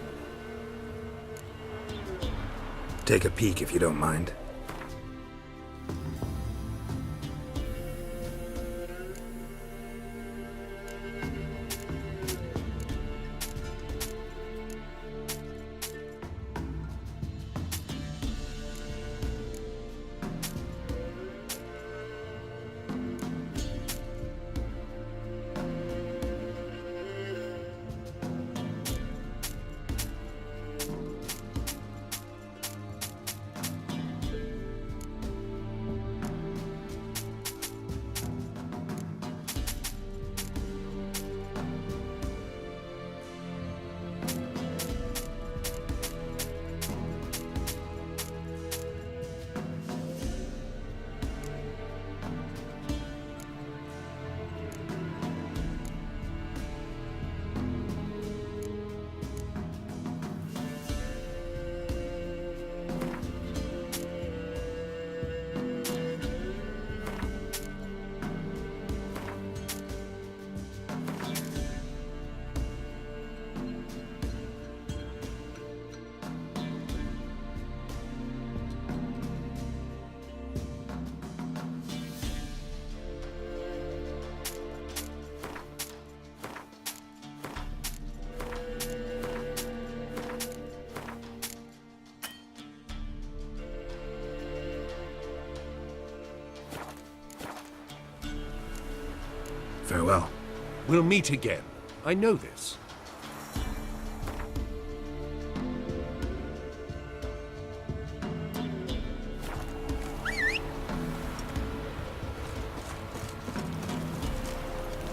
Take a peek if you don't mind. Farewell. We'll meet again. I know this.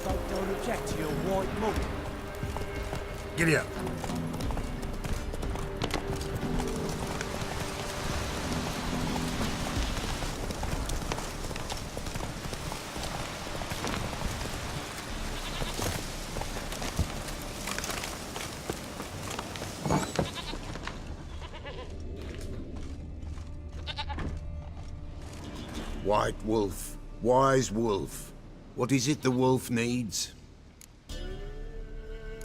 Folk don't object to your white mug. Giddy up. White wolf, wise wolf. What is it the wolf needs?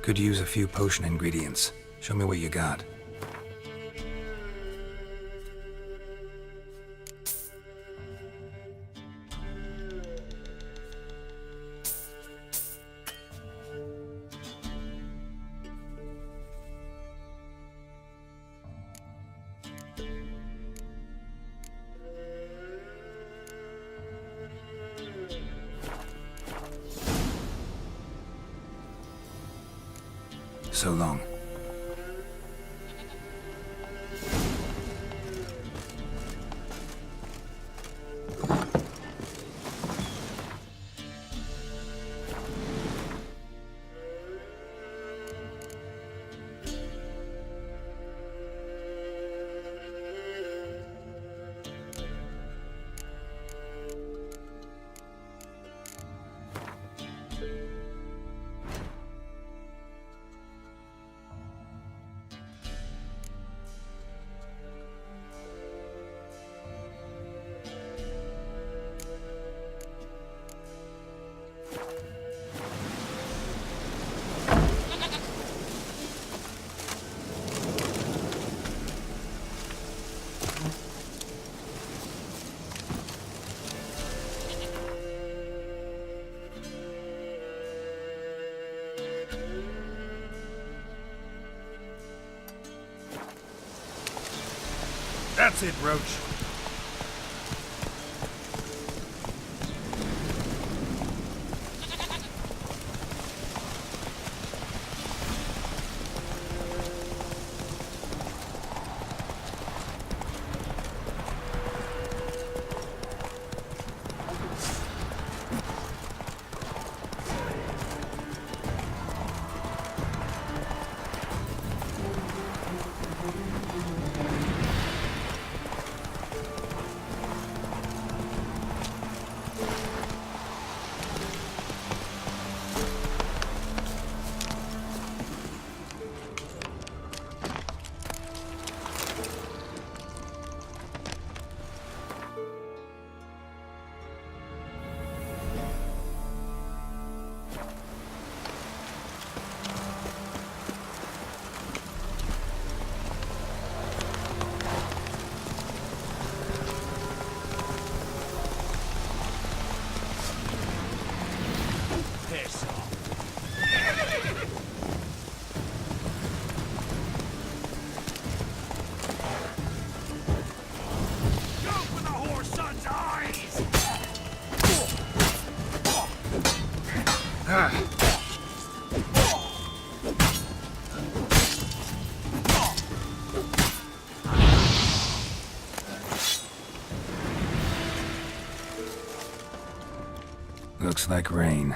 Could use a few potion ingredients. Show me what you got. So long. That's it, Roach. like rain.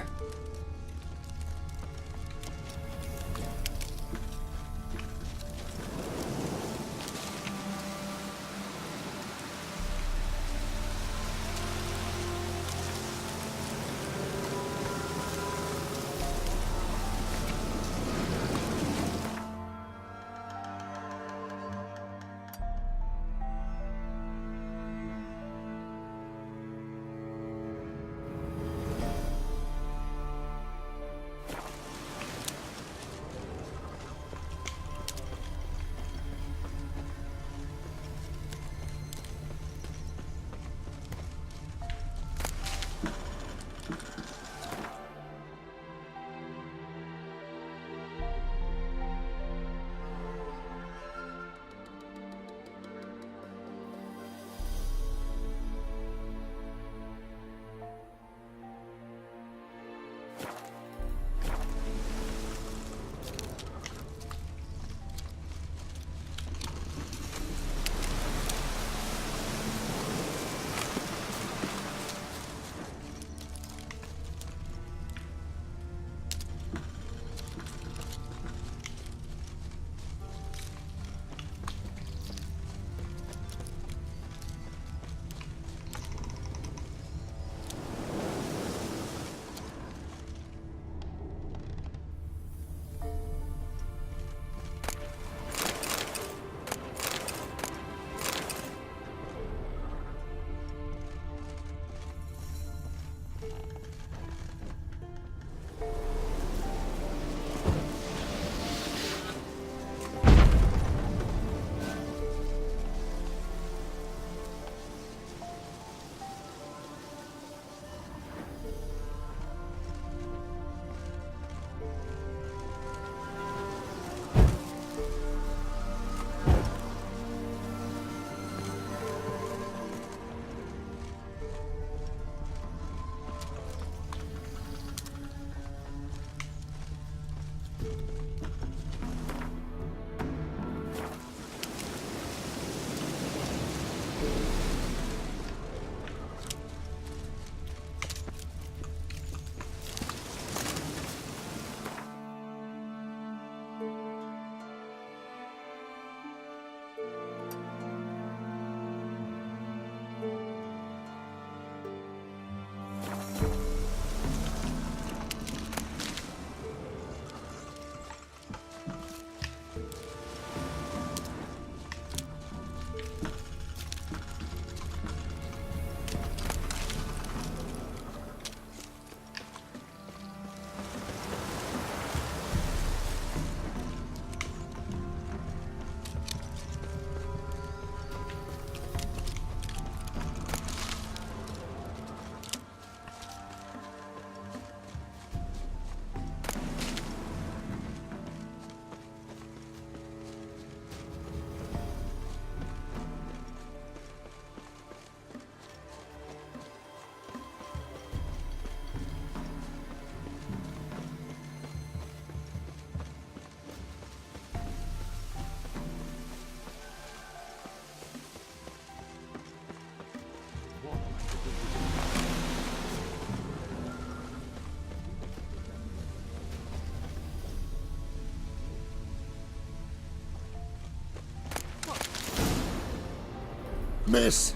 Miss,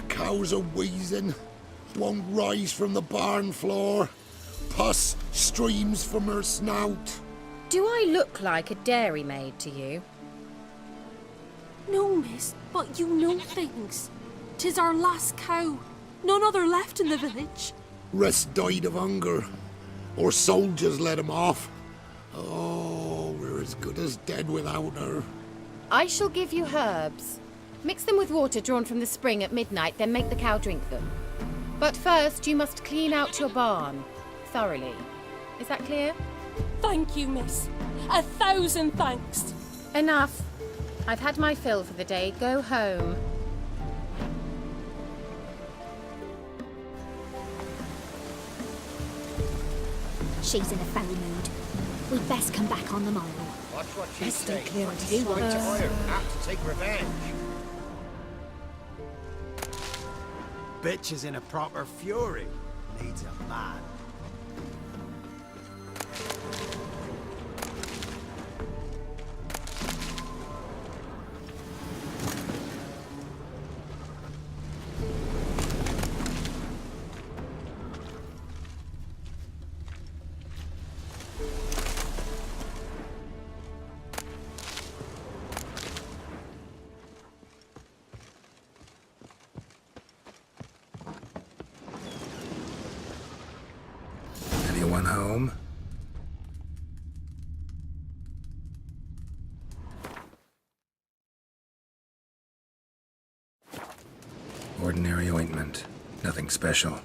cows are wheezing, won't rise from the barn floor. Pus streams from her snout. Do I look like a dairymaid to you? No, miss, but you know things. 'Tis our last cow. None other left in the village. Rest died of hunger, or soldiers let him off. Oh, we're as good as dead without her. I shall give you herbs. Mix them with water drawn from the spring at midnight, then make the cow drink them. But first, you must clean out your barn. Thoroughly. Is that clear? Thank you, miss. 1,000 thanks. Enough. I've had my fill for the day. Go home. She's in a foul mood. We'd best come back on the morrow. Watch what she Let's stay says. clear of She's this quite one. tired, apt to take revenge. Bitch is in a proper fury. needs a man. Anyone home? Ordinary ointment. Nothing special.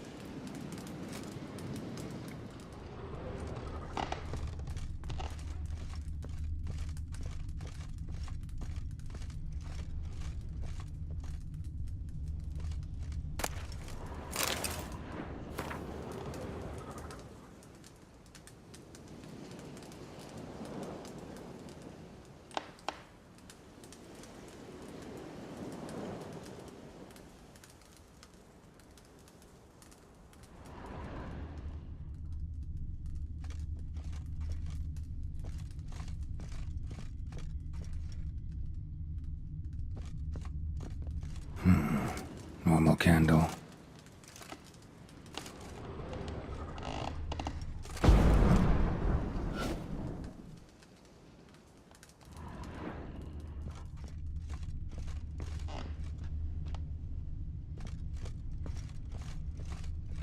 Normal candle.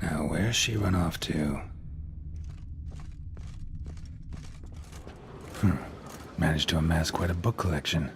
Now, where's she run off to? Managed to amass quite a book collection.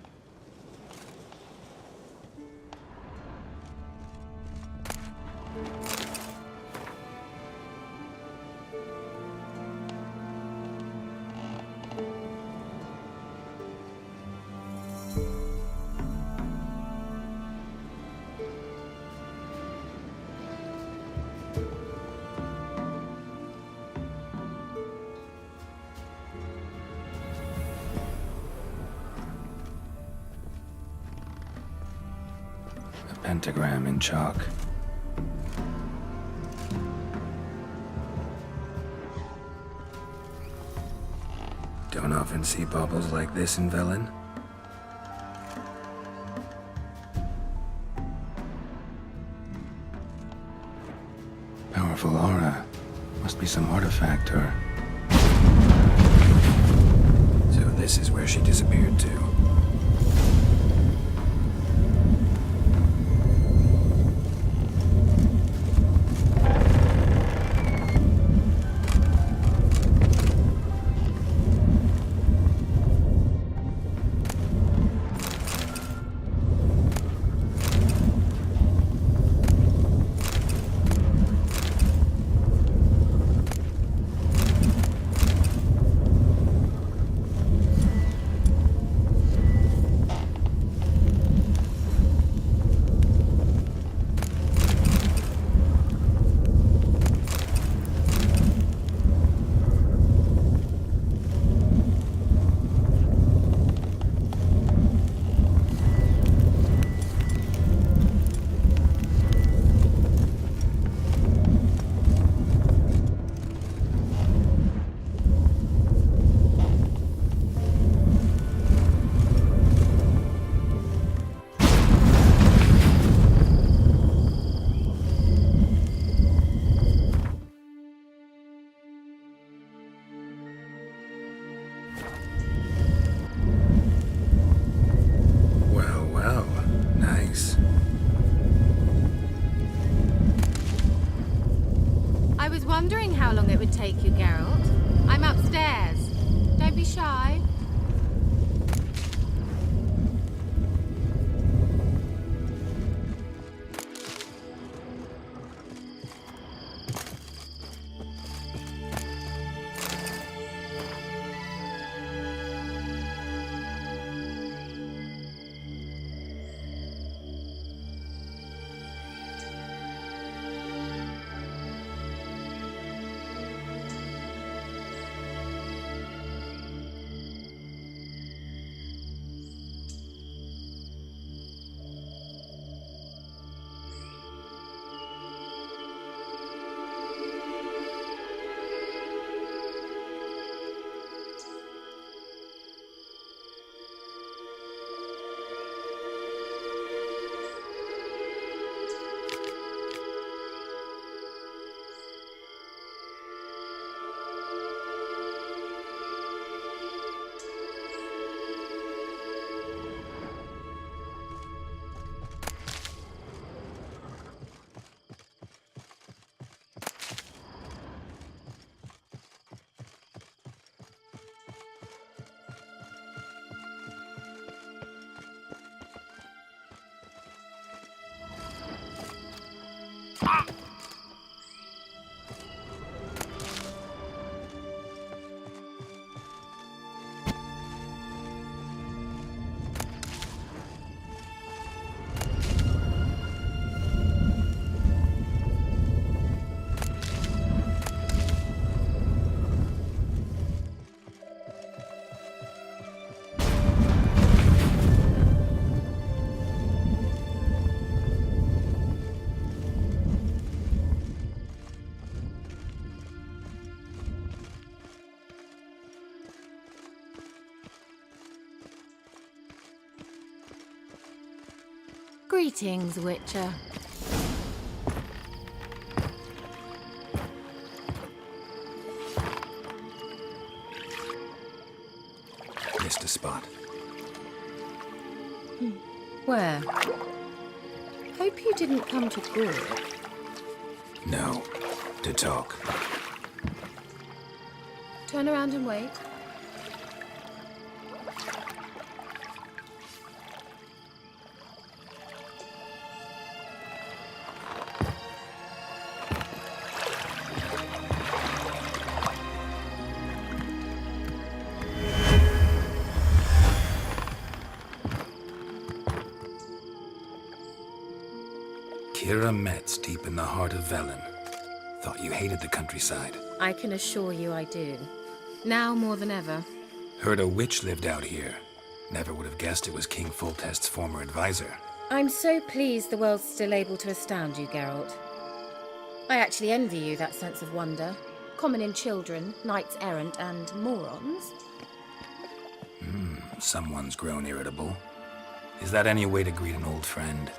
Pentagram in chalk. Don't often see baubles like this in Velen. Powerful aura. Must be some artifact or... So this is where she disappeared to. Wondering how long it would take you, Geralt. I'm upstairs. Don't be shy. Greetings, Witcher. Missed a spot. Where? Hope you didn't come to Gore. No. To talk. Turn around and wait. Kira Metz, deep in the heart of Velen. Thought you hated the countryside. I can assure you I do. Now more than ever. Heard a witch lived out here. Never would have guessed it was King Foltest's former advisor. I'm so pleased the world's still able to astound you, Geralt. I actually envy you that sense of wonder. Common in children, knights errant, and morons. Someone's grown irritable. Is that any way to greet an old friend?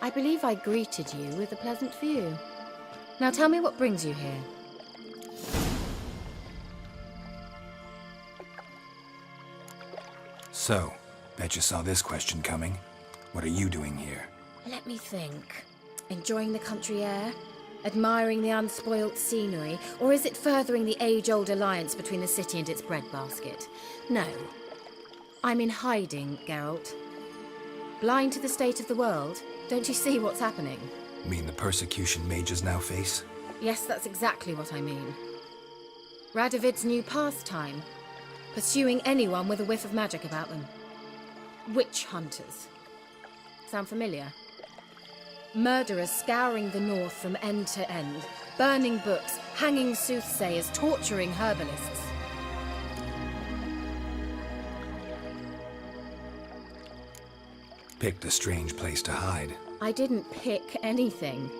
I believe I greeted you with a pleasant view. Now tell me what brings you here. So, bet you saw this question coming. What are you doing here? Let me think. Enjoying the country air? Admiring the unspoilt scenery? Or is it furthering the age-old alliance between the city and its breadbasket? No. I'm in hiding, Geralt. Blind to the state of the world? Don't you see what's happening? Mean the persecution mages now face? Yes, that's exactly what I mean. Radovid's new pastime. Pursuing anyone with a whiff of magic about them. Witch hunters. Sound familiar? Murderers scouring the north from end to end. Burning books, hanging soothsayers, torturing herbalists. Picked a strange place to hide. I didn't pick anything.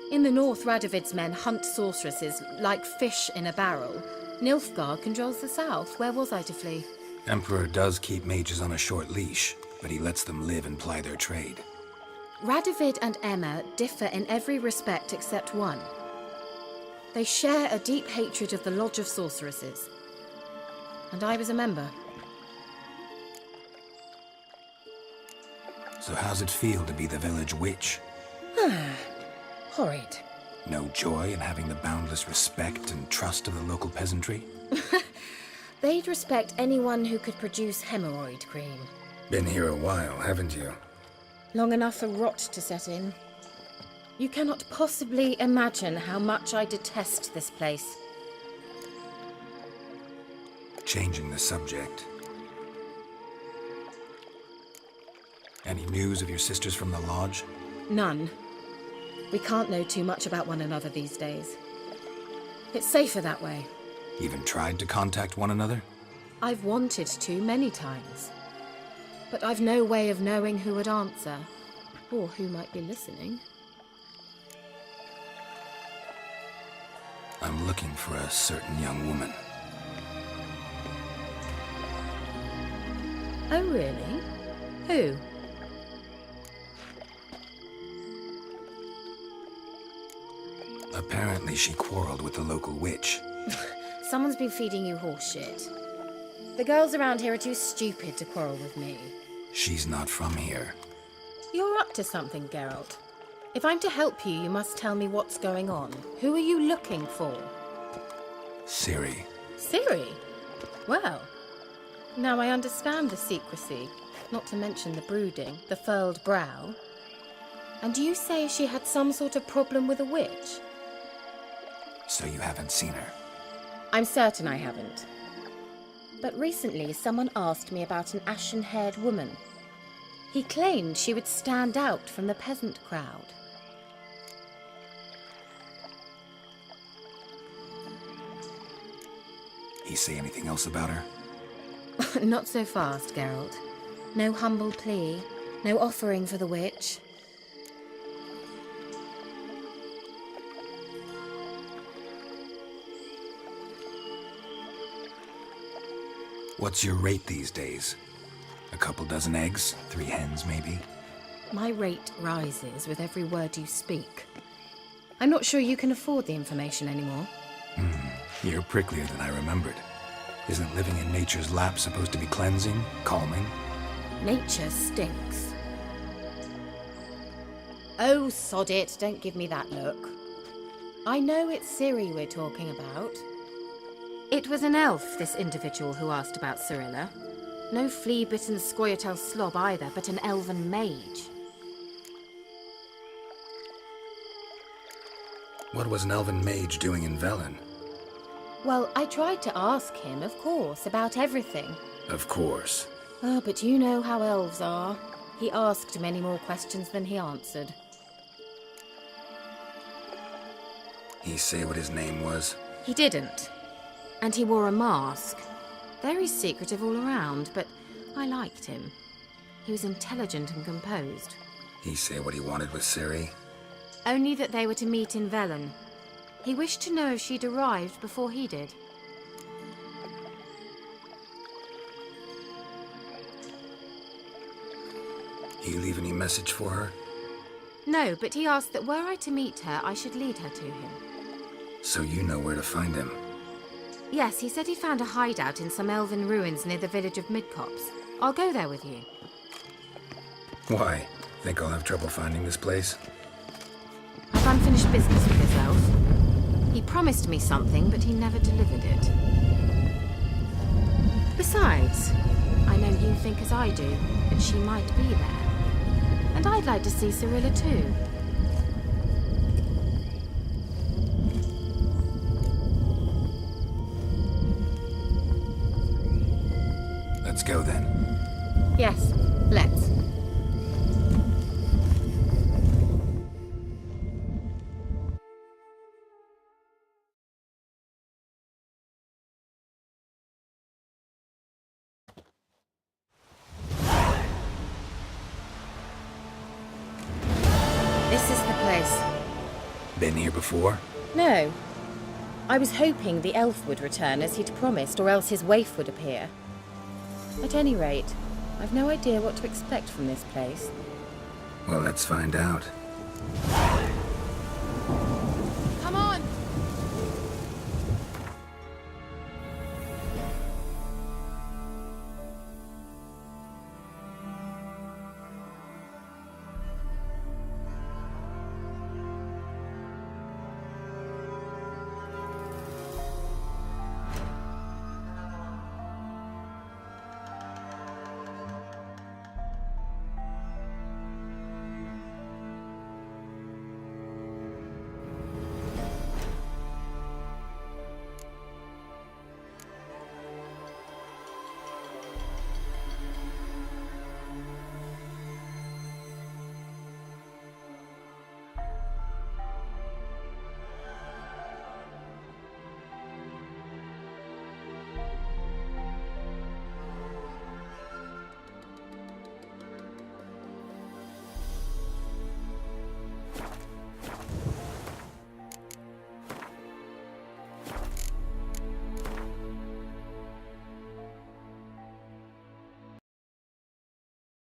In the north, Radovid's men hunt sorceresses like fish in a barrel. Nilfgaard controls the south. Where was I to flee? Emperor does keep mages on a short leash, but he lets them live and ply their trade. Radovid and Emma differ in every respect except one. They share a deep hatred of the Lodge of Sorceresses. And I was a member. So how's it feel to be the village witch? Horrid. No joy in having the boundless respect and trust of the local peasantry? They'd respect anyone who could produce hemorrhoid cream. Been here a while, haven't you? Long enough for rot to set in. You cannot possibly imagine how much I detest this place. Changing the subject. Any news of your sisters from the lodge? None. We can't know too much about one another these days. It's safer that way. Even tried to contact one another? I've wanted to many times. But I've no way of knowing who would answer, or who might be listening. I'm looking for a certain young woman. Oh, really? Who? Apparently she quarreled with the local witch. Someone's been feeding you horse shit. The girls around here are too stupid to quarrel with me. She's not from here. You're up to something, Geralt. If I'm to help you, you must tell me what's going on. Who are you looking for? Ciri. Ciri? Well, now I understand the secrecy, not to mention the brooding, the furled brow. And you say she had some sort of problem with a witch? So you haven't seen her? I'm certain I haven't. But recently, someone asked me about an ashen-haired woman. He claimed she would stand out from the peasant crowd. He say anything else about her? Not so fast, Geralt. No humble plea, no offering for the witch. What's your rate these days? A couple dozen eggs? 3 hens, maybe? My rate rises with every word you speak. I'm not sure you can afford the information anymore. You're pricklier than I remembered. Isn't living in nature's lap supposed to be cleansing, calming? Nature stinks. Oh, sod it, don't give me that look. I know it's Ciri we're talking about. It was an elf, this individual who asked about Cirilla. No flea-bitten Scoia'tael slob either, but an elven mage. What was an elven mage doing in Velen? Well, I tried to ask him, of course, about everything. Of course. Ah, but you know how elves are. He asked many more questions than he answered. He say what his name was? He didn't. And he wore a mask. Very secretive all around, but I liked him. He was intelligent and composed. He say what he wanted with Ciri? Only that they were to meet in Velen. He wished to know if she'd arrived before he did. He leave any message for her? No, but he asked that were I to meet her, I should lead her to him. So you know where to find him? Yes, he said he found a hideout in some elven ruins near the village of Midcopse. I'll go there with you. Why? Think I'll have trouble finding this place? I've unfinished business with this elf. He promised me something, but he never delivered it. Besides, I know you think as I do, that she might be there. And I'd like to see Cirilla too. Let's go then. Yes, let's. This is the place. Been here before? No. I was hoping the elf would return as he'd promised, or else his waif would appear. At any rate, I've no idea what to expect from this place. Well, let's find out.